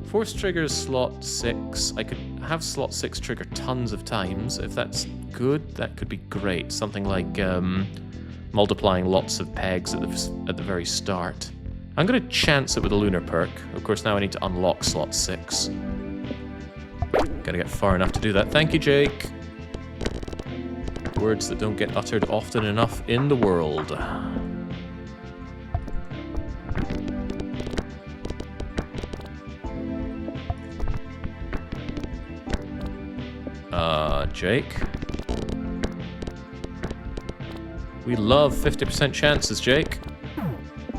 Force triggers slot 6. I could have slot 6 trigger tons of times. If that's good, that could be great. Something like multiplying lots of pegs at the very start. I'm going to chance it with a lunar perk. Of course, now I need to unlock slot 6. Gotta get far enough to do that. Thank you, Jake. Words that don't get uttered often enough in the world. Jake. We love 50% chances, Jake.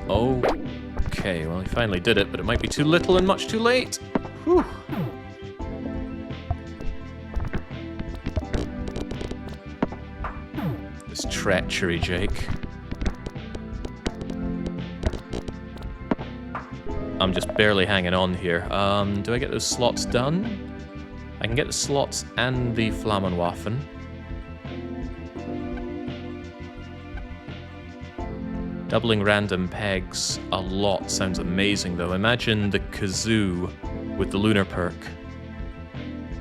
Okay, well, he finally did it, but it might be too little and much too late. Whew. This treachery, Jake. I'm just barely hanging on here. Do I get those slots done? I can get the slots and the Flammenwaffen. Doubling random pegs a lot sounds amazing, though. Imagine the kazoo with the lunar perk.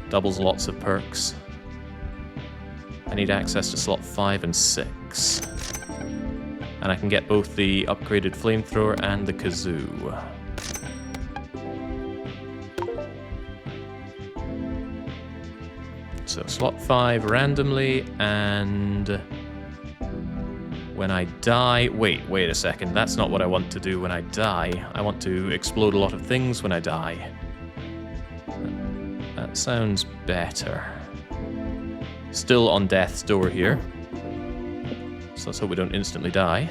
Doubles lots of perks. I need access to slot 5 and 6. And I can get both the upgraded flamethrower and the kazoo. So slot 5 randomly, and when I die... Wait a second. That's not what I want to do when I die. I want to explode a lot of things when I die. That sounds better. Still on death's door here. So let's hope we don't instantly die.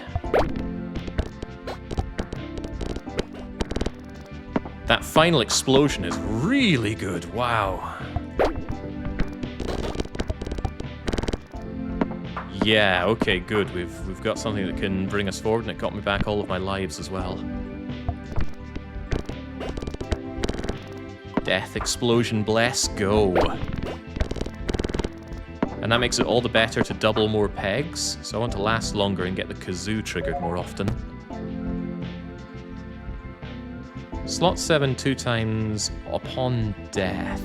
That final explosion is really good. Wow. Yeah, okay, good. We've got something that can bring us forward, and it got me back all of my lives as well. Death explosion, bless, go. And that makes it all the better to double more pegs. So I want to last longer and get the kazoo triggered more often. Slot 7 2 times upon death.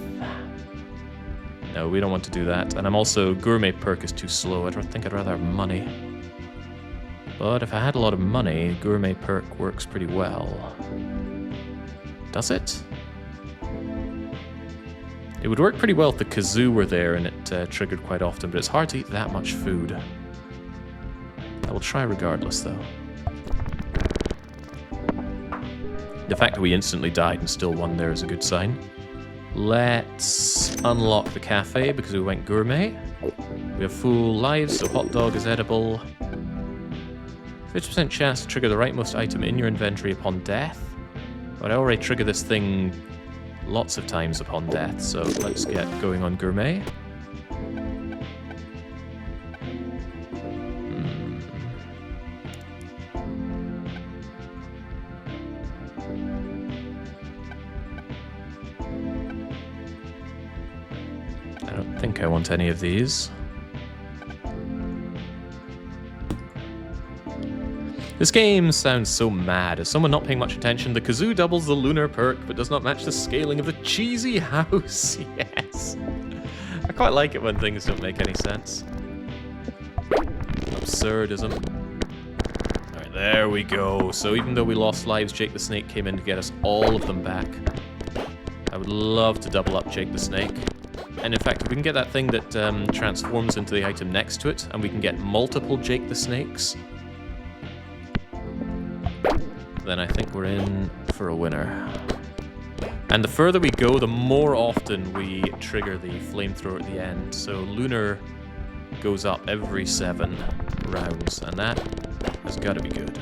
No, we don't want to do that. And I'm also... Gourmet perk is too slow. I don't think I'd rather have money. But if I had a lot of money, Gourmet perk works pretty well. Does it? It would work pretty well if the kazoo were there and it triggered quite often, but it's hard to eat that much food. I will try regardless, though. The fact that we instantly died and still won there is a good sign. Let's unlock the cafe because we went gourmet. We have full lives, so hot dog is edible. 50% chance to trigger the rightmost item in your inventory upon death. But I already trigger this thing lots of times upon death, so let's get going on gourmet. I don't think I want any of these. This game sounds so mad. Is someone not paying much attention? The kazoo doubles the lunar perk, but does not match the scaling of the cheesy house. Yes. I quite like it when things don't make any sense. Absurdism. Alright, there we go. So even though we lost lives, Jake the Snake came in to get us all of them back. I would love to double up Jake the Snake. And in fact, if we can get that thing that transforms into the item next to it, and we can get multiple Jake the Snakes, then I think we're in for a winner. And the further we go, the more often we trigger the flamethrower at the end. So lunar goes up every 7 rounds, and that has got to be good.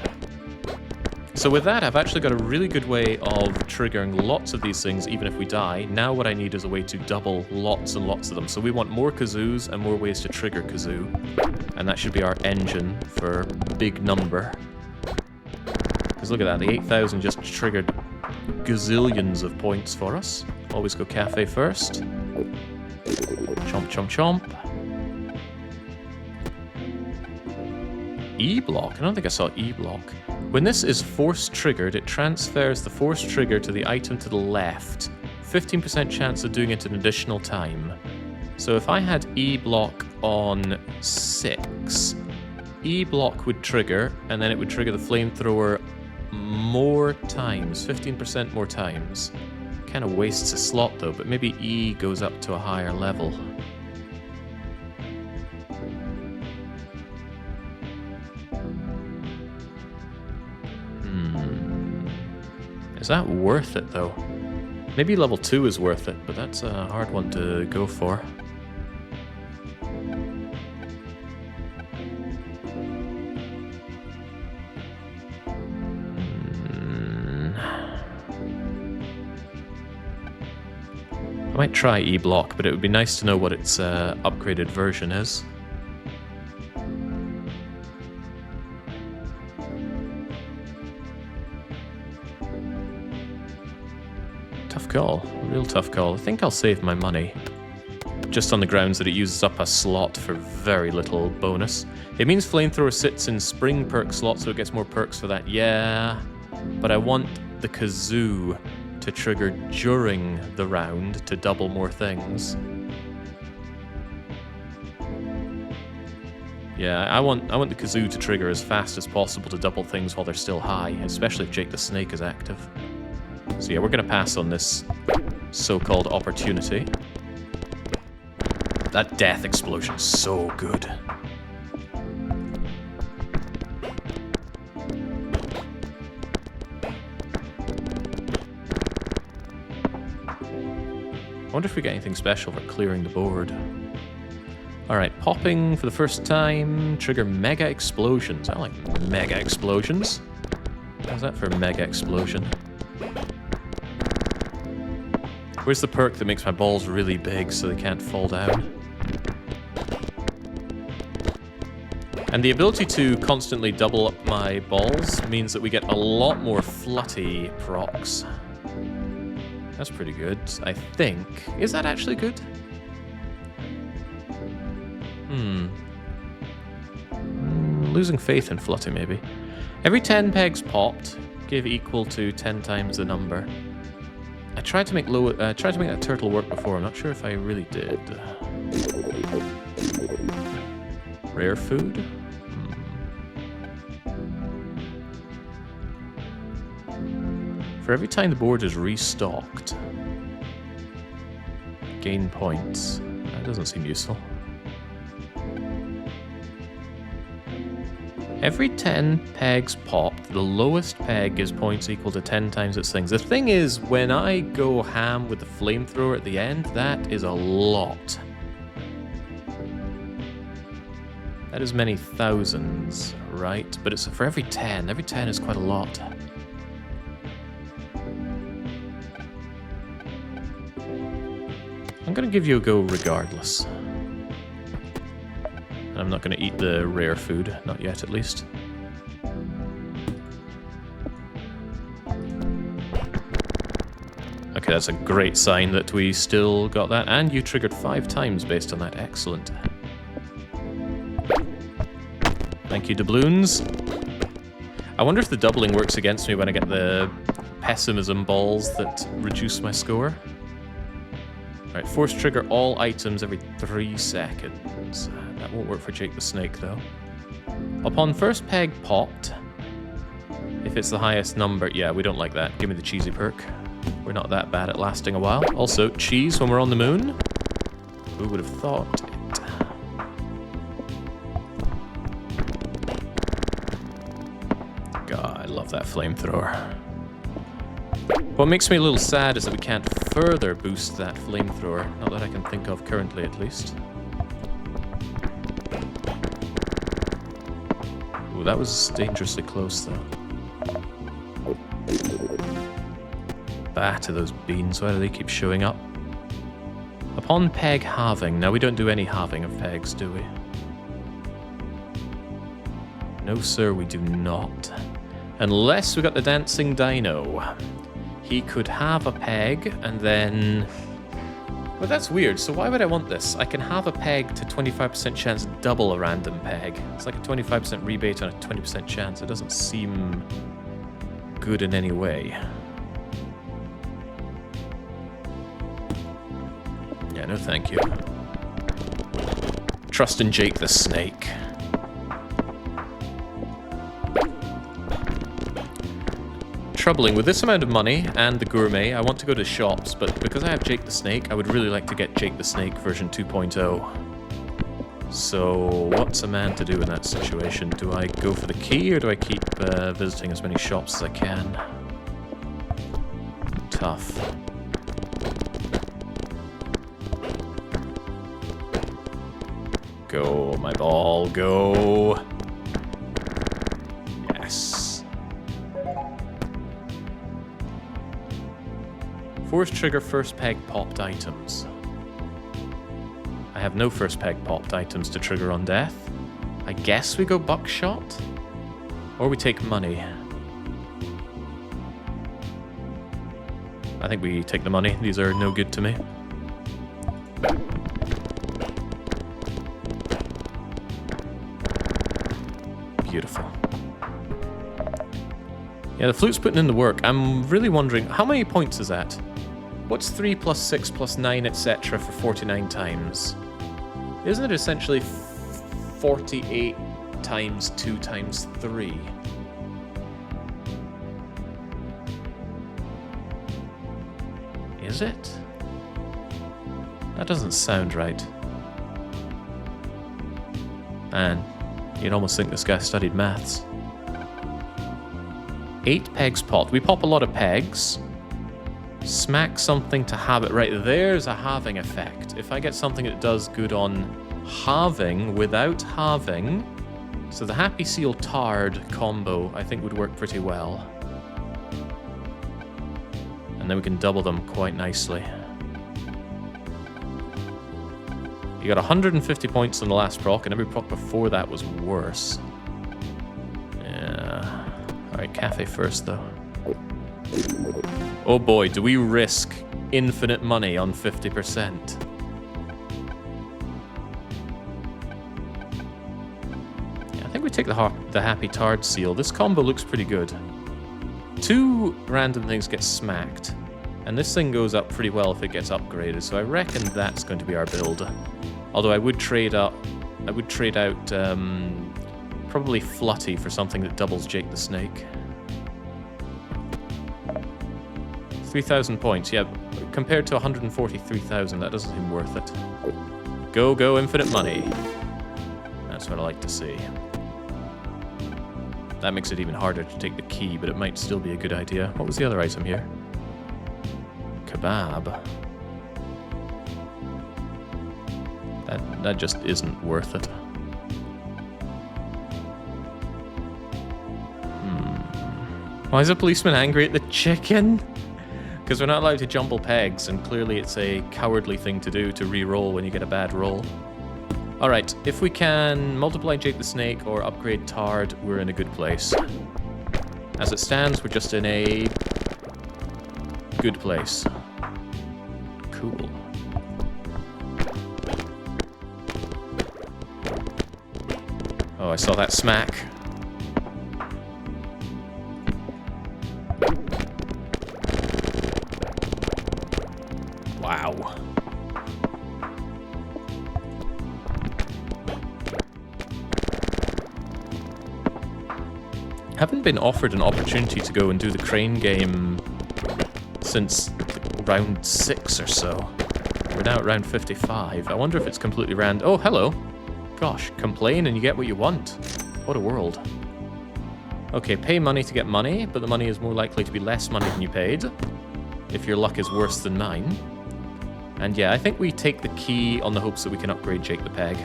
So with that, I've actually got a really good way of triggering lots of these things, even if we die. Now what I need is a way to double lots and lots of them. So we want more kazoos and more ways to trigger kazoo. And that should be our engine for big number. Because look at that, the 8,000 just triggered gazillions of points for us. Always go cafe first. Chomp, chomp, chomp. E-block? I don't think I saw E-block. When this is force triggered, it transfers the force trigger to the item to the left. 15% chance of doing it an additional time. So if I had E-block on 6, E-block would trigger, and then it would trigger the flamethrower more times, 15% more times. Kind of wastes a slot though, but maybe E goes up to a higher level. Is that worth it though? Maybe level 2 is worth it, but that's a hard one to go for. I might try E-block, but it would be nice to know what its upgraded version is. Tough call. Real tough call. I think I'll save my money. Just on the grounds that it uses up a slot for very little bonus. It means Flamethrower sits in spring perk slot, so it gets more perks for that. Yeah, but I want the kazoo to trigger during the round to double more things. Yeah, I want the kazoo to trigger as fast as possible to double things while they're still high, especially if Jake the Snake is active. So yeah, we're gonna pass on this so-called opportunity. That death explosion's so good. I wonder if we get anything special for clearing the board. Alright, popping for the first time. Trigger mega explosions. I like mega explosions. How's that for a mega explosion? Where's the perk that makes my balls really big so they can't fall down? And the ability to constantly double up my balls means that we get a lot more flutty procs. That's pretty good, I think. Is that actually good? Losing faith in Flutty, maybe. Every 10 pegs popped, give equal to 10 times the number. I tried to make that turtle work before. I'm not sure if I really did. Rare food? For every time the board is restocked, gain points. That doesn't seem useful. Every 10 pegs popped, the lowest peg gives points equal to 10 times its things. The thing is, when I go ham with the flamethrower at the end, that is a lot. That is many thousands, right? But it's for every 10. Every 10 is quite a lot. I'm gonna give you a go regardless. And I'm not gonna eat the rare food, not yet at least. Okay, that's a great sign that we still got that, and you triggered 5 times based on that. Excellent. Thank you, doubloons. I wonder if the doubling works against me when I get the pessimism balls that reduce my score. Alright, force trigger all items every 3 seconds. That won't work for Jake the Snake, though. Upon first peg popped, if it's the highest number... Yeah, we don't like that. Give me the cheesy perk. We're not that bad at lasting a while. Also, cheese when we're on the moon. Who would have thought it? God, I love that flamethrower. What makes me a little sad is that we can't further boost that flamethrower. Not that I can think of currently, at least. Ooh, that was dangerously close, though. Bah to those beans, why do they keep showing up? Upon peg halving. Now, we don't do any halving of pegs, do we? No, sir, we do not. Unless we got the dancing dino. He could have a peg, and then... Well, that's weird. So why would I want this? I can have a peg to 25% chance double a random peg. It's like a 25% rebate on a 20% chance. It doesn't seem good in any way. Yeah, no thank you. Trust in Jake the Snake. Troubling, with this amount of money and the gourmet, I want to go to shops, but because I have Jake the Snake, I would really like to get Jake the Snake version 2.0. So, what's a man to do in that situation? Do I go for the key, or do I keep visiting as many shops as I can? Tough. Go, my ball, go! Yes. Force trigger first peg popped items. I have no first peg popped items to trigger on death. I guess we go buckshot? Or we take money. I think we take the money. These are no good to me. Beautiful. Yeah, the flute's putting in the work. I'm really wondering, how many points is that? What's 3 plus 6 plus 9, etc. for 49 times? Isn't it essentially 48 times 2 times 3? Is it? That doesn't sound right. Man, you'd almost think this guy studied maths. 8 pegs popped. We pop a lot of pegs. Smack something to have it. Right, there's a halving effect. If I get something that does good on halving without halving, so the Happy Seal Tard combo I think would work pretty well. And then we can double them quite nicely. You got 150 points on the last proc, and every proc before that was worse. Yeah. Alright, cafe first though. Oh boy, do we risk infinite money on 50%? Yeah, I think we take the Happy Tard Seal. This combo looks pretty good. 2 random things get smacked, and this thing goes up pretty well if it gets upgraded, so I reckon that's going to be our build. Although I would trade out probably Flutty for something that doubles Jake the Snake. 3,000 points, yeah. Compared to 143,000, that doesn't seem worth it. Go, go, infinite money. That's what I like to see. That makes it even harder to take the key, but it might still be a good idea. What was the other item here? Kebab. That just isn't worth it. Why is a policeman angry at the chicken? Because we're not allowed to jumble pegs, and clearly it's a cowardly thing to do to re-roll when you get a bad roll. Alright, if we can multiply Jake the Snake or upgrade Tard, we're in a good place. As it stands, we're just in a good place. Cool. Oh, I saw that smack. Wow. Haven't been offered an opportunity to go and do the crane game since round 6 or so. We're now at round 55. I wonder if it's completely random. Oh, hello. Gosh, complain and you get what you want. What a world. Okay, pay money to get money, but the money is more likely to be less money than you paid, if your luck is worse than mine. And yeah, I think we take the key on the hopes that we can upgrade Jake the Peg.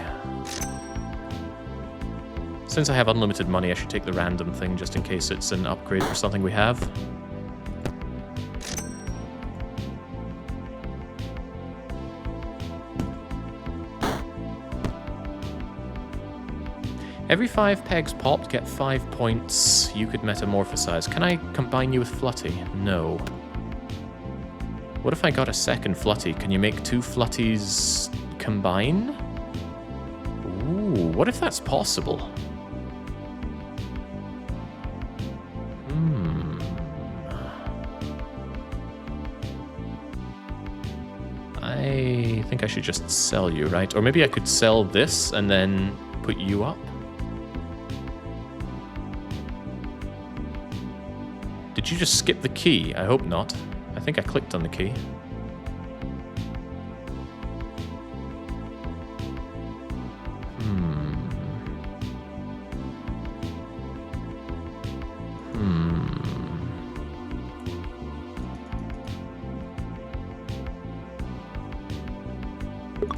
Since I have unlimited money, I should take the random thing just in case it's an upgrade for something we have. Every 5 pegs popped, get 5 points. You could metamorphosize. Can I combine you with Flutty? No. What if I got a second Flutty? Can you make 2 Flutties combine? Ooh, what if that's possible? I think I should just sell you, right? Or maybe I could sell this and then put you up? Did you just skip the key? I hope not. I think I clicked on the key.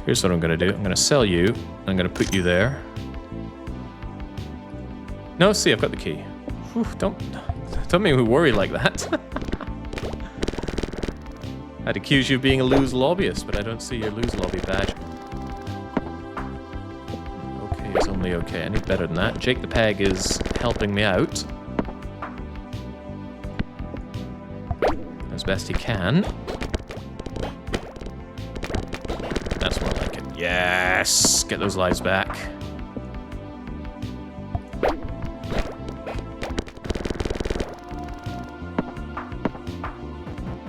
Here's what I'm going to do. I'm going to sell you. I'm going to put you there. No, see, I've got the key. Whew, don't make me worry like that. I'd accuse you of being a lose lobbyist, but I don't see your lose lobby badge. Okay, it's only okay. I need better than that. Jake the Peg is helping me out as best he can. That's more like it. Yes! Get those lives back.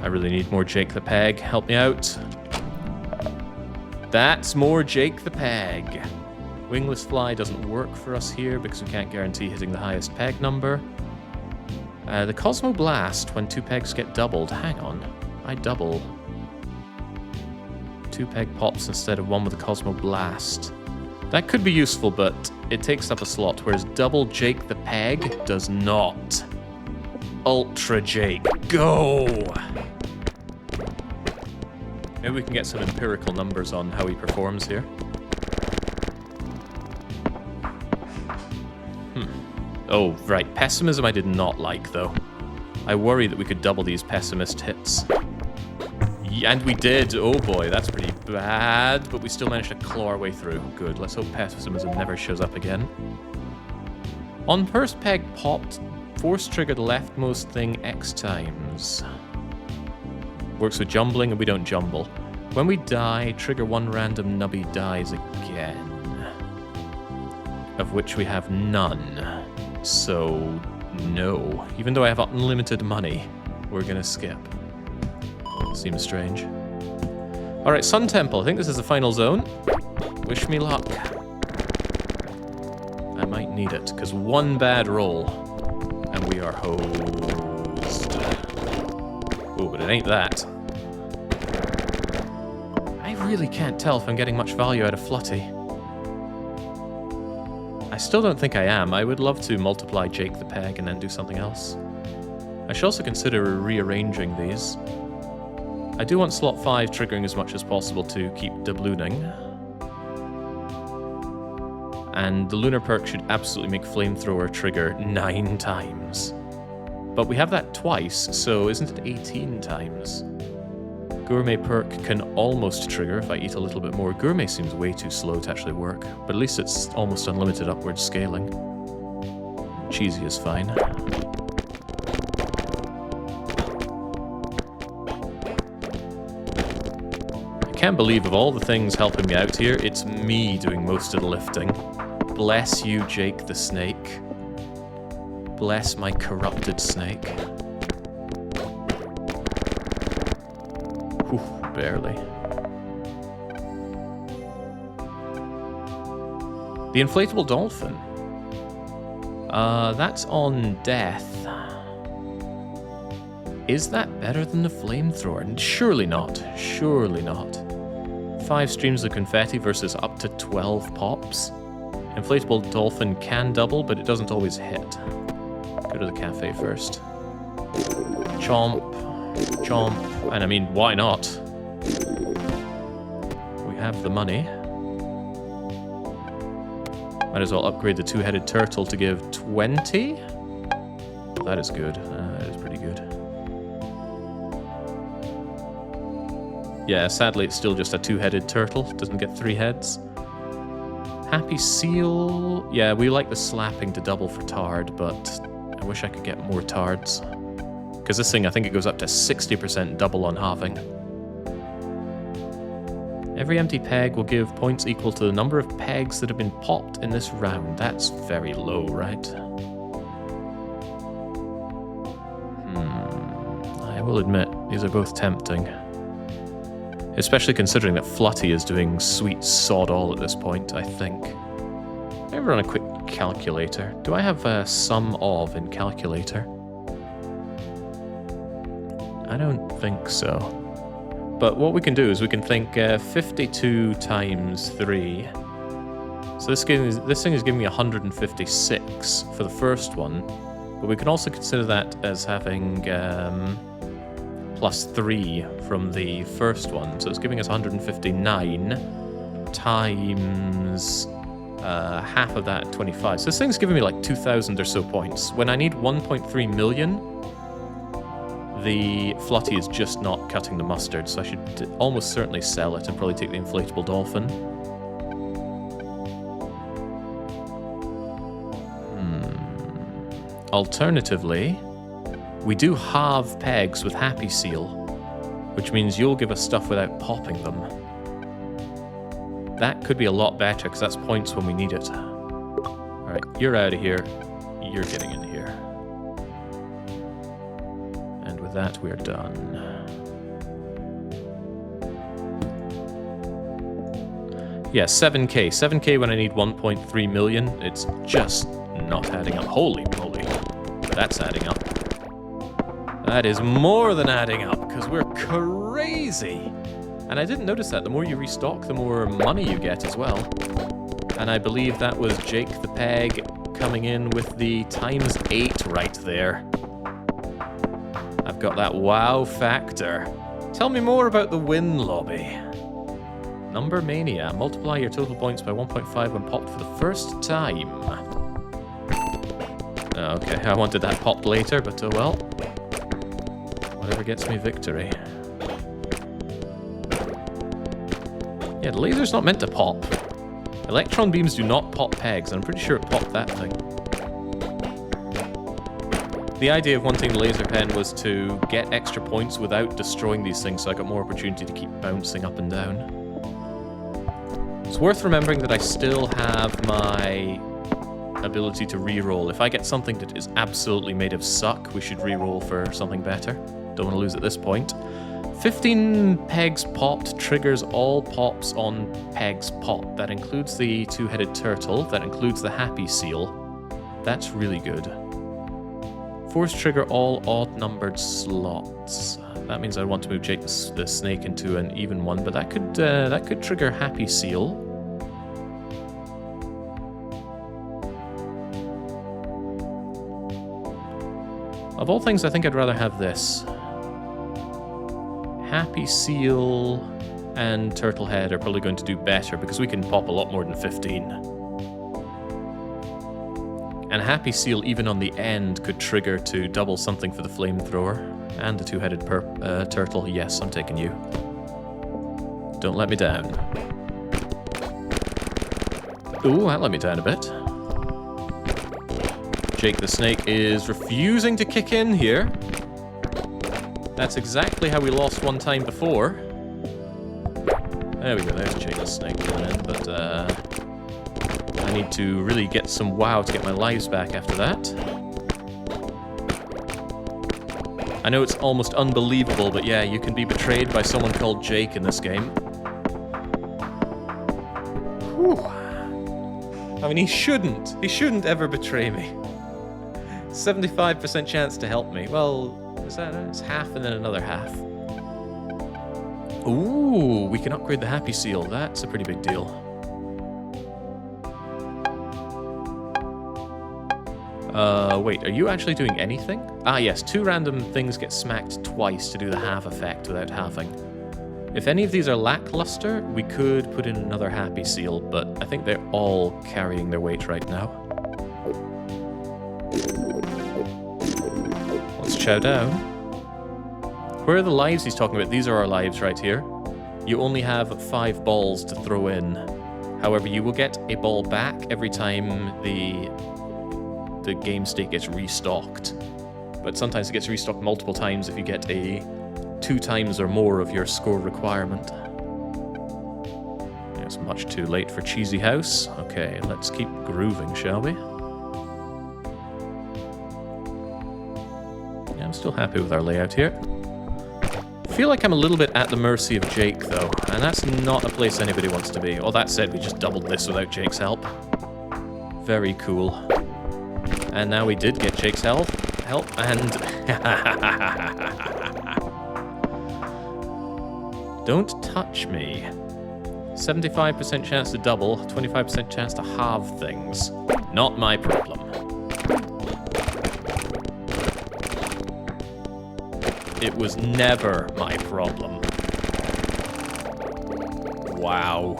I really need more Jake the Peg. Help me out. That's more Jake the Peg. Wingless Fly doesn't work for us here because we can't guarantee hitting the highest peg number. The Cosmo Blast, when 2 pegs get doubled. Hang on. I double. 2 peg pops instead of 1 with a Cosmo Blast. That could be useful, but it takes up a slot, whereas double Jake the Peg does not. Ultra Jake, go! Maybe we can get some empirical numbers on how he performs here. Oh, right. Pessimism I did not like, though. I worry that we could double these pessimist hits. And we did. Oh boy, that's pretty bad. But we still managed to claw our way through. Good. Let's hope pessimism never shows up again. On first peg popped, force trigger the leftmost thing X times. Works with jumbling, and we don't jumble. When we die, trigger one random Nubby dies again. Of which we have none. So, no. Even though I have unlimited money, we're gonna skip. Seems strange. Alright, Sun Temple. I think this is the final zone. Wish me luck. I might need it, because one bad roll, and we are hosed. Oh, but it ain't that. I really can't tell if I'm getting much value out of Flutty. I still don't think I am. I would love to multiply Jake the Peg and then do something else. I should also consider rearranging these. I do want slot 5 triggering as much as possible to keep doublooning. And the lunar perk should absolutely make flamethrower trigger 9 times. But we have that twice, so isn't it 18 times? Gourmet perk can almost trigger if I eat a little bit more. Gourmet seems way too slow to actually work, but at least it's almost unlimited upward scaling. Cheesy is fine. I can't believe of all the things helping me out here, it's me doing most of the lifting. Bless you, Jake the Snake. Bless my corrupted snake. Whew, barely. The inflatable dolphin. That's on death. Is that better than the flamethrower? Surely not. Surely not. 5 streams of confetti versus up to 12 pops. Inflatable dolphin can double, but it doesn't always hit. Go to the cafe first. Chomp. Chomp. And I mean, why not? We have the money. Might as well upgrade the 2-headed turtle to give 20. That is good. That is pretty good. Yeah, sadly it's still just a 2-headed turtle. Doesn't get 3 heads. Happy seal. Yeah, we like the slapping to double for Tard, but I wish I could get more Tards. Because this thing, I think it goes up to 60% double on halving. Every empty peg will give points equal to the number of pegs that have been popped in this round. That's very low, right? I will admit, these are both tempting. Especially considering that Flutty is doing sweet sod all at this point, I think. Let me run a quick calculator. Do I have a sum of in calculator? I don't think so. But what we can do is we can think 52 times 3. So this thing is giving me 156 for the first one. But we can also consider that as having plus 3 from the first one. So it's giving us 159 times half of that, 25. So this thing's giving me like 2,000 or so points. When I need 1.3 million, the Flutty is just not cutting the mustard, so I should almost certainly sell it and probably take the inflatable dolphin. Alternatively, we do halve pegs with Happy Seal, which means you'll give us stuff without popping them. That could be a lot better, because that's points when we need it. Alright, you're out of here. You're getting in here. And with that, we're done. Yeah, 7k. 7k when I need 1.3 million. It's just not adding up. Holy moly. That's adding up. That is more than adding up, because we're crazy. And I didn't notice that. The more you restock, the more money you get as well. And I believe that was Jake the Peg coming in with the times 8 right there. I've got that wow factor. Tell me more about the win lobby. Number Mania. Multiply your total points by 1.5 when popped for the first time. Okay, I wanted that popped later, but oh well. Whatever gets me victory. Yeah, the laser's not meant to pop. Electron beams do not pop pegs, and I'm pretty sure it popped that thing. The idea of wanting the laser pen was to get extra points without destroying these things, so I got more opportunity to keep bouncing up and down. It's worth remembering that I still have my ability to reroll. If I get something that is absolutely made of suck, we should reroll for something better. Don't want to lose at this point. 15 pegs popped triggers all pops on pegs popped. That includes the two-headed turtle. That includes the happy seal. That's really good. Force trigger all odd-numbered slots. That means I want to move Jake the snake into an even one, but that could trigger happy seal. Of all things, I think I'd rather have this. Happy seal and turtle head are probably going to do better because we can pop a lot more than 15. And happy seal, even on the end, could trigger to double something for the flamethrower. And the two-headed turtle. Yes, I'm taking you. Don't let me down. Ooh, that let me down a bit. Jake the snake is refusing to kick in here. That's exactly how we lost one time before. There we go, there's Jake the snake going in, but I need to really get some wow to get my lives back after that. I know it's almost unbelievable, but yeah, you can be betrayed by someone called Jake in this game. Whew. I mean, he shouldn't ever betray me. 75% chance to help me. Well, is that it? It's half and then another half. Ooh, we can upgrade the happy seal. That's a pretty big deal. Wait, are you actually doing anything? Ah, yes, 2 random things get smacked twice to do the half effect without halving. If any of these are lackluster, we could put in another happy seal, but I think they're all carrying their weight right now. Let's chow down. Where are the lives he's talking about? These are our lives right here. You only have 5 balls to throw in. However, you will get a ball back every time the game state gets restocked. But sometimes it gets restocked multiple times if you get a 2 times or more of your score requirement. It's much too late for Cheesy House. Okay, let's keep grooving, shall we? Yeah, I'm still happy with our layout here. I feel like I'm a little bit at the mercy of Jake, though, and that's not a place anybody wants to be. All that said, we just doubled this without Jake's help. Very cool. And now we did get Jake's help, and... Don't touch me. 75% chance to double, 25% chance to halve things. Not my problem. It was never my problem. Wow.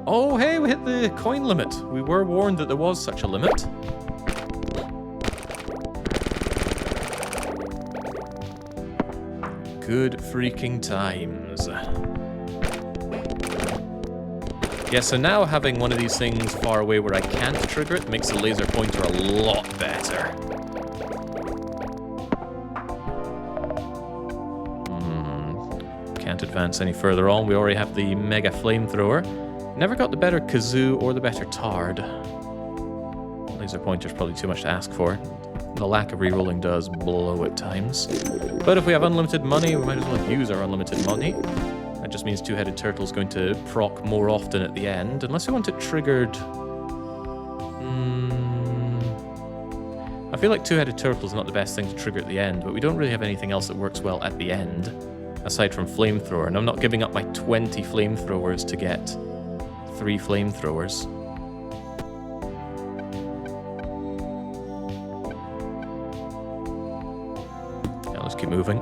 Oh, hey, we hit the coin limit. We were warned that there was such a limit. Good freaking times. Yeah, so now having one of these things far away where I can't trigger it makes the laser pointer a lot better. Can't advance any further on. We already have the mega flamethrower. Never got the better kazoo or the better tard. Laser pointer's probably too much to ask for. The lack of rerolling does blow at times. But if we have unlimited money, we might as well use our unlimited money. That just means two-headed turtle's going to proc more often at the end, unless we want it triggered... I feel like two-headed turtle's not the best thing to trigger at the end, but we don't really have anything else that works well at the end, aside from flamethrower, and I'm not giving up my 20 flamethrowers to get 3 flamethrowers. Yeah, let's keep moving.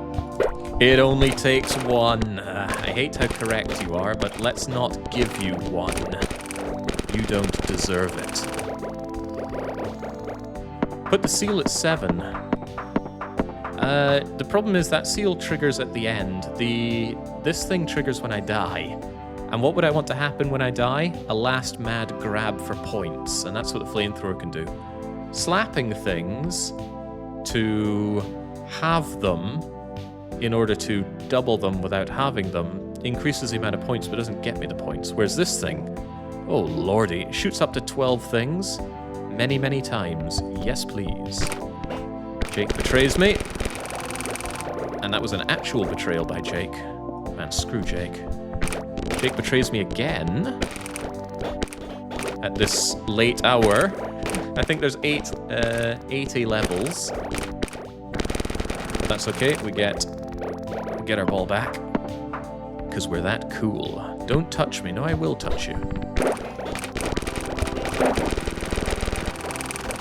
It only takes 1. I hate how correct you are, but let's not give you 1. You don't deserve it. Put the seal at 7. The problem is that seal triggers at the end. This thing triggers when I die. And what would I want to happen when I die? A last mad grab for points, and that's what the flamethrower can do. slapping things to have them in order to double them without having them increases the amount of points but doesn't get me the points. Whereas this thing, oh lordy, shoots up to 12 things many, many times. Yes, please. Jake betrays me. And that was an actual betrayal by Jake. Man, screw Jake. Jake betrays me again. At this late hour. I think there's 80 levels. But that's okay, we get our ball back. Because we're that cool. Don't touch me. No, I will touch you.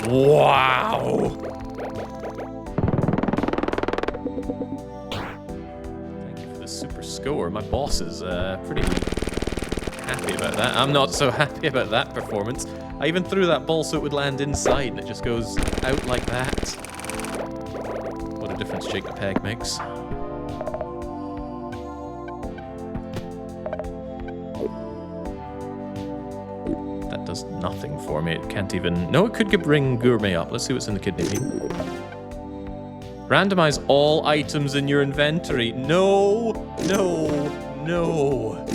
Wow! Thank you for the super score. My boss is pretty happy about that. I'm not so happy about that performance. I even threw that ball so it would land inside and it just goes out like that. What a difference Jake the Peg makes. That does nothing for me. It can't even... No, it could bring Gourmet up. Let's see what's in the kidney bean. Randomize all items in your inventory. No! No! No!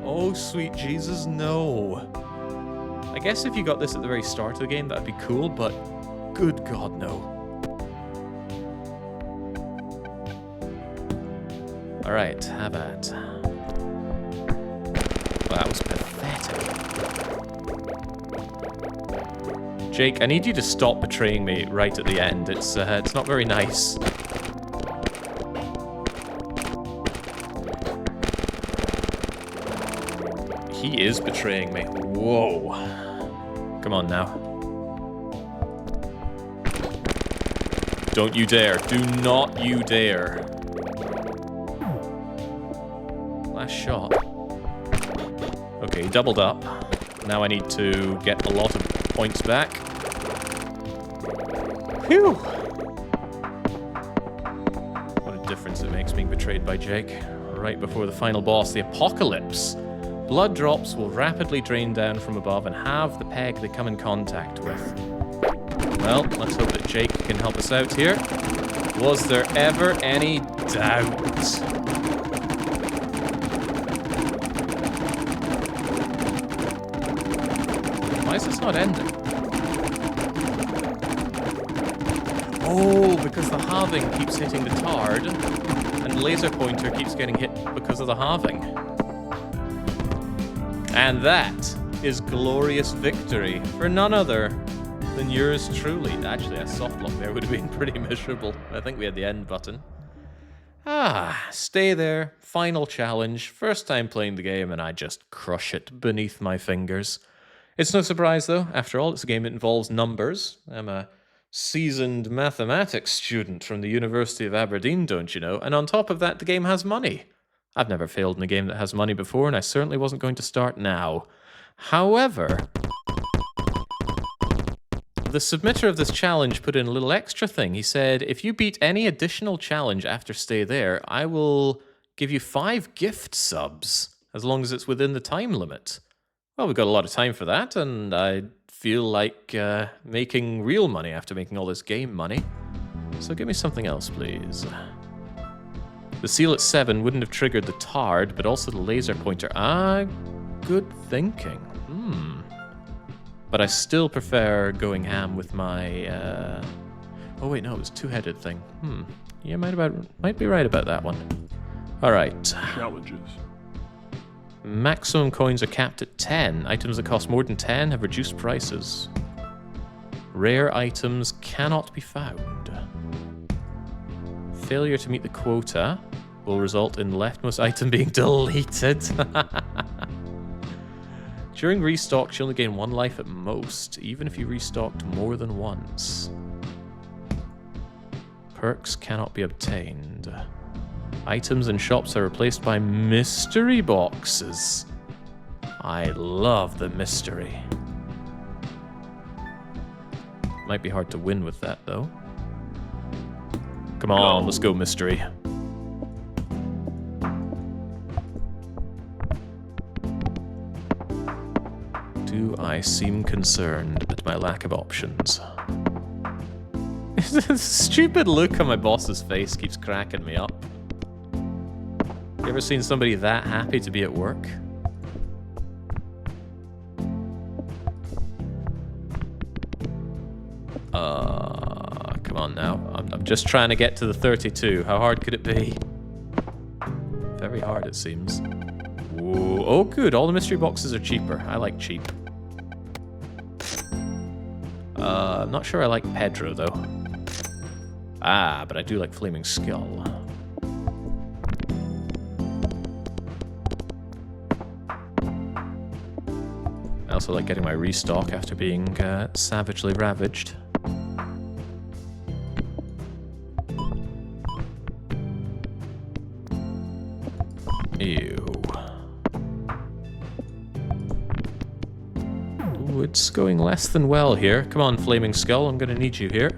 Oh, sweet Jesus, no. I guess if you got this at the very start of the game, that'd be cool, but good God, no. Alright, have at. Well, that was pathetic. Jake, I need you to stop betraying me right at the end. It's not very nice. He is betraying me. Whoa. Come on now. Don't you dare. Do not you dare. Last shot. Okay, he doubled up. Now I need to get a lot of points back. Phew! What a difference it makes being betrayed by Jake. Right before the final boss, the Apocalypse. Blood drops will rapidly drain down from above and halve the peg they come in contact with. Well, let's hope that Jake can help us out here. Was there ever any doubt? Why is this not ending? Oh, because the halving keeps hitting the tard, and laser pointer keeps getting hit because of the halving. And that is glorious victory for none other than yours truly. Actually, a soft lock there would have been pretty miserable. I think we had the end button. Ah, stay there. Final challenge. First time playing the game, and I just crush it beneath my fingers. It's no surprise, though. After all, it's a game that involves numbers. I'm a seasoned mathematics student from the University of Aberdeen, don't you know? And on top of that, the game has money. I've never failed in a game that has money before, and I certainly wasn't going to start now. However, the submitter of this challenge put in a little extra thing. He said, if you beat any additional challenge after Stay There, I will give you 5 gift subs, as long as it's within the time limit. Well, we've got a lot of time for that, and I feel like making real money after making all this game money. So give me something else, please. The seal at 7 wouldn't have triggered the tard, but also the laser pointer. Ah, good thinking. But I still prefer going ham with my... Oh wait, no, it was two-headed thing. Yeah, might be right about that one. All right. Challenges. Maximum coins are capped at 10. Items that cost more than 10 have reduced prices. Rare items cannot be found. Failure to meet the quota will result in the leftmost item being deleted. During restocks, you only gain 1 life at most, even if you restocked more than once. Perks cannot be obtained. Items in shops are replaced by mystery boxes. I love the mystery. Might be hard to win with that, though. Come on, let's go mystery. Do I seem concerned at my lack of options? The stupid look on my boss's face keeps cracking me up. You ever seen somebody that happy to be at work? Come on now. I'm just trying to get to the 32. How hard could it be? Very hard, it seems. Whoa. Oh, good. All the mystery boxes are cheaper. I like cheap. I'm not sure I like Pedro, though. Ah, but I do like Flaming Skull. I also like getting my restock after being savagely ravaged. Ew. Ooh, it's going less than well here. Come on, Flaming Skull, I'm gonna need you here.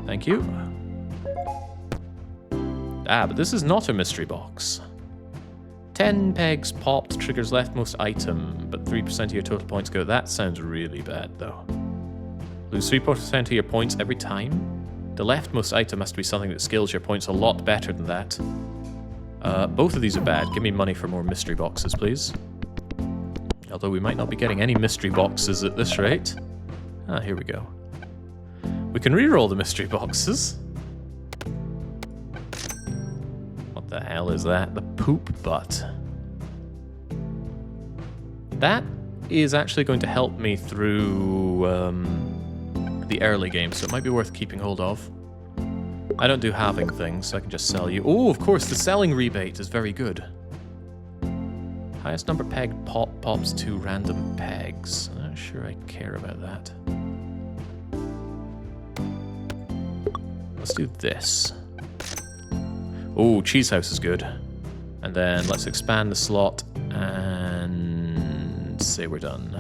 Thank you. Ah, but this is not a mystery box. 10 pegs popped, triggers leftmost item, but 3% of your total points go. That sounds really bad, though. Lose 3% of your points every time? The leftmost item has to be something that scales your points a lot better than that. Both of these are bad. Give me money for more mystery boxes, please. Although we might not be getting any mystery boxes at this rate. Ah, here we go. We can re-roll the mystery boxes. What the hell is that? The poop butt. That is actually going to help me through the early game, so it might be worth keeping hold of. I don't do halving things, so I can just sell you. Oh, of course, the selling rebate is very good. Highest number pegged pops 2 random pegs. I'm not sure I care about that. Let's do this. Oh, Cheese House is good. And then let's expand the slot and say we're done.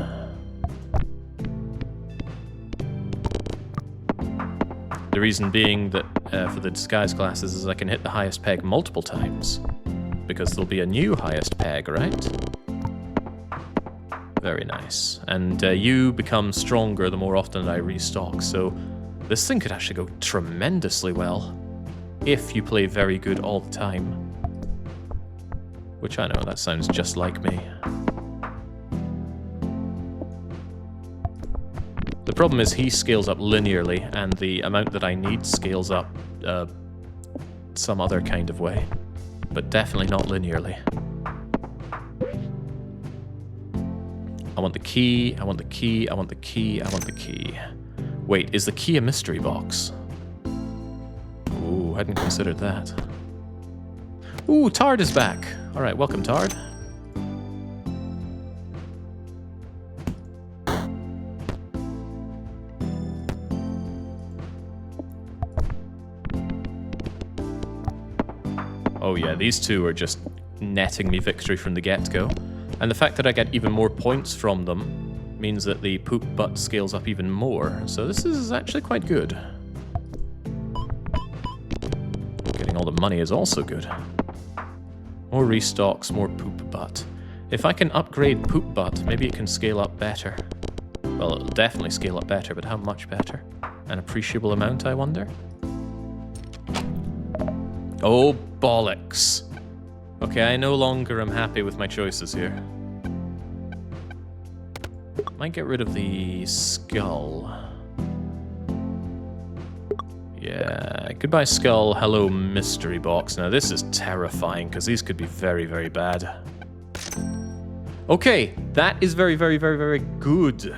The reason being that for the disguise classes is I can hit the highest peg multiple times. Because there'll be a new highest peg, right? Very nice. And you become stronger the more often that I restock, so this thing could actually go tremendously well. If you play very good all the time. Which I know, that sounds just like me. The problem is he scales up linearly, and the amount that I need scales up some other kind of way. But definitely not linearly. I want the key, I want the key, I want the key, I want the key. Wait, is the key a mystery box? Ooh, hadn't considered that. Ooh, Tard is back. Alright, welcome, Tard. Oh yeah, these two are just netting me victory from the get-go. And the fact that I get even more points from them means that the poop butt scales up even more. So this is actually quite good. Getting all the money is also good. More restocks, more poop butt. If I can upgrade poop butt, maybe it can scale up better. Well, it'll definitely scale up better, but how much better? An appreciable amount, I wonder? Oh, bollocks. Okay, I no longer am happy with my choices here. Might get rid of the skull. Yeah, goodbye skull, hello mystery box. Now this is terrifying, because these could be very, very bad. Okay, that is very, very, very, very good.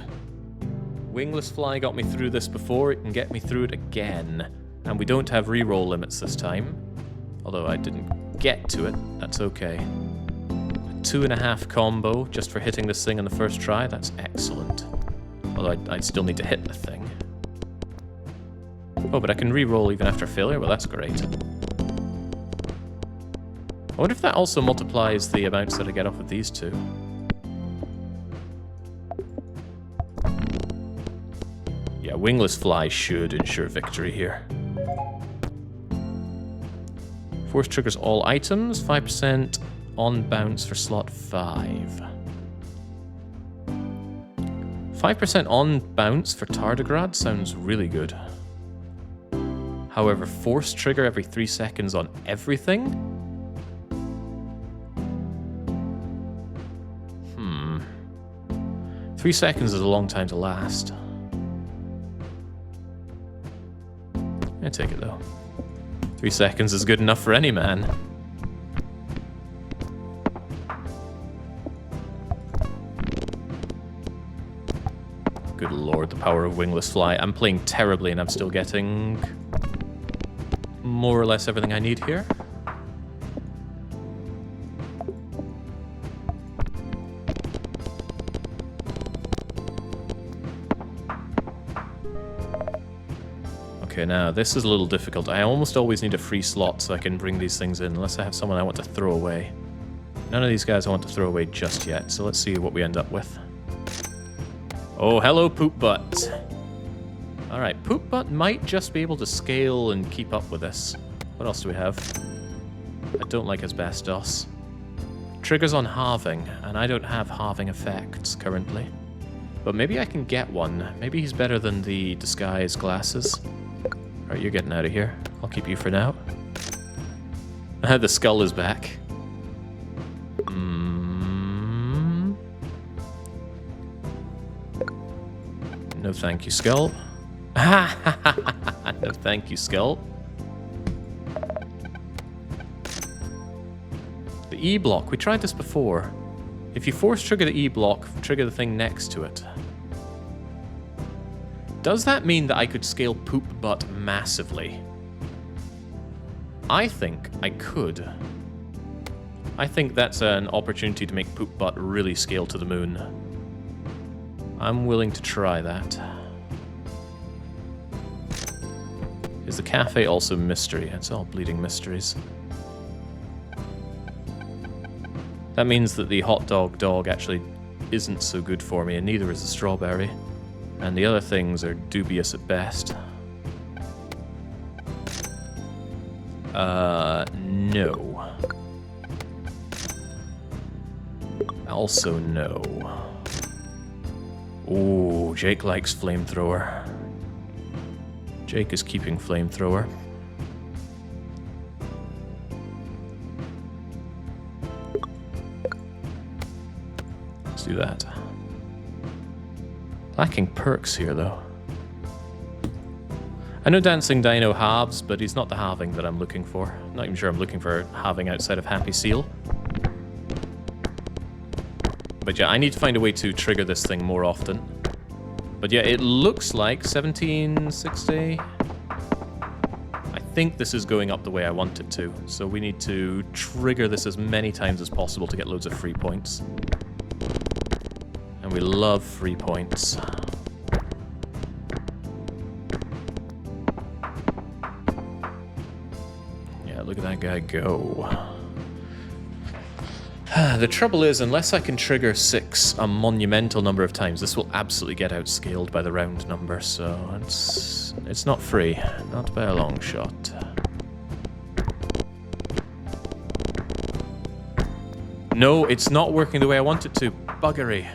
Wingless Fly got me through this before, it can get me through it again. And we don't have reroll limits this time. Although I didn't get to it, that's okay. A 2.5 combo just for hitting this thing in the first try, that's excellent. Although I'd still need to hit the thing. Oh, but I can re-roll even after failure? Well, that's great. I wonder if that also multiplies the amounts that I get off of these two. Yeah, Wingless Fly should ensure victory here. Force triggers all items, 5% on bounce for slot 5. 5% on bounce for tardigrade sounds really good. However, force trigger every 3 seconds on everything? 3 seconds is a long time to last. I take it though. 3 seconds is good enough for any man. Good lord, the power of wingless fly. I'm playing terribly and I'm still getting more or less everything I need here. Okay, now this is a little difficult. I almost always need a free slot so I can bring these things in, unless I have someone I want to throw away. None of these guys I want to throw away just yet, so let's see what we end up with. Oh, hello, Poop Butt. Alright, Poop Butt might just be able to scale and keep up with this. What else do we have? I don't like asbestos. Triggers on halving, and I don't have halving effects currently. But maybe I can get one. Maybe he's better than the disguise glasses. Alright, you're getting out of here. I'll keep you for now. The skull is back. No thank you, skull. No thank you, skull. The E block. We tried this before. If you force trigger the E block, trigger the thing next to it. Does that mean that I could scale Poop Butt massively? I think I could. I think that's an opportunity to make Poop Butt really scale to the moon. I'm willing to try that. Is the cafe also mystery? It's all bleeding mysteries. That means that the hot dog actually isn't so good for me, and neither is the strawberry. And the other things are dubious at best. No. Also no. Ooh, Jake likes flamethrower. Jake is keeping flamethrower. Let's do that. Lacking perks here, though. I know Dancing Dino halves, but he's not the halving that I'm looking for. I'm not even sure I'm looking for halving outside of Happy Seal. But yeah, I need to find a way to trigger this thing more often. But yeah, it looks like 1760. I think this is going up the way I want it to. So we need to trigger this as many times as possible to get loads of free points. And we love free points. Yeah, look at that guy go. The trouble is, unless I can trigger 6 a monumental number of times, this will absolutely get outscaled by the round number, so it's not free. Not by a long shot. No, it's not working the way I want it to. Buggery.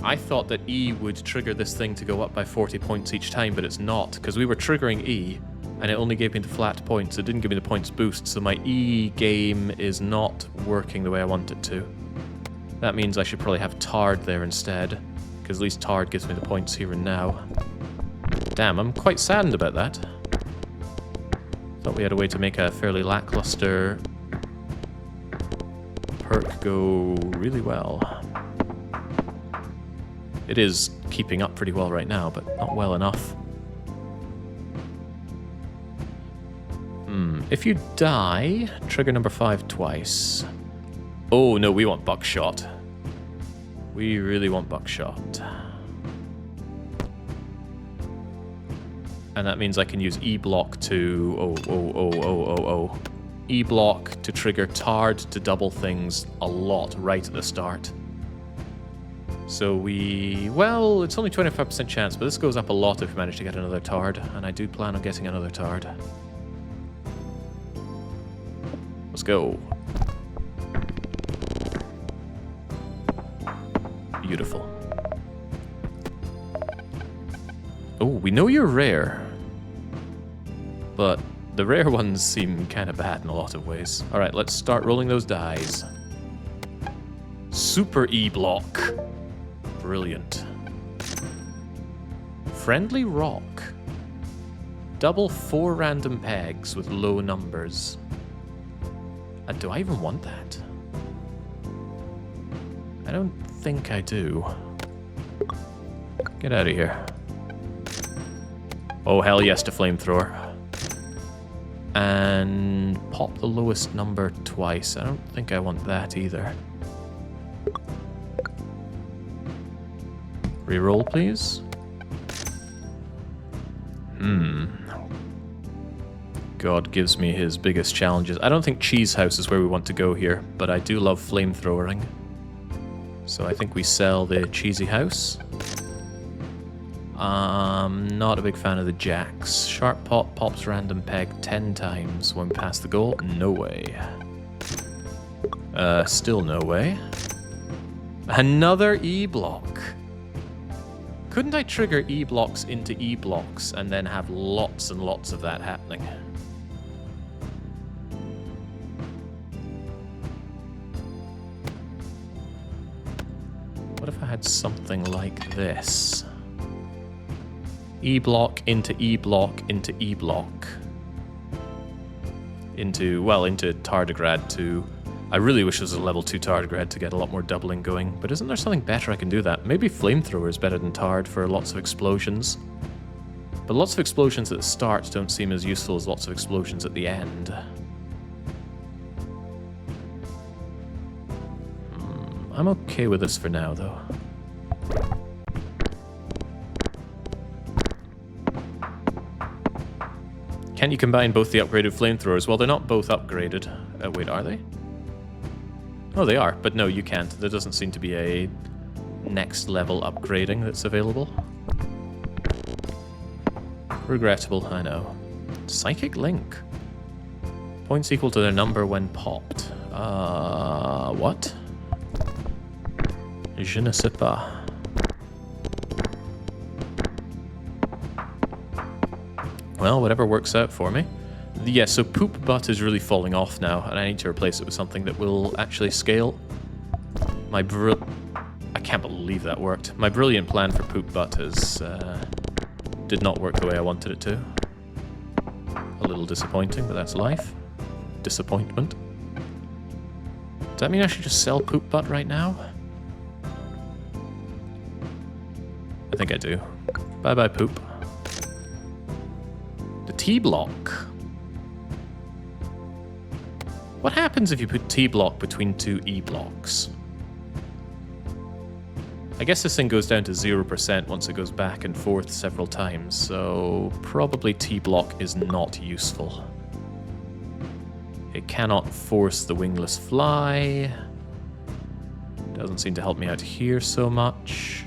I thought that E would trigger this thing to go up by 40 points each time, but it's not, because we were triggering E, and it only gave me the flat points. It didn't give me the points boost, so my E game is not working the way I want it to. That means I should probably have Tard there instead, because at least Tard gives me the points here and now. Damn, I'm quite saddened about that. Thought we had a way to make a fairly lackluster perk go really well. It is keeping up pretty well right now, but not well enough. If you die, trigger number 5 twice. Oh no, we want buckshot. We really want buckshot. And that means I can use E block to E block to trigger Tard to double things a lot right at the start. So well, it's only 25% chance, but this goes up a lot if we manage to get another Tard, and I do plan on getting another Tard. Let's go. Beautiful. Oh, we know you're rare. But the rare ones seem kind of bad in a lot of ways. Alright, let's start rolling those dice. Super E-block. Brilliant. Friendly rock. Double 4 random pegs with low numbers. Do I even want that? I don't think I do. Get out of here. Oh, hell yes to flamethrower. And pop the lowest number twice. I don't think I want that either. Reroll, please. God gives me his biggest challenges. I don't think Cheese House is where we want to go here, but I do love flamethrowering. So I think we sell the Cheesy House. Not a big fan of the jacks. Sharp Pot pops random peg 10 times when past the goal. No way. Still no way. Another E-block. Couldn't I trigger E-blocks into E-blocks and then have lots and lots of that happening? What if I had something like this? E-block into E-block into E-block. Into Tardigrade to... I really wish there was a level 2 Tardigrade to get a lot more doubling going, but isn't there something better I can do that? Maybe Flamethrower is better than Tard for lots of explosions. But lots of explosions at the start don't seem as useful as lots of explosions at the end. I'm okay with this for now, though. Can you combine both the upgraded flamethrowers? Well, they're not both upgraded. Wait, are they? Oh, they are, but no, you can't. There doesn't seem to be a next level upgrading that's available. Regrettable, I know. Psychic Link. Points equal to their number when popped. What? Je ne sais pas. Well, whatever works out for me. Yeah, so Poop Butt is really falling off now, and I need to replace it with something that will actually scale. I can't believe that worked. My brilliant plan for Poop Butt did not work the way I wanted it to. A little disappointing, but that's life. Disappointment. Does that mean I should just sell Poop Butt right now? I think I do. Bye-bye, Poop. The T-block. What happens if you put T-block between two E-blocks? I guess this thing goes down to 0% once it goes back and forth several times, so probably T-block is not useful. It cannot force the wingless fly. Doesn't seem to help me out here so much.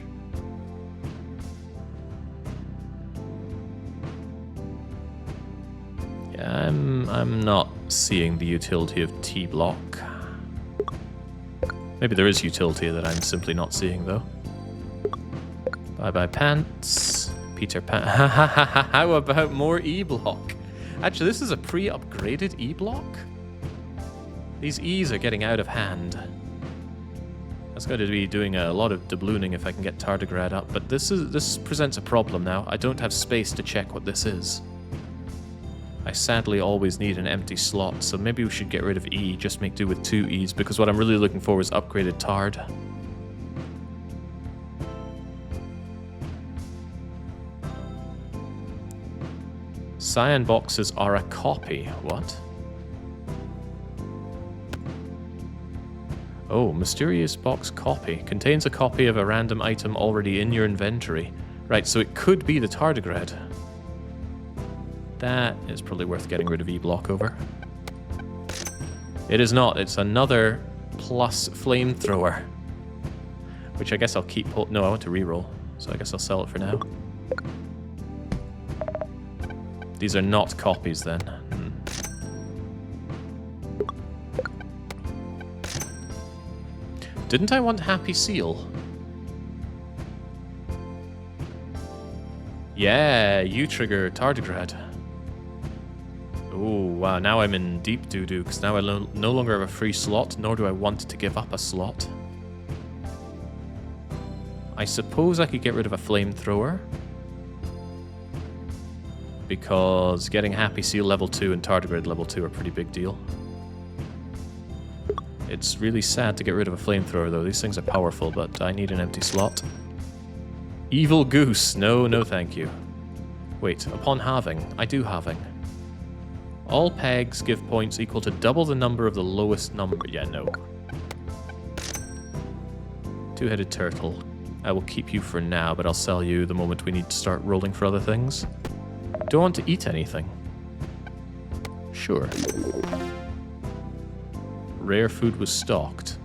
Yeah, I'm not seeing the utility of T-block. Maybe there is utility that I'm simply not seeing, though. Bye-bye pants. Peter Pan. How about more E-block? Actually, this is a pre-upgraded E-block? These E's are getting out of hand. That's going to be doing a lot of doublooning if I can get Tardigrade up, but this presents a problem now. I don't have space to check what this is. I sadly always need an empty slot, so maybe we should get rid of E, just make do with 2 E's, because what I'm really looking for is upgraded Tard. Cyan boxes are a copy. What? Oh, mysterious box copy. Contains a copy of a random item already in your inventory. Right, so it could be the Tardigrade. That is probably worth getting rid of E-block over. It is not. It's another plus flamethrower. Which I guess I'll keep... No, I want to reroll. So I guess I'll sell it for now. These are not copies then. Didn't I want Happy Seal? Yeah, you trigger tardigrade. Oh, wow, now I'm in deep doo-doo, because now I no longer have a free slot, nor do I want to give up a slot. I suppose I could get rid of a flamethrower, because getting Happy Seal level 2 and Tardigrade level 2 are a pretty big deal. It's really sad to get rid of a flamethrower, though. These things are powerful, but I need an empty slot. Evil Goose. No, no thank you. Wait, upon halving. I do halving. All pegs give points equal to double the number of the lowest number. Yeah, no. Two-headed turtle. I will keep you for now, but I'll sell you the moment we need to start rolling for other things. Do I want to eat anything? Sure. Rare food was stocked.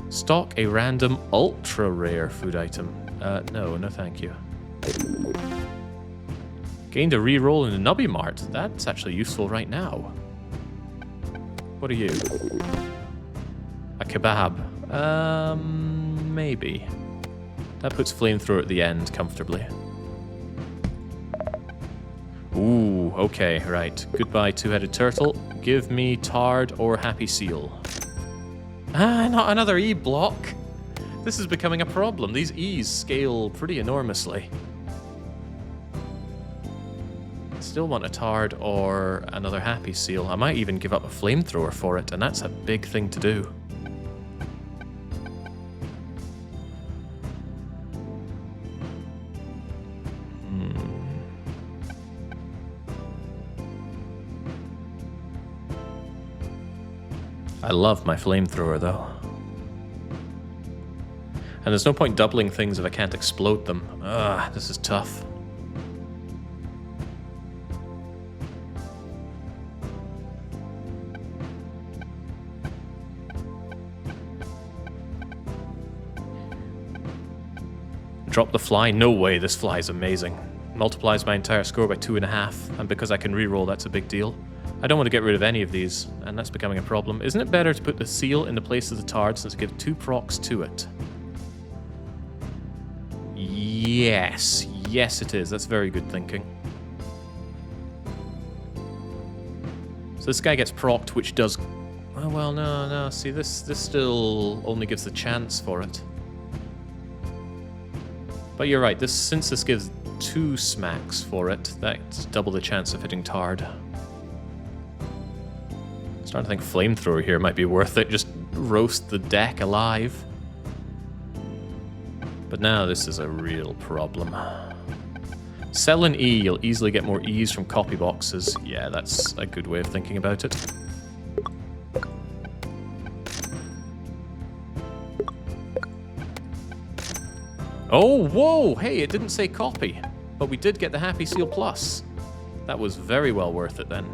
Stock a random ultra-rare food item. No, no thank you. Gained a reroll in the Nubby Mart. That's actually useful right now. What are you? A kebab. Maybe. That puts flamethrower at the end comfortably. Ooh, okay, right. Goodbye, two-headed turtle. Give me Tard or Happy Seal. Ah, not another E block. This is becoming a problem. These E's scale pretty enormously. Still want a Tard or another Happy Seal. I might even give up a flamethrower for it, and that's a big thing to do. I love my flamethrower, though. And there's no point doubling things if I can't explode them. Ugh, this is tough. Drop the fly? No way, this fly is amazing. Multiplies my entire score by 2.5, and because I can reroll, that's a big deal. I don't want to get rid of any of these, and that's becoming a problem. Isn't it better to put the seal in the place of the Tard since it gives 2 procs to it? Yes. Yes, it is. That's very good thinking. So this guy gets procced, which does... Oh, well, no. See, this still only gives the chance for it. But you're right. Since this gives 2 smacks for it, that's double the chance of hitting Tard. Starting to think flamethrower here might be worth it. Just roast the deck alive. But now this is a real problem. Sell an E, you'll easily get more E's from copy boxes. Yeah, that's a good way of thinking about it. Oh, whoa! Hey, it didn't say copy. But we did get the Happy Seal Plus. That was very well worth it then.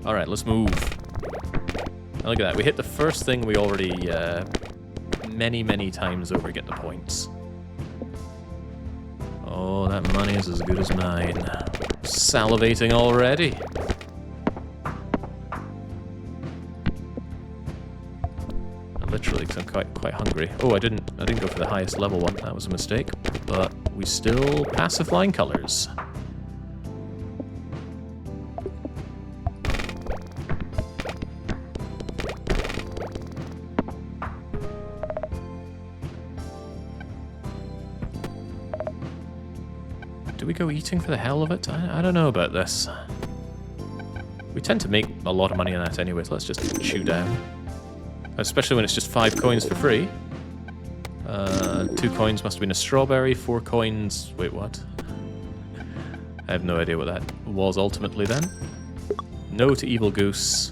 Alright, let's move. Now look at that. We hit the first thing we already, many times over get the points. Oh, that money is as good as mine. Salivating already. Literally, because I'm quite hungry. Oh, I didn't go for the highest level one. That was a mistake. But we still pass with flying colors. Do we go eating for the hell of it? I don't know about this. We tend to make a lot of money on that anyway, so let's just chew down. Especially when it's just 5 coins for free. 2 coins must have been a strawberry, 4 coins... Wait, what? I have no idea what that was ultimately then. No to Evil Goose.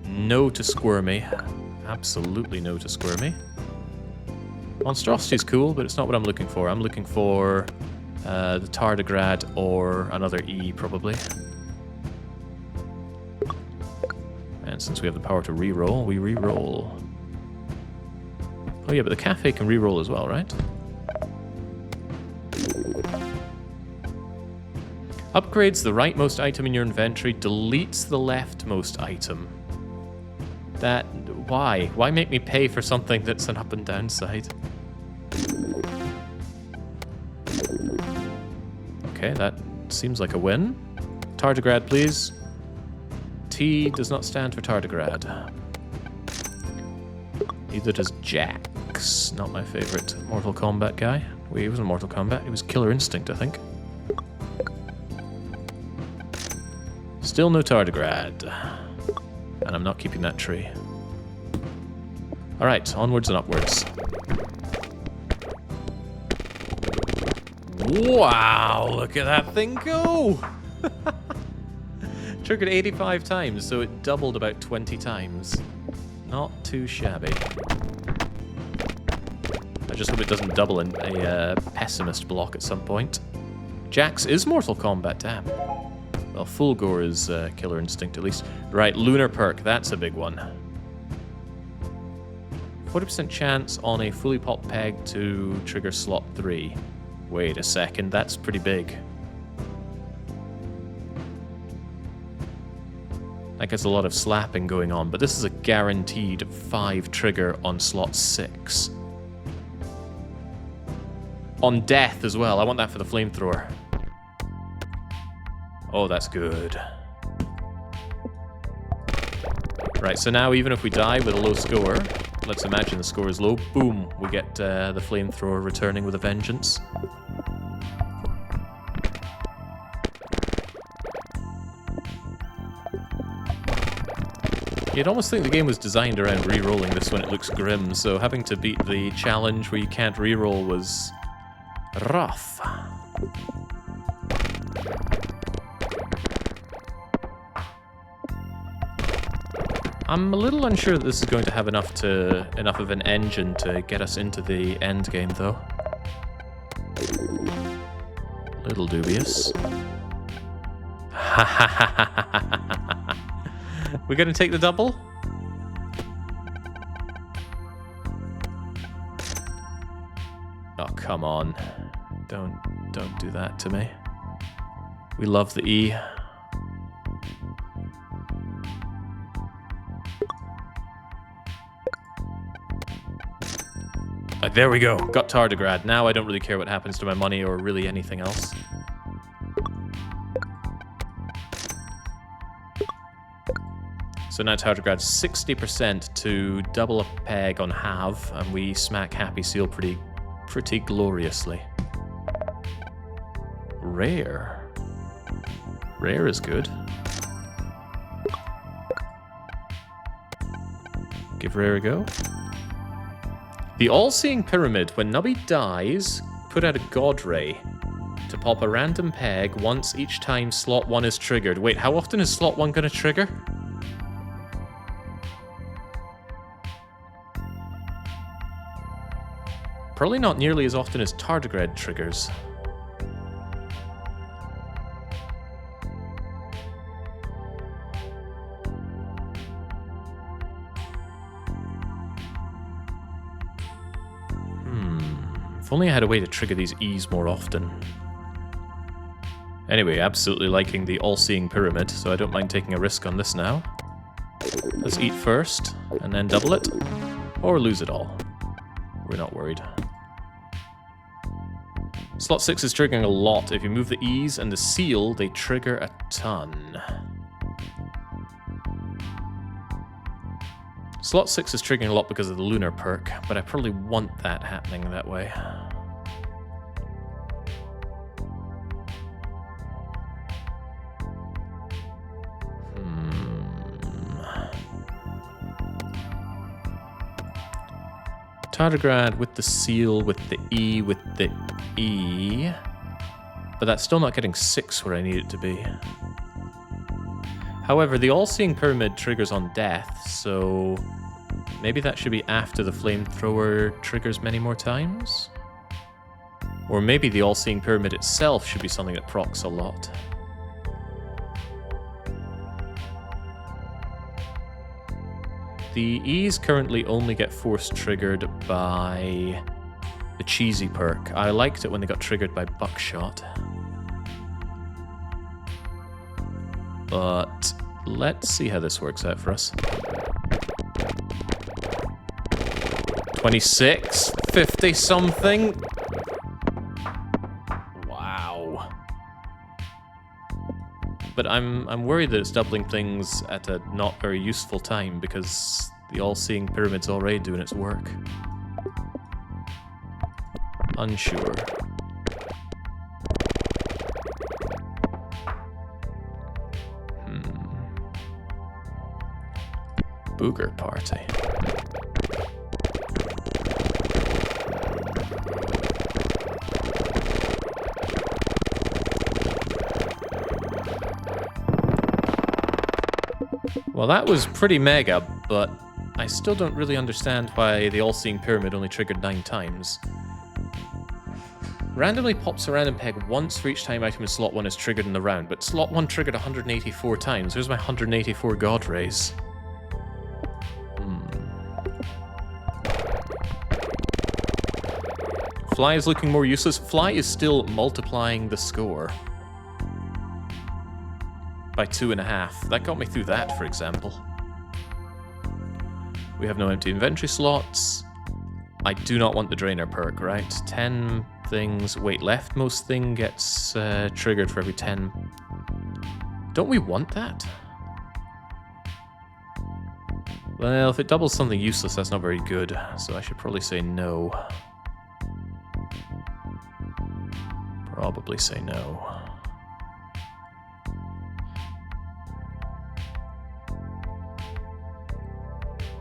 No to Squirmy. Absolutely no to Squirmy. Monstrosity's cool, but it's not what I'm looking for. I'm looking for the Tardigrade or another E, probably. And since we have the power to reroll, we reroll. Oh yeah, but the cafe can reroll as well, right? Upgrades the rightmost item in your inventory, deletes the leftmost item. That... why? Why make me pay for something that's an up and down side? Okay, that seems like a win. Tardigrade, please. T does not stand for tardigrade. Neither does Jax. Not my favorite Mortal Kombat guy. Wait, he wasn't Mortal Kombat. He was Killer Instinct, I think. Still no tardigrade. And I'm not keeping that tree. Alright, onwards and upwards. Wow, look at that thing go! Triggered 85 times, so it doubled about 20 times. Not too shabby. I just hope it doesn't double in a pessimist block at some point. Jax is Mortal Kombat, damn. Well, Fulgore is Killer Instinct at least. Right, Lunar Perk, that's a big one. 40% chance on a fully popped peg to trigger slot 3. Wait a second, that's pretty big. That gets a lot of slapping going on, but this is a guaranteed 5 trigger on slot 6. On death as well, I want that for the flamethrower. Oh, that's good. Right, so now even if we die with a low score, let's imagine the score is low, boom, we get the flamethrower returning with a vengeance. You'd almost think the game was designed around re-rolling this when it looks grim, so having to beat the challenge where you can't re-roll was rough. I'm a little unsure that this is going to have enough of an engine to get us into the end game, though. Little dubious. We're gonna take the double? Oh, come on. Don't do that to me. We love the E. There we go. Got Tardigrade. Now I don't really care what happens to my money or really anything else. So now Tardigrade's 60% to double a peg on Have, and we smack Happy Seal pretty gloriously. Rare. Rare is good. Give Rare a go. The All-Seeing Pyramid. When Nubby dies, put out a God Ray to pop a random peg once each time slot 1 is triggered. Wait, how often is slot 1 going to trigger? Probably not nearly as often as Tardigrade triggers. If only I had a way to trigger these E's more often. Anyway, absolutely liking the All-Seeing Pyramid, so I don't mind taking a risk on this now. Let's eat first, and then double it, or lose it all. We're not worried. Slot 6 is triggering a lot. If you move the E's and the Seal, they trigger a ton. Slot 6 is triggering a lot because of the Lunar Perk, but I probably want that happening that way. Tardigrade with the Seal, with the E, with the E. But that's still not getting 6 where I need it to be. However, the All-Seeing Pyramid triggers on death, so maybe that should be after the Flamethrower triggers many more times? Or maybe the All-Seeing Pyramid itself should be something that procs a lot. The E's currently only get force triggered by the Cheesy perk. I liked it when they got triggered by Buckshot. But let's see how this works out for us. 26, 50 something. Wow. but I'm worried that it's doubling things at a not very useful time because the all-seeing pyramid's already doing its work. Unsure. Booger party. Well, that was pretty mega, but I still don't really understand why the all-seeing pyramid only triggered 9 times. Randomly pops a random peg once for each time item in slot 1 is triggered in the round, but slot 1 triggered 184 times. There's my 184 god rays. Fly is looking more useless. Fly is still multiplying the score by 2.5. That got me through that, for example. We have no empty inventory slots. I do not want the drainer perk, right? 10 things. Wait, leftmost thing gets triggered for every 10. Don't we want that? Well, if it doubles something useless, that's not very good. So I should probably say no. Probably say no.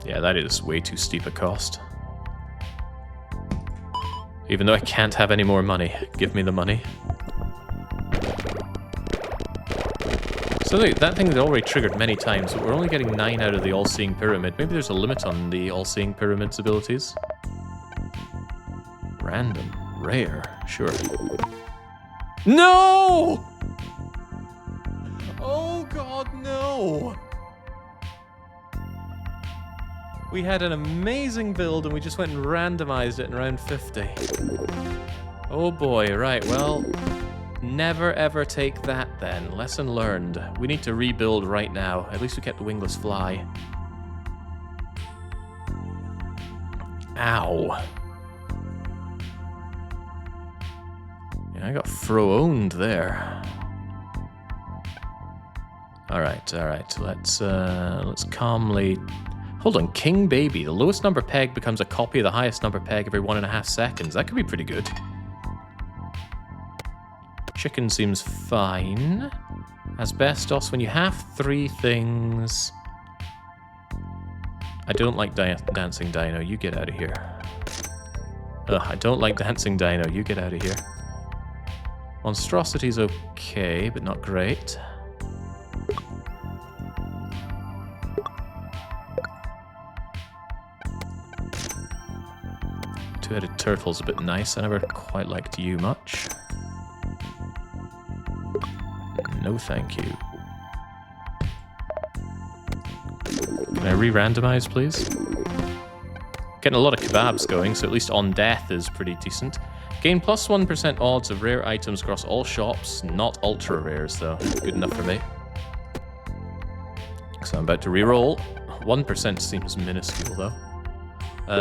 Yeah, that is way too steep a cost. Even though I can't have any more money. Give me the money. So that thing had already triggered many times, but we're only getting 9 out of the all-seeing pyramid. Maybe there's a limit on the all-seeing pyramid's abilities. Random. Rare. Sure. No! Oh god, no! We had an amazing build and we just went and randomized it in round 50. Oh boy, right, well, never ever take that then. Lesson learned. We need to rebuild right now. At least we kept the wingless fly. Ow. Yeah, I got throw-owned there. Alright, let's calmly... Hold on, King Baby. The lowest number peg becomes a copy of the highest number peg every 1.5 seconds. That could be pretty good. Chicken seems fine. Asbestos, when you have 3 things... I don't like Dancing Dino. You get out of here. Ugh, I don't like Dancing Dino. You get out of here. Monstrosity's okay, but not great. Two-headed turtle's a bit nice. I never quite liked you much. No thank you. Can I re-randomize, please? Getting a lot of kebabs going, so at least on death is pretty decent. Gain plus 1% odds of rare items across all shops. Not ultra rares, though. Good enough for me. So I'm about to re-roll. 1% seems minuscule, though.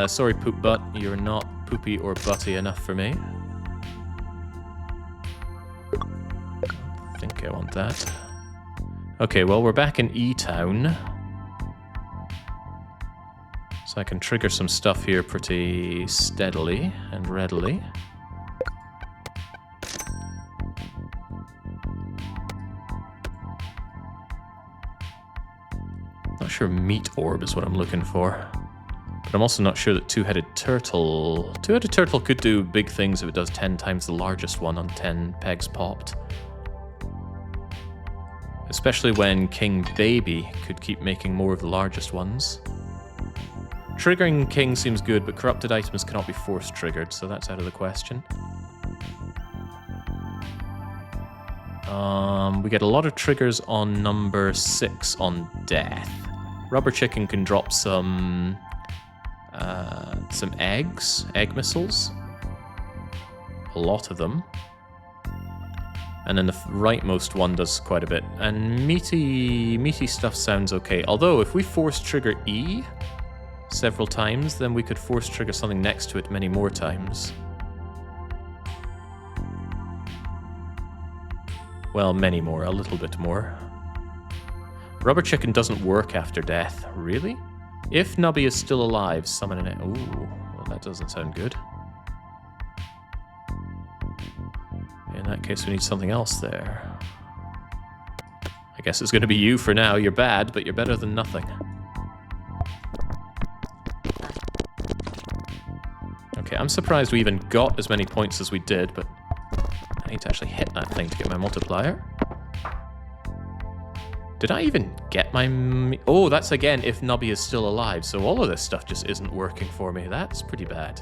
Sorry, Poop Butt. You're not poopy or butty enough for me. I think I want that. Okay, well, we're back in E-Town. So I can trigger some stuff here pretty steadily and readily. Not sure meat orb is what I'm looking for. But I'm also not sure that two-headed turtle... Two-headed turtle could do big things if it does 10 times the largest one on 10 pegs popped. Especially when King Baby could keep making more of the largest ones. Triggering King seems good, but corrupted items cannot be force triggered, so that's out of the question. We get a lot of triggers on number 6 on death. Rubber Chicken can drop some eggs, egg missiles. A lot of them. And then the rightmost one does quite a bit. And meaty stuff sounds okay. Although, if we force trigger E several times, then we could force trigger something next to it many more times. Well, many more, a little bit more. Rubber chicken doesn't work after death. Really? If Nubby is still alive, summon an... Ooh, well, that doesn't sound good. In that case, we need something else there. I guess it's going to be you for now. You're bad, but you're better than nothing. Okay, I'm surprised we even got as many points as we did, but I need to actually hit that thing to get my multiplier. Did I even get my... Oh, that's again if Nubby is still alive, so all of this stuff just isn't working for me. That's pretty bad.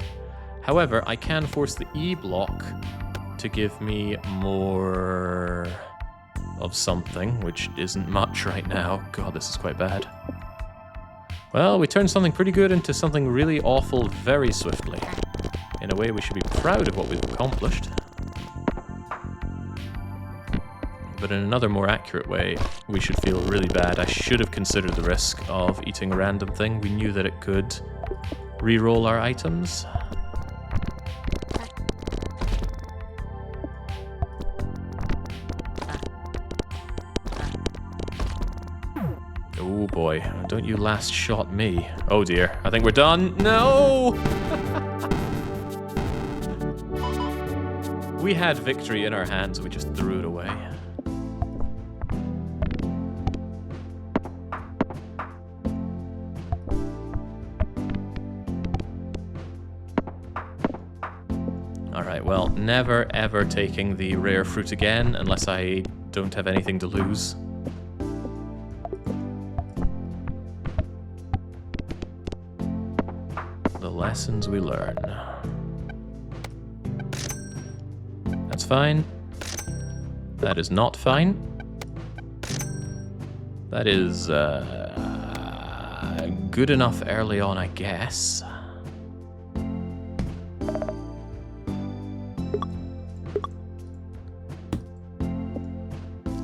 However, I can force the E block to give me more of something, which isn't much right now. God, this is quite bad. Well, we turned something pretty good into something really awful very swiftly. In a way, we should be proud of what we've accomplished. But in another more accurate way, we should feel really bad. I should have considered the risk of eating a random thing. We knew that it could re-roll our items. Oh boy, don't you last shot me. Oh dear, I think we're done. No! We had victory in our hands, we just threw it away. Alright, well, never ever taking the rare fruit again unless I don't have anything to lose. The lessons we learn. That's fine. That is not fine. That is good enough early on, I guess.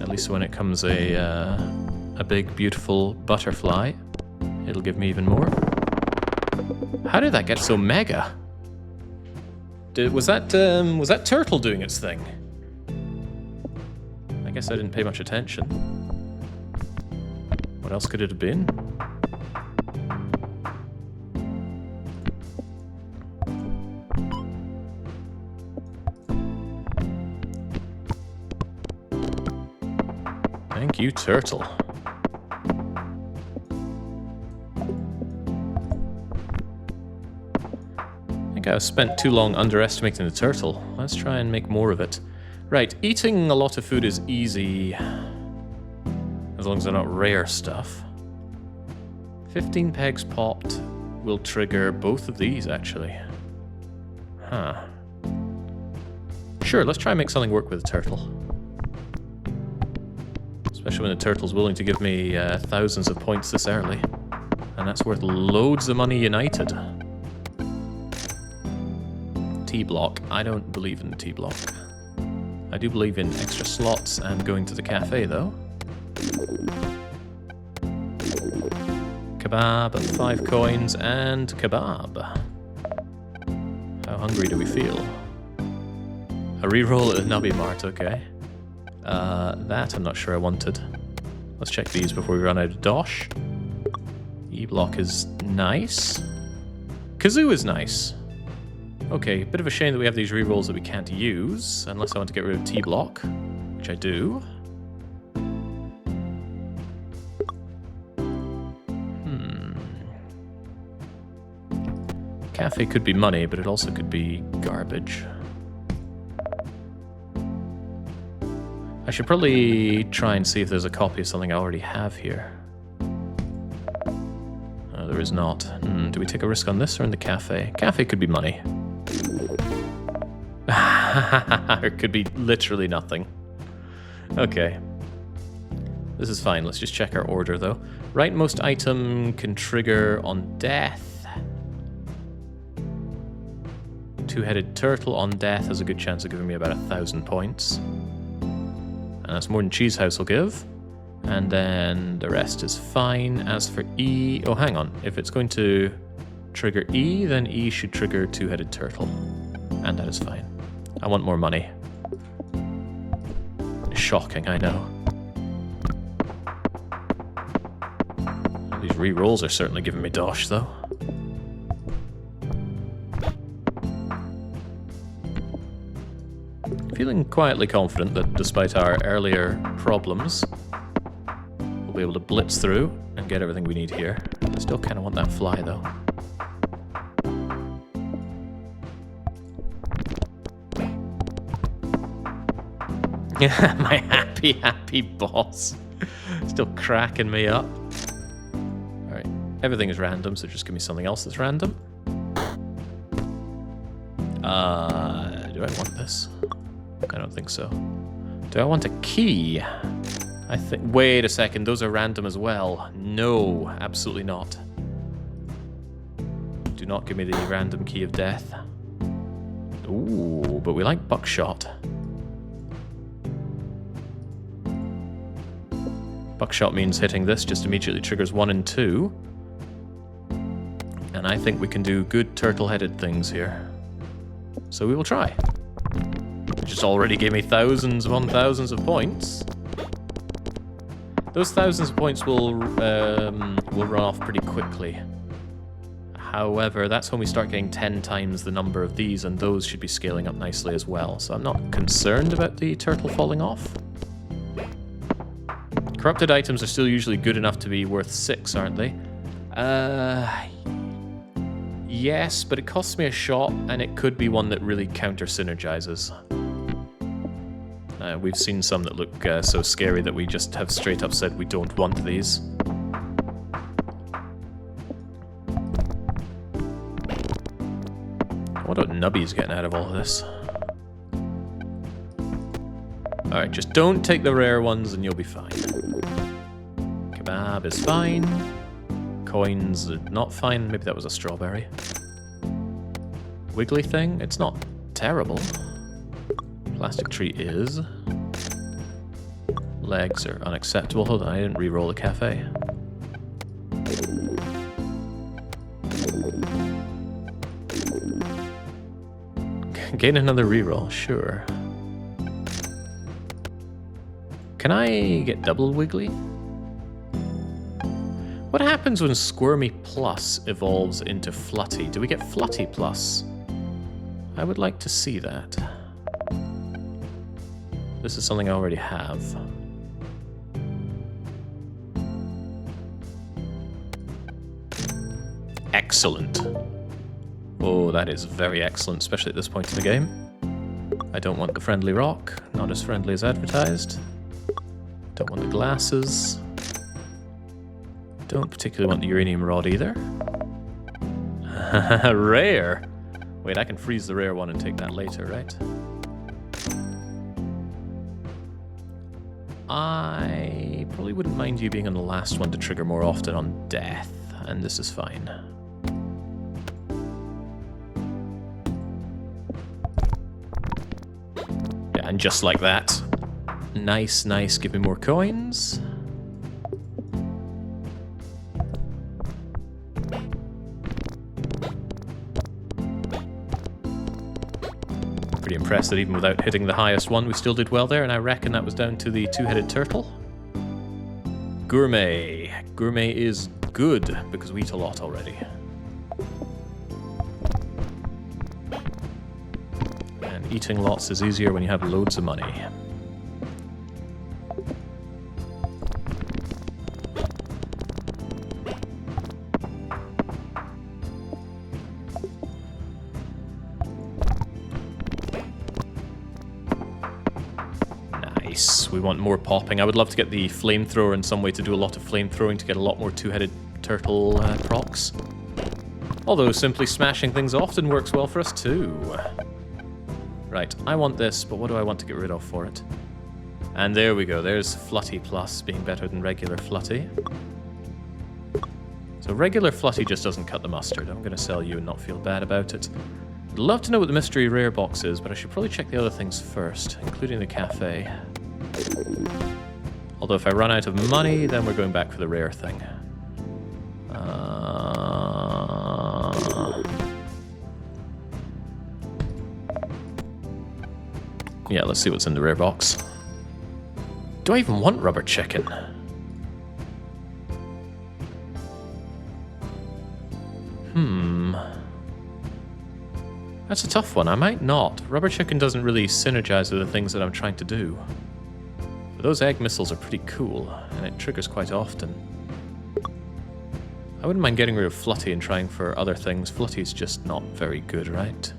At least when it comes a big, beautiful butterfly, it'll give me even more. How did that get so mega? Was that turtle doing its thing? I guess I didn't pay much attention. What else could it have been? Thank you, turtle. I think I've spent too long underestimating the turtle. Let's try and make more of it. Right, eating a lot of food is easy, as long as they're not rare stuff. 15 pegs popped will trigger both of these, actually. Huh. Sure, let's try and make something work with the turtle. Especially when the turtle's willing to give me thousands of points this early. And that's worth loads of money united. T-block. I don't believe in the T-block. I do believe in extra slots and going to the cafe, though. Kebab at 5 coins and kebab. How hungry do we feel? A reroll at the Nubby Mart, okay. That I'm not sure I wanted. Let's check these before we run out of dosh. E-block is nice. Kazoo is nice. Okay, bit of a shame that we have these rerolls that we can't use, unless I want to get rid of T-block, which I do. Cafe could be money, but it also could be garbage. I should probably try and see if there's a copy of something I already have here. No, there is not. Do we take a risk on this or in the cafe? Cafe could be money. It could be literally nothing. Okay. This is fine. Let's just check our order, though. Rightmost item can trigger on death. Two-headed turtle on death has a good chance of giving me about 1,000 points. And that's more than Cheese House will give. And then the rest is fine. As for E... Oh, hang on. If it's going to trigger E, then E should trigger two-headed turtle. And that is fine. I want more money. Shocking, I know. These re-rolls are certainly giving me dosh, though. Feeling quietly confident that despite our earlier problems, we'll be able to blitz through and get everything we need here. I still kind of want that fly, though. Yeah, my happy boss. Still cracking me up. Alright, everything is random, so just give me something else that's random. Do I want this? I don't think so. Do I want a key? I think... Wait a second, those are random as well. No, absolutely not. Do not give me the random key of death. Ooh, but we like buckshot. Buckshot means hitting this just immediately triggers 1 and 2. And I think we can do good turtle-headed things here. So we will try. It just already gave me thousands upon thousands of points. Those thousands of points will run off pretty quickly. However, that's when we start getting 10 times the number of these, and those should be scaling up nicely as well. So I'm not concerned about the turtle falling off. Corrupted items are still usually good enough to be worth 6, aren't they? Yes, but it costs me a shot, and it could be one that really counter-synergizes. We've seen some that look so scary that we just have straight up said we don't want these. What about Nubby's getting out of all of this? Alright, just don't take the rare ones and you'll be fine. Kebab is fine. Coins are not fine. Maybe that was a strawberry. Wiggly thing? It's not terrible. Plastic tree is. Legs are unacceptable. Hold on, I didn't re-roll the cafe. Gain another re-roll, sure. Can I get double wiggly? What happens when Squirmy Plus evolves into Flutty? Do we get Flutty Plus? I would like to see that. This is something I already have. Excellent. Oh, that is very excellent, especially at this point in the game. I don't want the friendly rock, not as friendly as advertised. Don't want the glasses. Don't particularly want the uranium rod either. Rare! Wait, I can freeze the rare one and take that later, right? I probably wouldn't mind you being on the last one to trigger more often on death, and this is fine. Yeah, and just like that. Nice, nice, give me more coins. Pretty impressed that even without hitting the highest one, we still did well there, and I reckon that was down to the two-headed turtle. Gourmet. Gourmet is good, because we eat a lot already. And eating lots is easier when you have loads of money. We want more popping. I would love to get the flamethrower in some way to do a lot of flamethrowing to get a lot more two-headed turtle procs. Although simply smashing things often works well for us too. Right, I want this, but what do I want to get rid of for it? And there we go, there's Flutty Plus being better than regular Flutty. So regular Flutty just doesn't cut the mustard. I'm going to sell you and not feel bad about it. I'd love to know what the mystery rare box is, but I should probably check the other things first, including the cafe. Although if I run out of money, then we're going back for the rare thing. Yeah, let's see what's in the rare box. Do I even want rubber chicken? That's a tough one. I might not. Rubber chicken doesn't really synergize with the things that I'm trying to do. But those egg missiles are pretty cool, and it triggers quite often. I wouldn't mind getting rid of Flutty and trying for other things. Flutty's just not very good, right?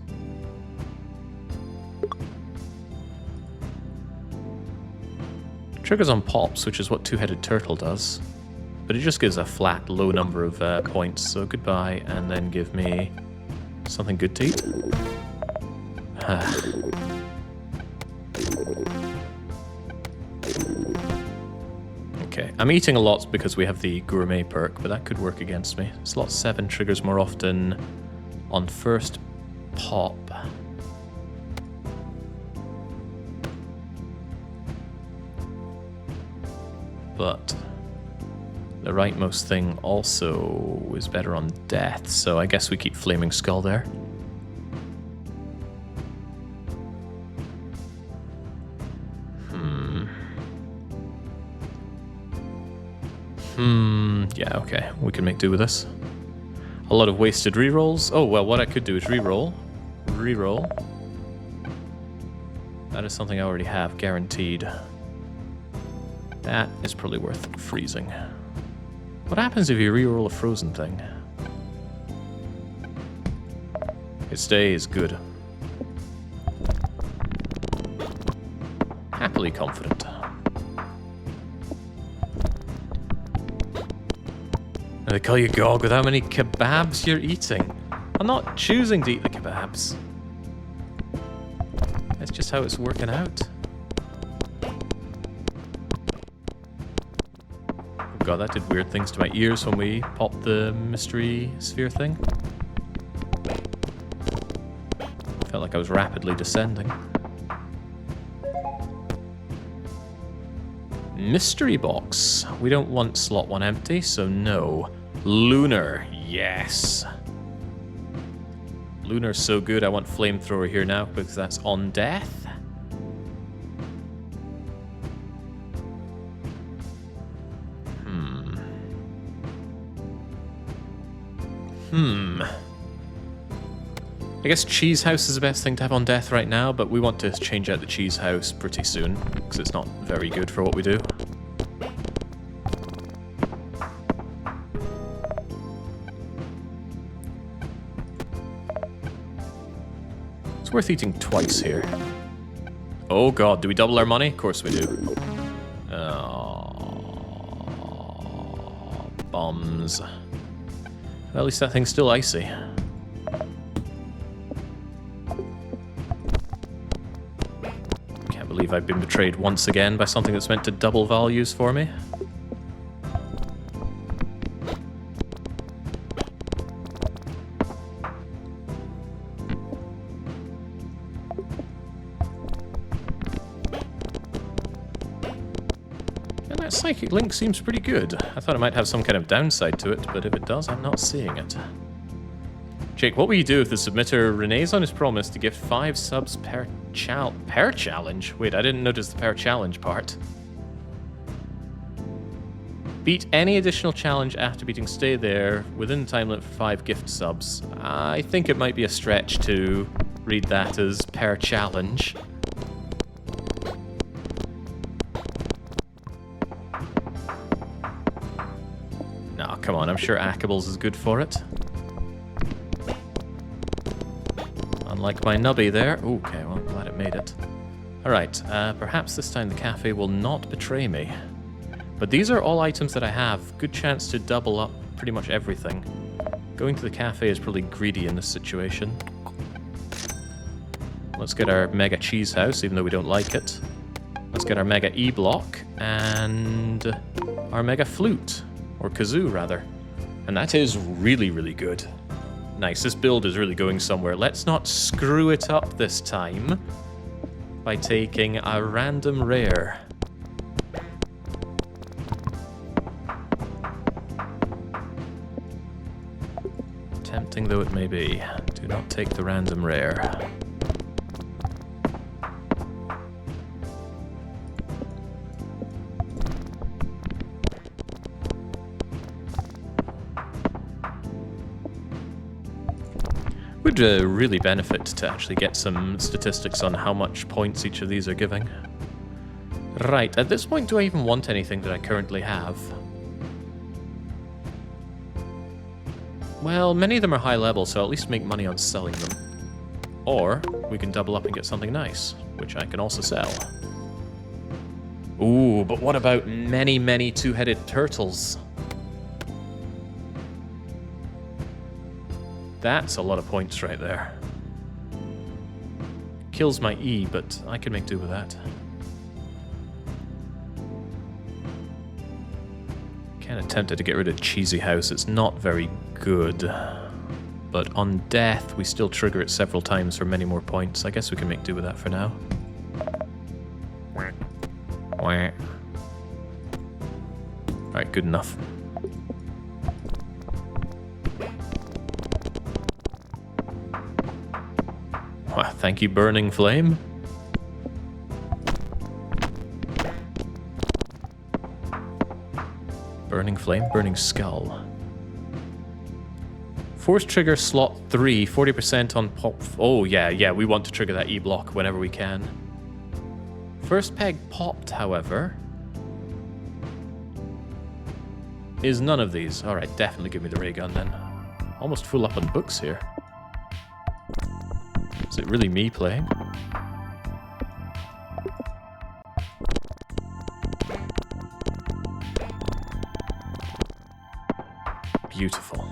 Triggers on pops, which is what Two-Headed Turtle does. But it just gives a flat, low number of points, so goodbye, and then give me something good to eat. Okay, I'm eating a lot because we have the gourmet perk, but that could work against me. Slot 7 triggers more often on first pop. But the rightmost thing also is better on death, so I guess we keep Flaming Skull there. Yeah, okay, we can make do with this. A lot of wasted rerolls. Oh, well, what I could do is reroll. Reroll. That is something I already have, guaranteed. That is probably worth freezing. What happens if you reroll a frozen thing? It stays good. Happily confident. They call you Gog with how many kebabs you're eating. I'm not choosing to eat the kebabs. That's just how it's working out. Oh god, that did weird things to my ears when we popped the mystery sphere thing. Felt like I was rapidly descending. Mystery box. We don't want slot 1 empty, so no. Lunar, yes. Lunar's so good, I want flamethrower here now because that's on death. I guess Cheese House is the best thing to have on death right now, but we want to change out the Cheese House pretty soon because it's not very good for what we do. It's worth eating twice here. Oh god, do we double our money? Of course we do. Oh, bums. Well, at least that thing's still icy. Can't believe I've been betrayed once again by something that's meant to double values for me. Psychic Link seems pretty good. I thought it might have some kind of downside to it, but if it does, I'm not seeing it. Jake, what will you do if the submitter reneges on his promise to gift 5 subs per challenge? Wait, I didn't notice the per challenge part. Beat any additional challenge after beating Stay There within the time limit for 5 gift subs. I think it might be a stretch to read that as per challenge. Come on, I'm sure Ackables is good for it. Unlike my Nubby there. Okay, well, I'm glad it made it. Alright, perhaps this time the cafe will not betray me. But these are all items that I have. Good chance to double up pretty much everything. Going to the cafe is probably greedy in this situation. Let's get our Mega Cheese House, even though we don't like it. Let's get our Mega E-Block and our Mega Flute. Or kazoo, rather. And that is really, really good. Nice, this build is really going somewhere. Let's not screw it up this time by taking a random rare. Tempting though it may be, do not take the random rare. Would really benefit to actually get some statistics on how much points each of these are giving. Right, at this point, do I even want anything that I currently have? Well, many of them are high level, so I'll at least make money on selling them. Or we can double up and get something nice, which I can also sell. Ooh, but what about many, many two-headed turtles? That's a lot of points right there. Kills my E, but I can make do with that. Kinda tempted to get rid of Cheesy House, it's not very good. But on death, we still trigger it several times for many more points. I guess we can make do with that for now. Alright, good enough. Thank you, Burning Flame. Burning Flame, Burning Skull. Force trigger slot 3, 40% on pop. Oh, yeah, we want to trigger that E-block whenever we can. First peg popped, however, is none of these. Alright, definitely give me the ray gun then. Almost full up on books here. Is it really me playing? Beautiful.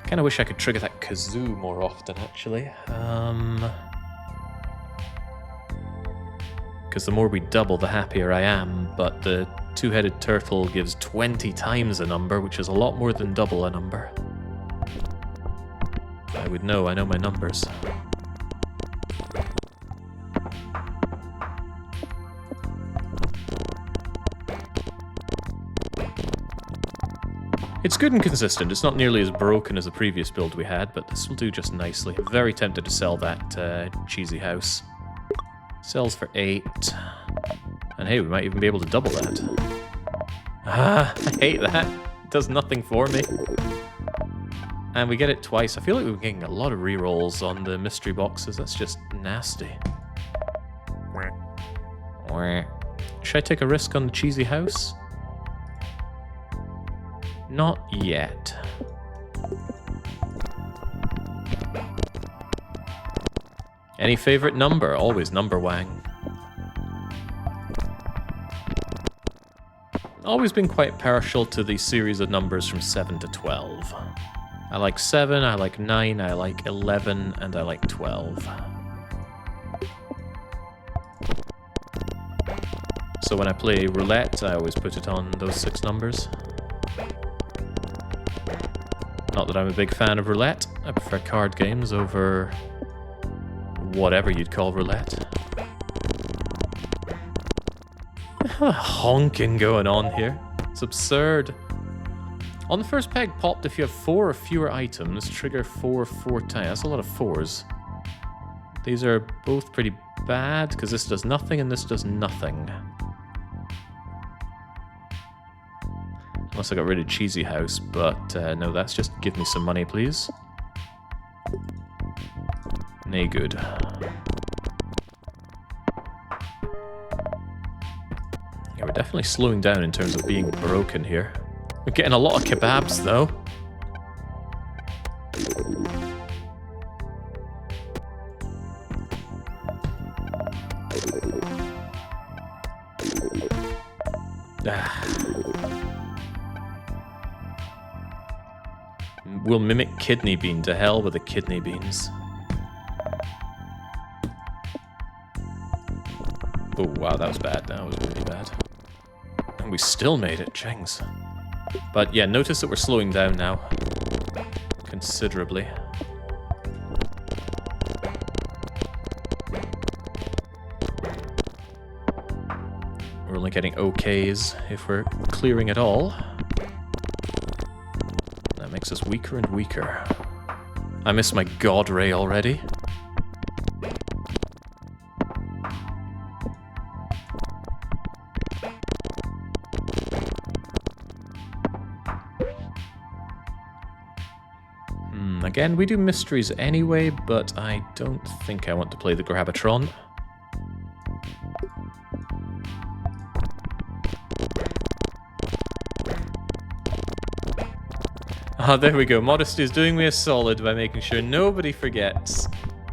Kinda wish I could trigger that kazoo more often, actually. Because the more we double, the happier I am, but the two-headed turtle gives 20 times a number, which is a lot more than double a number. I would know, I know my numbers. It's good and consistent. It's not nearly as broken as the previous build we had, but this will do just nicely. Very tempted to sell that Cheesy House. Sells for 8. And hey, we might even be able to double that. Ah, I hate that. It does nothing for me. And we get it twice. I feel like we're getting a lot of rerolls on the mystery boxes. That's just nasty. Should I take a risk on the Cheesy House? Not yet. Any favorite number? Always number Wang. Always been quite partial to the series of numbers from 7 to 12. I like 7, I like 9, I like 11, and I like 12. So when I play roulette, I always put it on those 6 numbers. Not that I'm a big fan of roulette. I prefer card games over whatever you'd call roulette. Honking going on here. It's absurd. On the first peg popped, if you have 4 or fewer items, trigger 4 times. That's a lot of 4s. These are both pretty bad, because this does nothing and this does nothing. Unless I got rid of Cheesy House, but no, that's just give me some money, please. Nay good. Yeah, we're definitely slowing down in terms of being broken here. We're getting a lot of kebabs, though. We'll mimic kidney bean. To hell with the kidney beans. Oh, wow, that was bad. That was really bad. And we still made it, Jengs. But yeah, notice that we're slowing down now. Considerably. We're only getting OKs if we're clearing at all. That makes us weaker and weaker. I miss my God Ray already. Again, we do mysteries anyway, but I don't think I want to play the Grabatron. Ah, there we go. Modesty is doing me a solid by making sure nobody forgets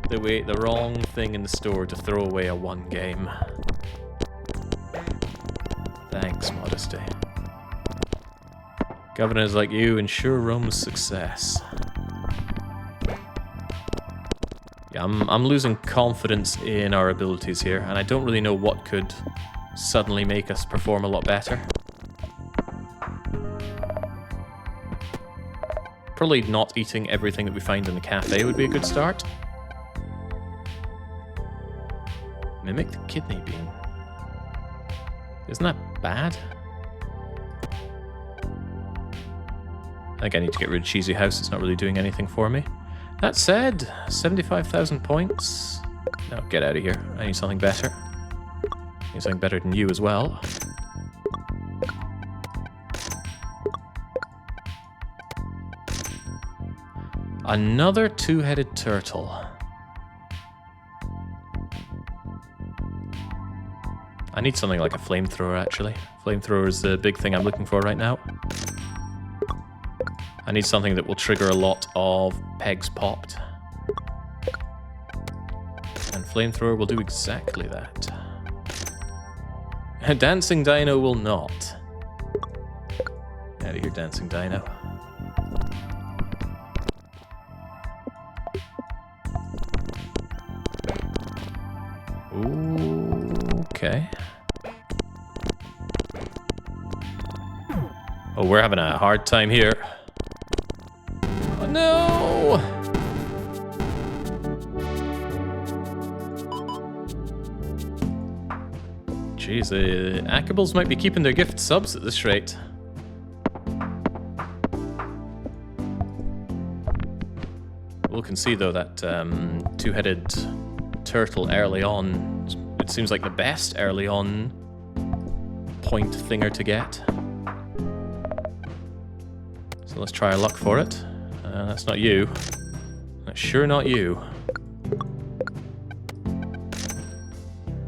the wrong thing in the store to throw away a 1 game. Thanks, Modesty. Governors like you ensure Rome's success. Yeah, I'm losing confidence in our abilities here, and I don't really know what could suddenly make us perform a lot better. Probably not eating everything that we find in the cafe would be a good start. Mimic the kidney bean. Isn't that bad? I think I need to get rid of Cheesy House. It's not really doing anything for me. That said, 75,000 points. No, get out of here. I need something better. I need something better than you as well. Another 2-headed turtle. I need something like a flamethrower, actually. Flamethrower is the big thing I'm looking for right now. I need something that will trigger a lot of pegs popped. And flamethrower will do exactly that. A dancing dino will not. Out of here, dancing dino. Ooh, okay. Oh, we're having a hard time here. Oh, no! Jeez, the Akables might be keeping their gift subs at this rate. We'll concede, though, that 2-headed turtle early on, it seems like the best early on point thinger to get. So let's try our luck for it. That's not you. That's sure not you.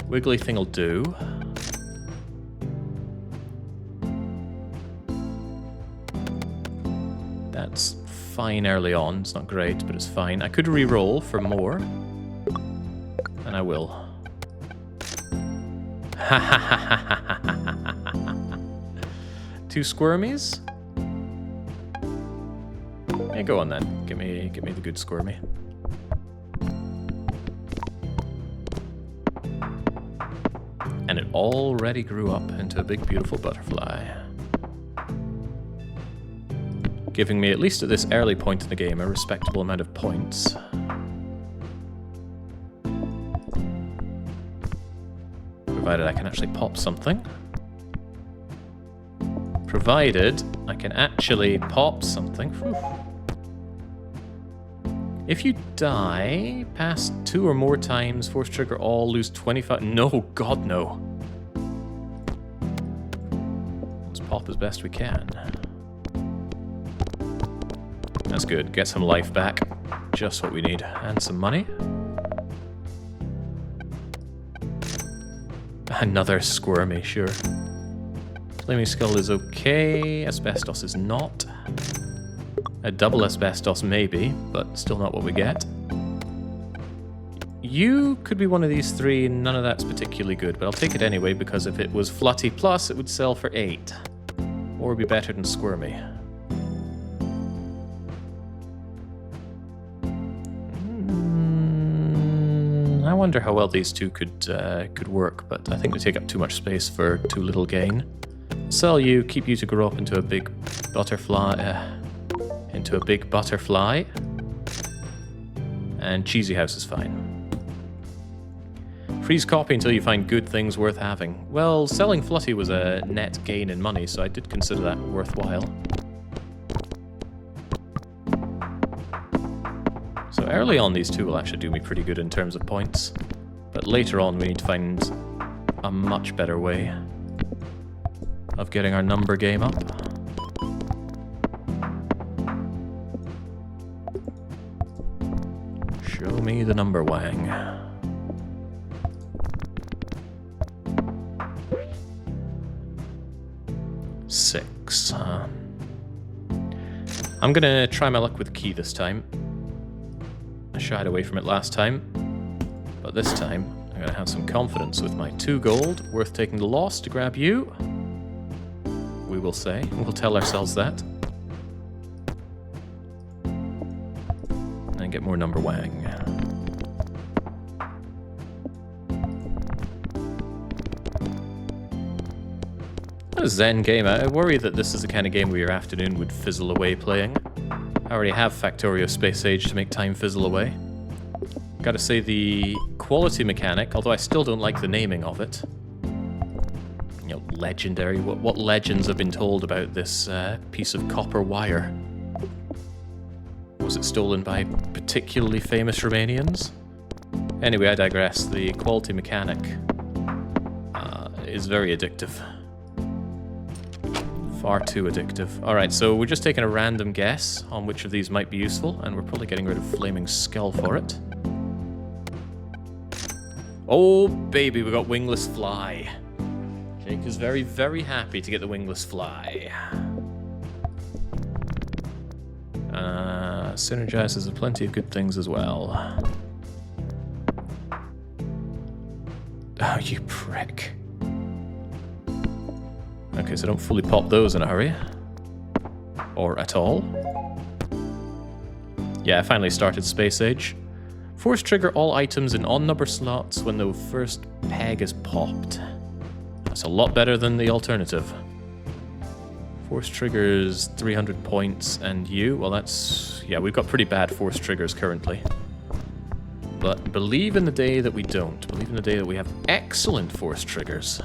Wiggly thing will do. That's fine early on. It's not great, but it's fine. I could re-roll for more. And I will. Ha ha ha ha ha ha. 2 squirmies? Yeah, go on then. Give me the good squirmy. And it already grew up into a big, beautiful butterfly. Giving me, at least at this early point in the game, a respectable amount of points. Provided I can actually pop something. Provided I can actually pop something. Whew. If you die past 2 or more times, force trigger all, lose 25. No, God, no. Let's pop as best we can. That's good. Get some life back. Just what we need. And some money. Another squirmy, sure. Flaming Skull is okay. Asbestos is not. A double asbestos maybe, but still not what we get. You could be one of these 3, none of that's particularly good, but I'll take it anyway, because if it was Flutty Plus, it would sell for 8. Or be better than Squirmy. I wonder how well these 2 could work, but I think they take up too much space for too little gain. Sell you, keep you to grow up into a big butterfly. And Cheesy House is fine. Freeze copy until you find good things worth having. Well, selling Flutty was a net gain in money, so I did consider that worthwhile. So early on, these 2 will actually do me pretty good in terms of points. But later on, we need to find a much better way of getting our number game up. Show me the number, Wang. Six. I'm gonna try my luck with key this time. I shied away from it last time, but this time I'm gonna have some confidence with my 2 gold. Worth taking the loss to grab you. We will say. We'll tell ourselves that. And get more number Wang. A zen game. I worry that this is the kind of game where your afternoon would fizzle away playing. I already have Factorio Space Age to make time fizzle away. Gotta say, the quality mechanic, although I still don't like the naming of it. You know, legendary. What legends have been told about this piece of copper wire? Was it stolen by particularly famous Romanians? Anyway, I digress. The quality mechanic is very addictive. Far too addictive. Alright, so we're just taking a random guess on which of these might be useful, and we're probably getting rid of Flaming Skull for it. Oh, baby, we got Wingless Fly. Jake is very, very happy to get the Wingless Fly. Synergizes with plenty of good things as well. Oh, you prick. Okay, so don't fully pop those in a hurry. Or at all. Yeah, I finally started Space Age. Force trigger all items in on-number slots when the first peg is popped. That's a lot better than the alternative. Force triggers 300 points, and you, well that's... yeah, we've got pretty bad force triggers currently. But believe in the day that we don't. Believe in the day that we have excellent force triggers.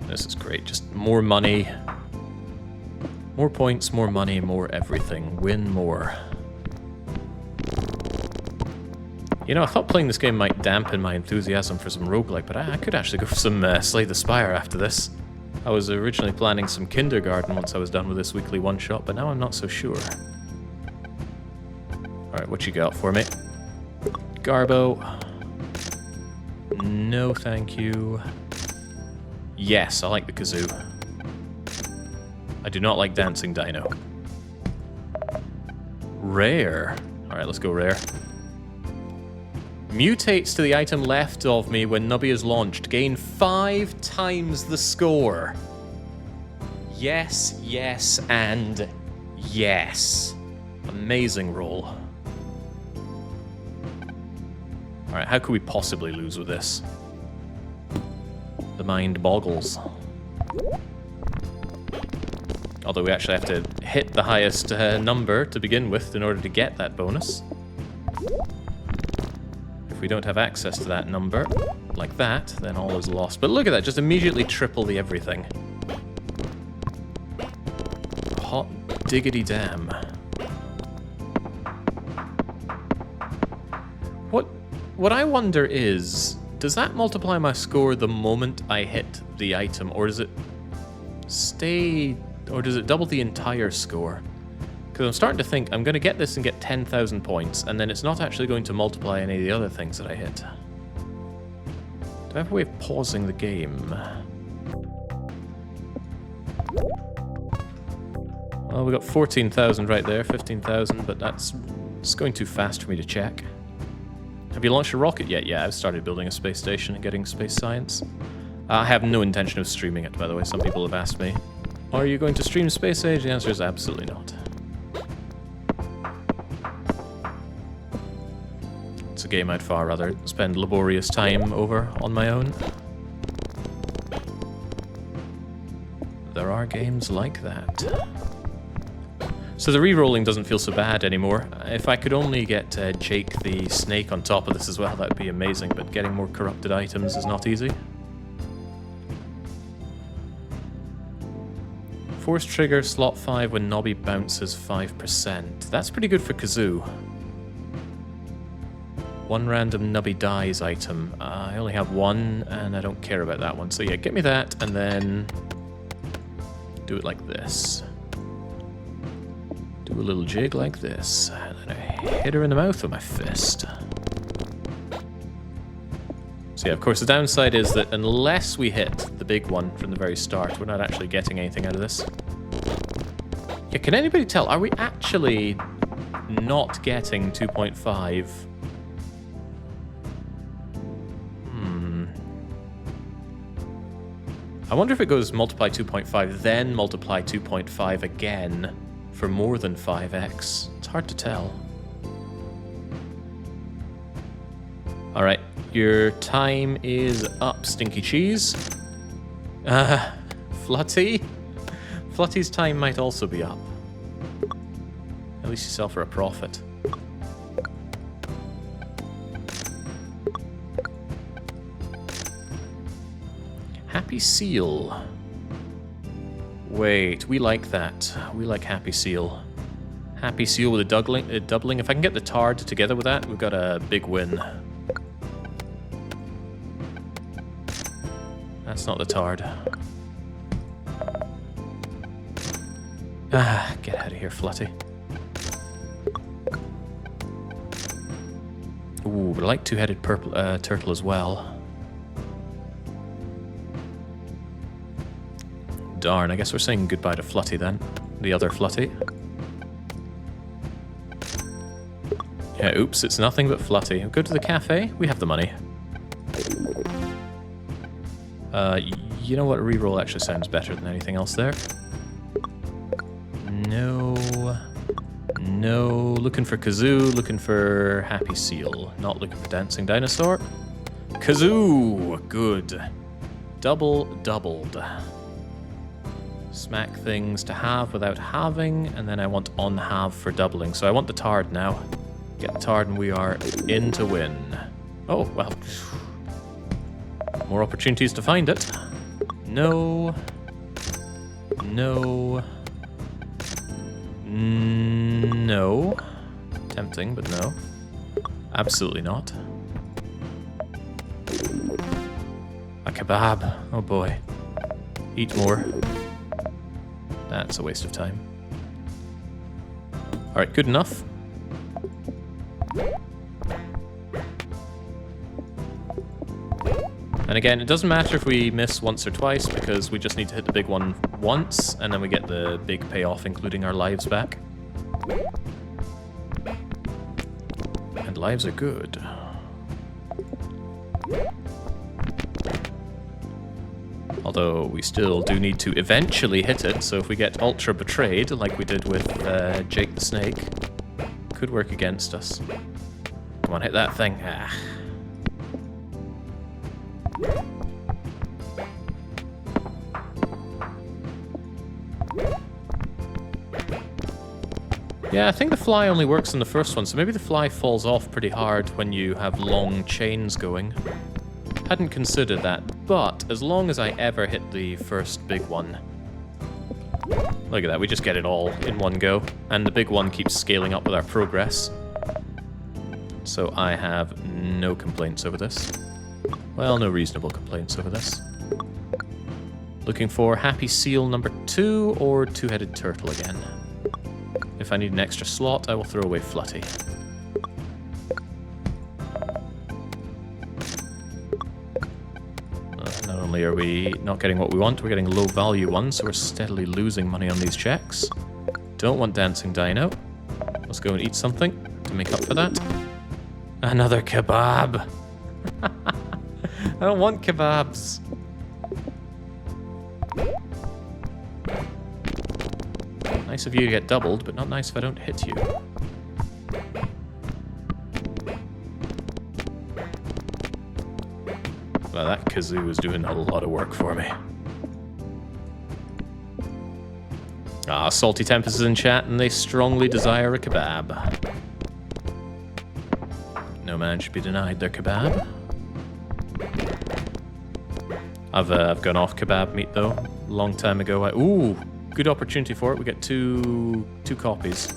This is great. Just more money. More points, more money, more everything. Win more. You know, I thought playing this game might dampen my enthusiasm for some roguelike, but I could actually go for some Slay the Spire after this. I was originally planning some Kindergarten once I was done with this weekly one-shot, but now I'm not so sure. Alright, what you got for me? Garbo. No, thank you. Yes, I like the kazoo. I do not like Dancing Dino. Rare. Alright, let's go rare. Mutates to the item left of me when Nubby is launched. Gain 5 times the score. Yes, yes, and yes. Amazing roll. Alright, how could we possibly lose with this? The mind boggles. Although we actually have to hit the highest number to begin with in order to get that bonus. If we don't have access to that number, like that, then all is lost. But look at that, just immediately triple the everything. Hot diggity damn. What I wonder is, does that multiply my score the moment I hit the item, or does it stay, or does it double the entire score? Because I'm starting to think I'm going to get this and get 10,000 points, and then it's not actually going to multiply any of the other things that I hit. Do I have a way of pausing the game? Well, we got 14,000 right there, 15,000, but that's going too fast for me to check. Have you launched a rocket yet? Yeah, I've started building a space station and getting space science. I have no intention of streaming it, by the way. Some people have asked me, are you going to stream Space Age? The answer is absolutely not. It's a game I'd far rather spend laborious time over on my own. There are games like that. So the re-rolling doesn't feel so bad anymore. If I could only get Jake the Snake on top of this as well, that would be amazing, but getting more corrupted items is not easy. Force trigger, slot 5 when Nobby bounces 5%. That's pretty good for Kazoo. One random Nubby dies item. I only have one, and I don't care about that one. So yeah, get me that, and then do it like this. Do a little jig like this, and then I hit her in the mouth with my fist. So yeah, of course, the downside is that unless we hit the big one from the very start, we're not actually getting anything out of this. Yeah, can anybody tell? Are we actually not getting 2.5? I wonder if it goes multiply 2.5, then multiply 2.5 again for more than 5x. It's hard to tell. Alright, your time is up, Stinky Cheese. Flutty? Flutty's time might also be up. At least you sell for a profit. Happy Seal. Wait, we like that. We like Happy Seal. Happy Seal with a doubling. If I can get the Tard together with that, we've got a big win. That's not the Tard. Ah, get out of here, Flutty. Ooh, but I like two-headed turtle as well. Darn, I guess we're saying goodbye to Flutty then. The other Flutty. Yeah, oops, it's nothing but Flutty. Go to the cafe, we have the money. You know what, a reroll actually sounds better than anything else there. No. No, looking for Kazoo, looking for Happy Seal. Not looking for Dancing Dinosaur. Kazoo! Good. Doubled. Smack things to have without halving, and then I want on halve for doubling. So I want the Tard now. Get the Tard and we are in to win. Oh, well. More opportunities to find it. No. No. No. Tempting, but no. Absolutely not. A kebab. Oh boy. Eat more. That's a waste of time. Alright, good enough. And again, it doesn't matter if we miss once or twice, because we just need to hit the big one once, and then we get the big payoff, including our lives back. And lives are good. Although we still do need to eventually hit it, so if we get ultra betrayed, like we did with Jake the Snake, could work against us. Come on, hit that thing. Ah. Yeah, I think the fly only works on the first one, so maybe the fly falls off pretty hard when you have long chains going. Hadn't considered that, but as long as I ever hit the first big one... Look at that, we just get it all in one go, and the big one keeps scaling up with our progress. So I have no complaints over this. Well, no reasonable complaints over this. Looking for Happy Seal number 2 or Two-Headed Turtle again. If I need an extra slot, I will throw away Flutty. Not only are we not getting what we want, we're getting low value ones, so we're steadily losing money on these checks. Don't want Dancing Dino. Let's go and eat something to make up for that. Another kebab! I don't want kebabs! Nice of you to get doubled, but not nice if I don't hit you. Well, that kazoo is doing a lot of work for me. Ah, Salty Tempest is in chat, and they strongly desire a kebab. No man should be denied their kebab. I've gone off kebab meat, though. A long time ago. Ooh! Good opportunity for it. We get two copies.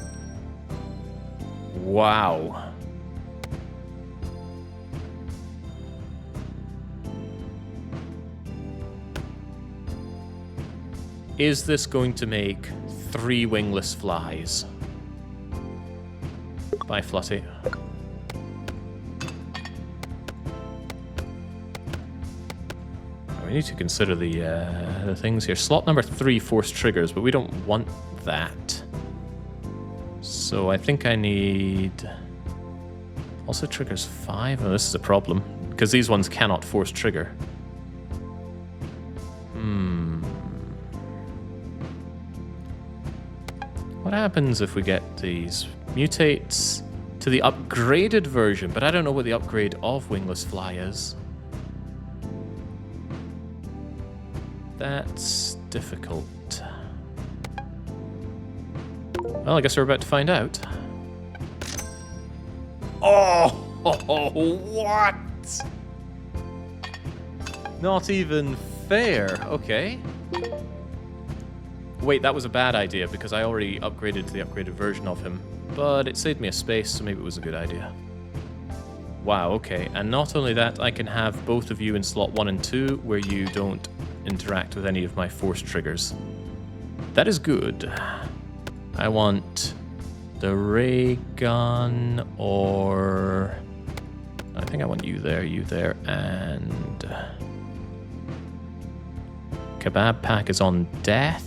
Wow. Is this going to make 3 wingless flies? Bye, Flutty. We need to consider the things here. Slot number 3 force triggers, but we don't want that. So I think I need... Also triggers 5? Oh, this is a problem, because these ones cannot force trigger. What happens if we get these? Mutates to the upgraded version, but I don't know what the upgrade of Wingless Fly is. That's difficult. Well, I guess we're about to find out. Oh, what? Not even fair. Okay. Wait, that was a bad idea because I already upgraded to the upgraded version of him. But it saved me a space, so maybe it was a good idea. Wow, okay. And not only that, I can have both of you in slot 1 and 2 where you don't interact with any of my force triggers. That is good. I want the ray gun, or I think I want you there, and Kebab Pack is on death.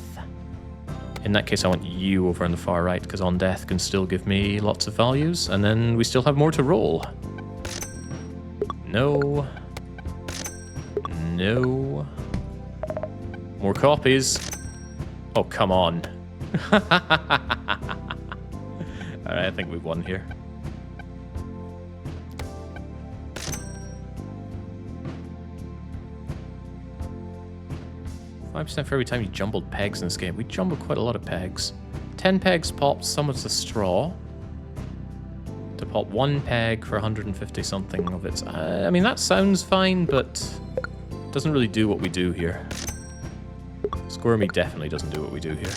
In that case, I want you over on the far right, because on death can still give me lots of values, and then we still have more to roll. No. No. More copies. Oh, come on. Alright, I think we've won here. %5 for every time you jumbled pegs in this game. We jumbled quite a lot of pegs. 10 pegs popped some of the straw. To pop 1 peg for 150 something of its... I mean, that sounds fine, but doesn't really do what we do here. Squirmy definitely doesn't do what we do here.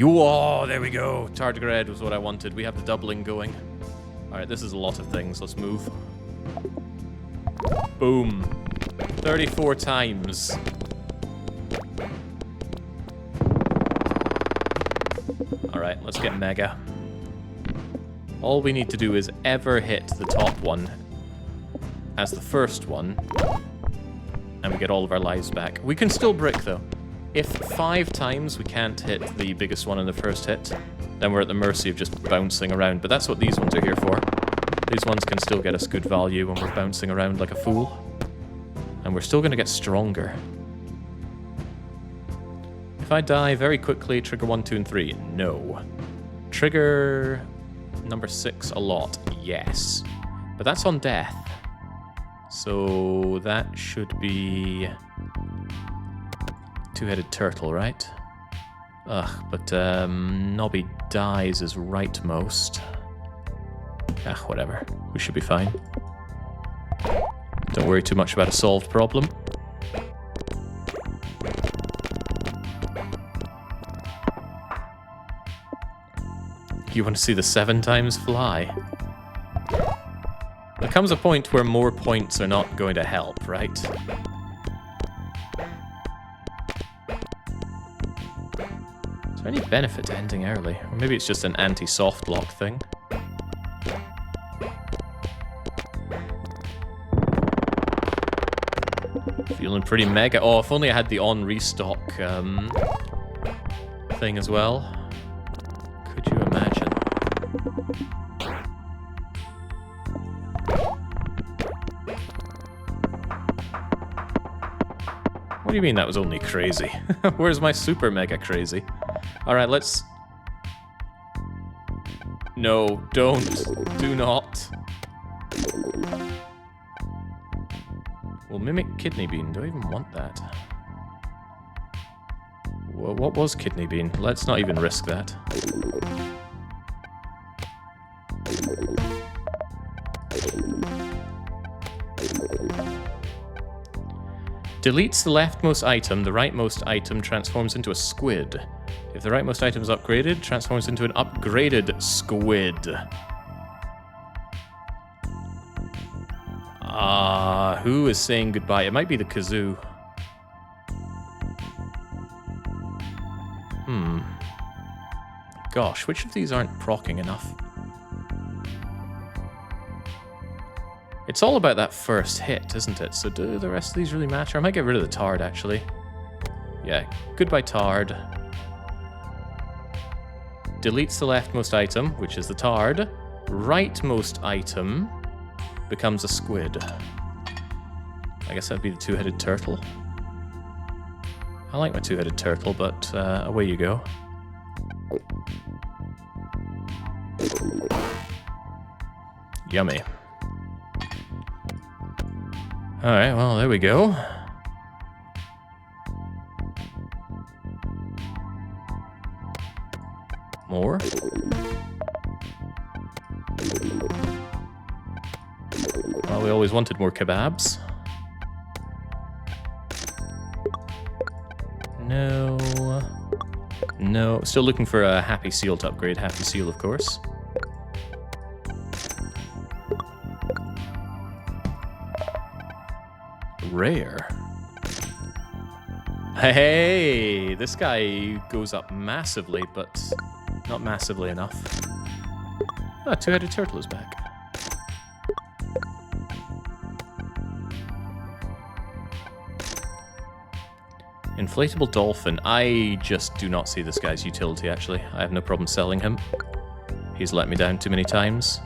Oh, there we go. Tardigrade was what I wanted. We have the doubling going. Alright, this is a lot of things. Let's move. Boom. 34 times. Alright, let's get Mega. All we need to do is ever hit the top one as the first one, and we get all of our lives back. We can still brick, though. If 5 times we can't hit the biggest one in the first hit, then we're at the mercy of just bouncing around. But that's what these ones are here for. These ones can still get us good value when we're bouncing around like a fool. And we're still going to get stronger. If I die very quickly, trigger 1, 2, and 3. No. Trigger number 6 a lot. Yes. But that's on death. So that should be... Two-headed turtle, right? Ugh, but Nubby dies as rightmost. Ah, whatever. We should be fine. Don't worry too much about a solved problem. You want to see the 7 times fly? There comes a point where more points are not going to help, right? Is there any benefit to ending early? Or maybe it's just an anti-soft lock thing. Feeling pretty mega. Oh, if only I had the on restock thing as well. Could you imagine? What do you mean that was only crazy? Where's my super mega crazy? Alright, let's... No, don't. Do not. We'll mimic Kidney Bean. Do I even want that? Well, what was Kidney Bean? Let's not even risk that. Deletes the leftmost item, the rightmost item transforms into a squid. If the rightmost item is upgraded, transforms into an upgraded squid. Who is saying goodbye? It might be the kazoo. Gosh, which of these aren't proccing enough? It's all about that first hit, isn't it? So do the rest of these really matter? I might get rid of the Tard, actually. Yeah, goodbye Tard. Deletes the leftmost item, which is the Tard. Rightmost item becomes a squid. I guess that'd be the two-headed turtle. I like my two-headed turtle, but away you go. Yummy. Alright, well, there we go. More. Well, we always wanted more kebabs. No. No. Still looking for a Happy Seal to upgrade. Happy Seal, of course. Rare. Hey, this guy goes up massively, but not massively enough. Ah, two-headed turtle is back. Inflatable dolphin. I just do not see this guy's utility, actually. I have no problem selling him. He's let me down too many times.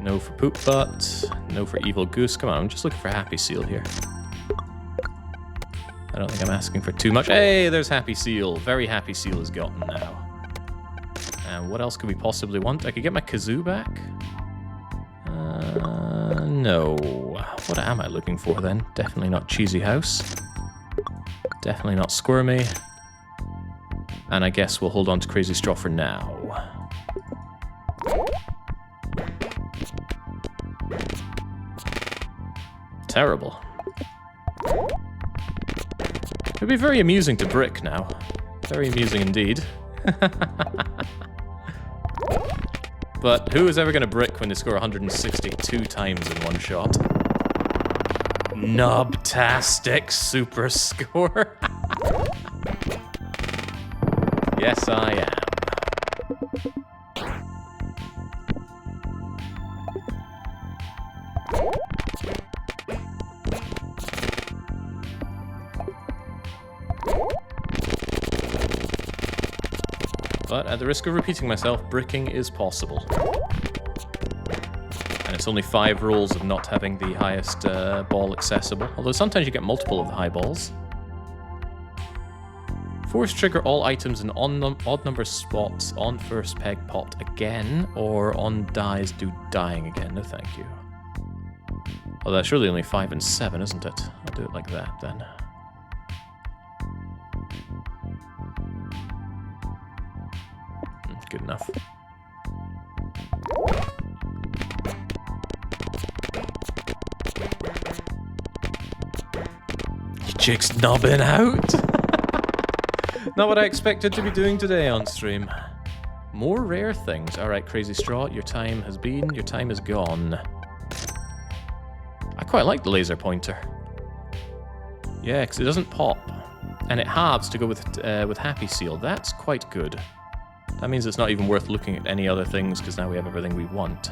No for poop butt. No for evil goose. Come on, I'm just looking for Happy Seal here. I don't think I'm asking for too much. Hey, there's Happy Seal. Very Happy Seal is gotten now. And what else could we possibly want? I could get my kazoo back. No. What am I looking for then? Definitely not Cheesy House. Definitely not Squirmy. And I guess we'll hold on to Crazy Straw for now. Terrible. It'd be very amusing to brick now. Very amusing indeed. But who is ever going to brick when they score 162 times in one shot? Nubtastic super score. Yes, I am. But at the risk of repeating myself, bricking is possible. And it's only 5 rolls of not having the highest ball accessible. Although sometimes you get multiple of the high balls. Force trigger all items in odd number spots on first peg pot again, or on dies do dying again. No thank you. Oh, that's really only 5 and 7, isn't it? I'll do it like that then. Good enough. You chick's nubbing out? Not what I expected to be doing today on stream. More rare things. Alright, Crazy Straw, your time has been, your time is gone. I quite like the laser pointer. Yeah, because it doesn't pop. And it halves to go with Happy Seal. That's quite good. That means it's not even worth looking at any other things, because now we have everything we want.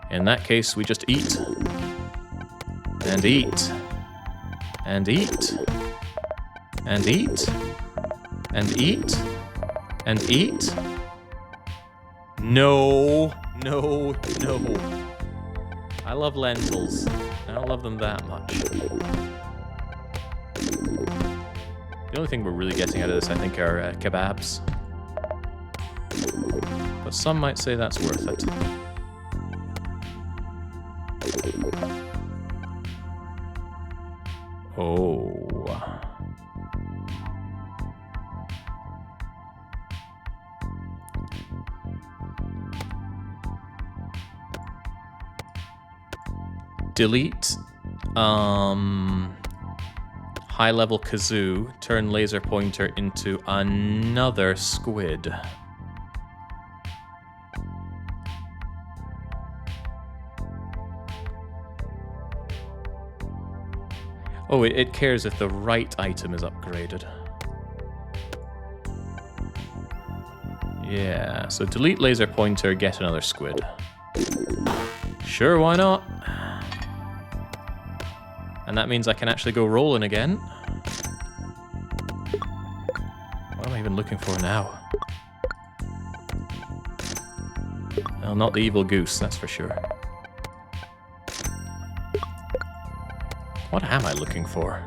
In that case, we just eat. And eat. And eat. And eat. And eat. And eat. No. No. No. I love lentils. I don't love them that much. The only thing we're really getting out of this, I think, are kebabs. But some might say that's worth it. Oh. Delete. High level kazoo. Turn laser pointer into another squid. Oh, it cares if the right item is upgraded. Yeah, so delete laser pointer, get another squid. Sure, why not? And that means I can actually go rolling again. What am I even looking for now? Well, not the evil goose, that's for sure. What am I looking for?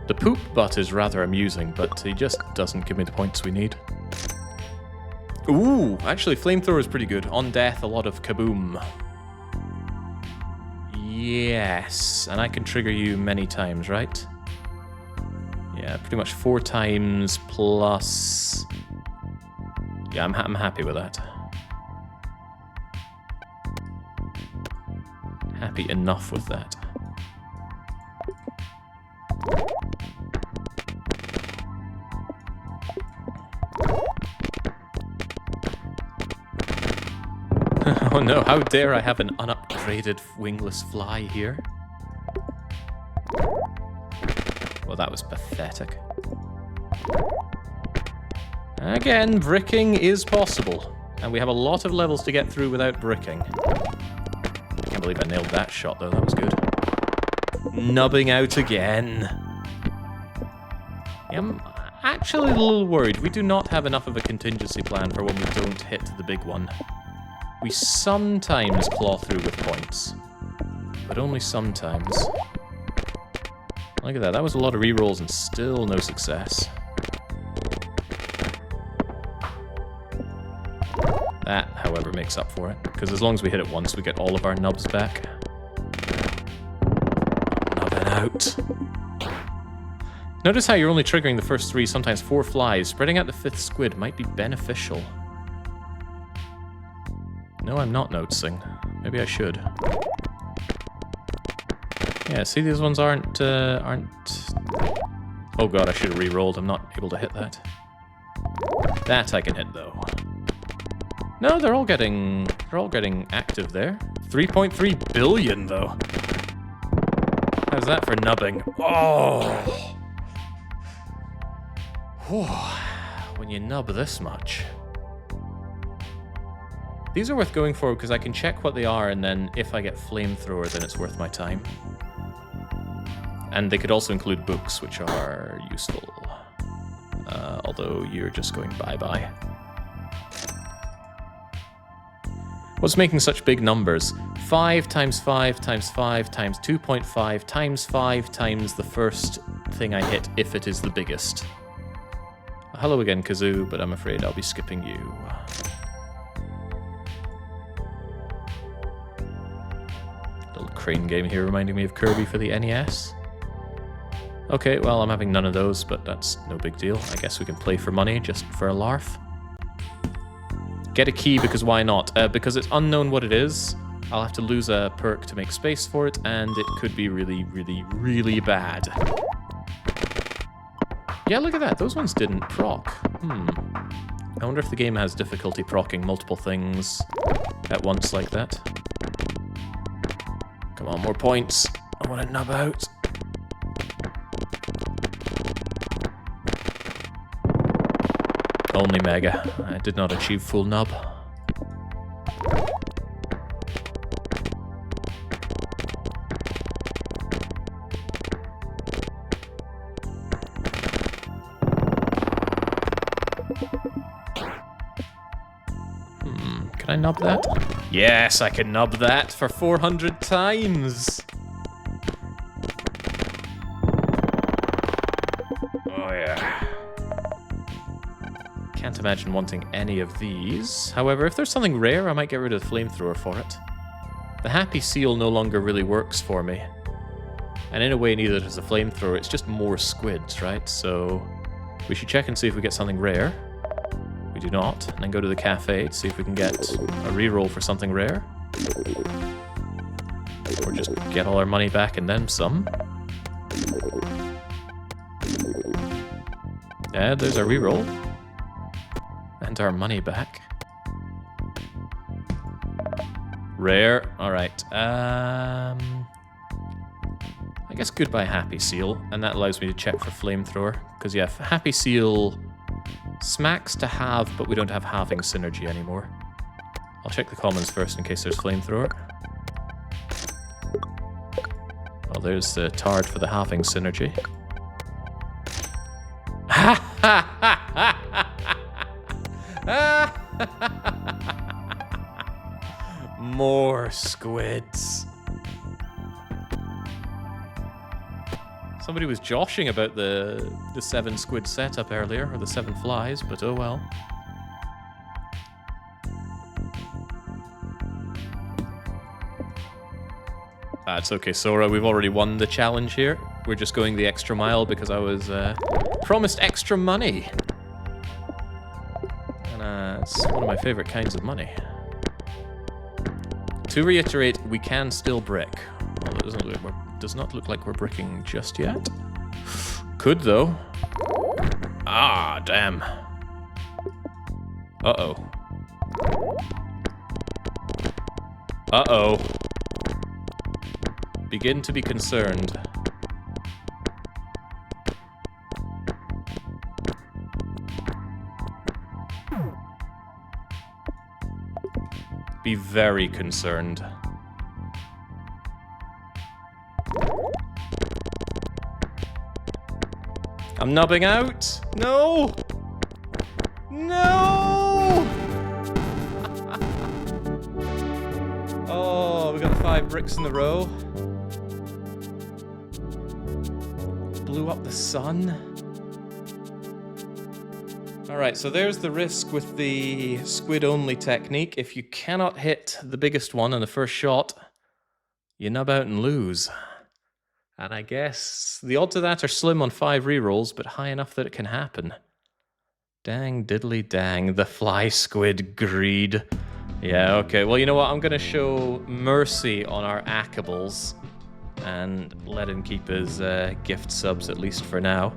The poop butt is rather amusing, but he just doesn't give me the points we need. Ooh, actually, flamethrower is pretty good. On death, a lot of kaboom. Yes, and I can trigger you many times, right? Yeah, pretty much 4 times plus... Yeah, I'm happy with that. Happy enough with that. Oh no, how dare I have an unupgraded wingless fly here? Well, that was pathetic. Again, bricking is possible, and we have a lot of levels to get through without bricking. I can't believe I nailed that shot, though. That was good. Nubbing out again. Yeah, I'm actually a little worried. We do not have enough of a contingency plan for when we don't hit the big one. We sometimes claw through with points, but only sometimes. Look at that, that was a lot of rerolls and still no success. That, however, makes up for it, because as long as we hit it once, we get all of our nubs back. Nubbing out. Notice how you're only triggering the first 3, sometimes 4 flies. Spreading out the 5th squid might be beneficial. No, I'm not noticing. Maybe I should. Yeah, see, these ones aren't... Oh god, I should have re-rolled. I'm not able to hit that. That I can hit, though. No, they're all getting active there. 3.3 billion, though. How's that for nubbing? Oh! When you nub this much. These are worth going for because I can check what they are, and then if I get flamethrower, then it's worth my time. And they could also include books, which are useful. Although you're just going bye-bye. What's making such big numbers? 5 times 5 times 5 times 2.5 times 5 times the first thing I hit, if it is the biggest. Hello again, Kazoo, but I'm afraid I'll be skipping you. Little crane game here reminding me of Kirby for the NES. Okay, well, I'm having none of those, but that's no big deal. I guess we can play for money, just for a larf. Get a key, because why not? Because it's unknown what it is, I'll have to lose a perk to make space for it, and it could be really, really, really bad. Yeah, look at that. Those ones didn't proc. I wonder if the game has difficulty procking multiple things at once like that. Come on, more points. I want to nub out. Only Mega. I did not achieve full nub. Can I nub that? Yes, I can nub that for 400 times! Oh yeah. Can't imagine wanting any of these. However, if there's something rare, I might get rid of the flamethrower for it. The happy seal no longer really works for me. And in a way, neither does the flamethrower. It's just more squids, right? So we should check and see if we get something rare. We do not. And then go to the cafe to see if we can get a reroll for something rare. Or just get all our money back and then some. Yeah, there's our reroll. And our money back. Rare. Alright. I I guess goodbye Happy Seal, and that allows me to check for Flamethrower. Because yeah, Happy Seal smacks to have, but we don't have halving synergy anymore. I'll check the commons first in case there's Flamethrower. Well, there's the Tard for the halving synergy. More squids. Somebody was joshing about the 7 squid setup earlier, or the 7 flies, but oh well. It's okay, Sora, we've already won the challenge here. We're just going the extra mile because I was promised extra money. And it's one of my favorite kinds of money. To reiterate, we can still brick. Well, it does not look like we're bricking just yet. Could, though. Ah, damn. Uh-oh. Uh-oh. Begin to be concerned. Be very concerned. I'm nubbing out. No! No! Oh, we got 5 bricks in a row. Blew up the sun. Alright, so there's the risk with the squid-only technique. If you cannot hit the biggest one in the first shot, you nub out and lose. And I guess the odds of that are slim on 5 rerolls, but high enough that it can happen. Dang diddly dang, the fly squid greed. Yeah, okay, well, you know what? I'm going to show mercy on our ackables and let him keep his gift subs, at least for now.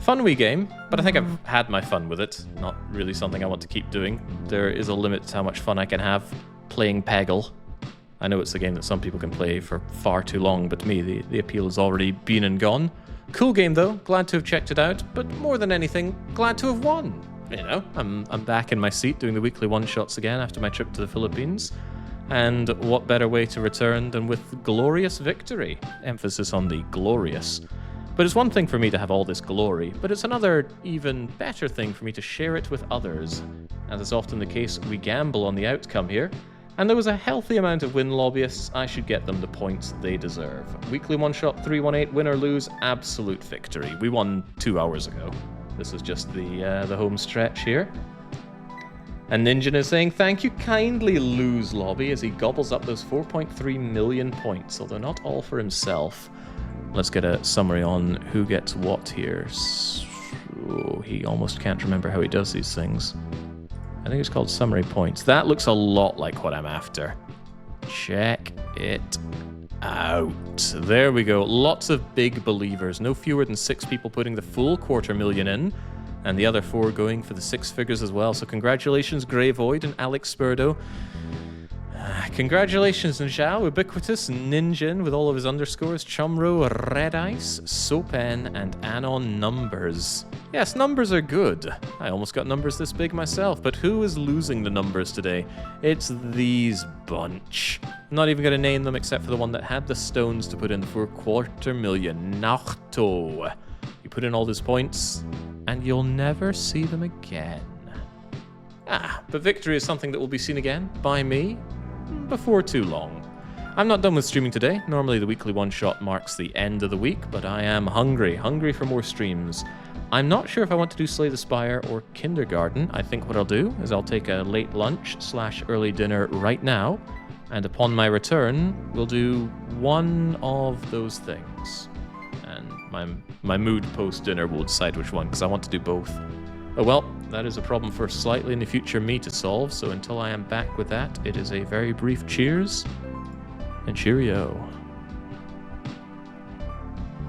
Fun wee game, but I think I've had my fun with it. Not really something I want to keep doing. There is a limit to how much fun I can have playing Peggle. I know it's a game that some people can play for far too long, but to me, the appeal has already been and gone. Cool game, though. Glad to have checked it out, but more than anything, glad to have won. You know, I'm back in my seat doing the weekly one-shots again after my trip to the Philippines. And what better way to return than with glorious victory? Emphasis on the glorious. But it's one thing for me to have all this glory, but it's another, even better thing for me to share it with others. As is often the case, we gamble on the outcome here. And there was a healthy amount of win lobbyists. I should get them the points they deserve. Weekly one-shot 318, win or lose, absolute victory. We won 2 hours ago. This is just the home stretch here. And Ninja is saying, thank you kindly, Lose Lobby, as he gobbles up those 4.3 million points, although not all for himself. Let's get a summary on who gets what here. So he almost can't remember how he does these things. I think it's called summary points. That looks a lot like what I'm after. Check it out. There we go. Lots of big believers. No fewer than 6 people putting the full 250,000 in, and the other 4 going for the 6 figures as well. So congratulations, Grey Void and Alex Spurdo. Congratulations, Njao, Ubiquitous, Ninjin with all of his underscores, Chumro, Red Ice, Sopen, and Anon Numbers. Yes, numbers are good. I almost got numbers this big myself, but who is losing the numbers today? It's these bunch. I'm not even going to name them except for the one that had the stones to put in for 250,000. Nachto. You put in all those points, and you'll never see them again. But victory is something that will be seen again by me before too long. I'm not done with streaming today. Normally the weekly one-shot marks the end of the week, but I am hungry for more streams. I'm not sure if I want to do Slay the Spire or Kindergarten. I think what I'll do is I'll take a late lunch / early dinner right now, and upon my return, we'll do one of those things. And my mood post-dinner will decide which one, because I want to do both. Oh well, that is a problem for slightly in the future me to solve, so until I am back with that, it is a very brief cheers and cheerio.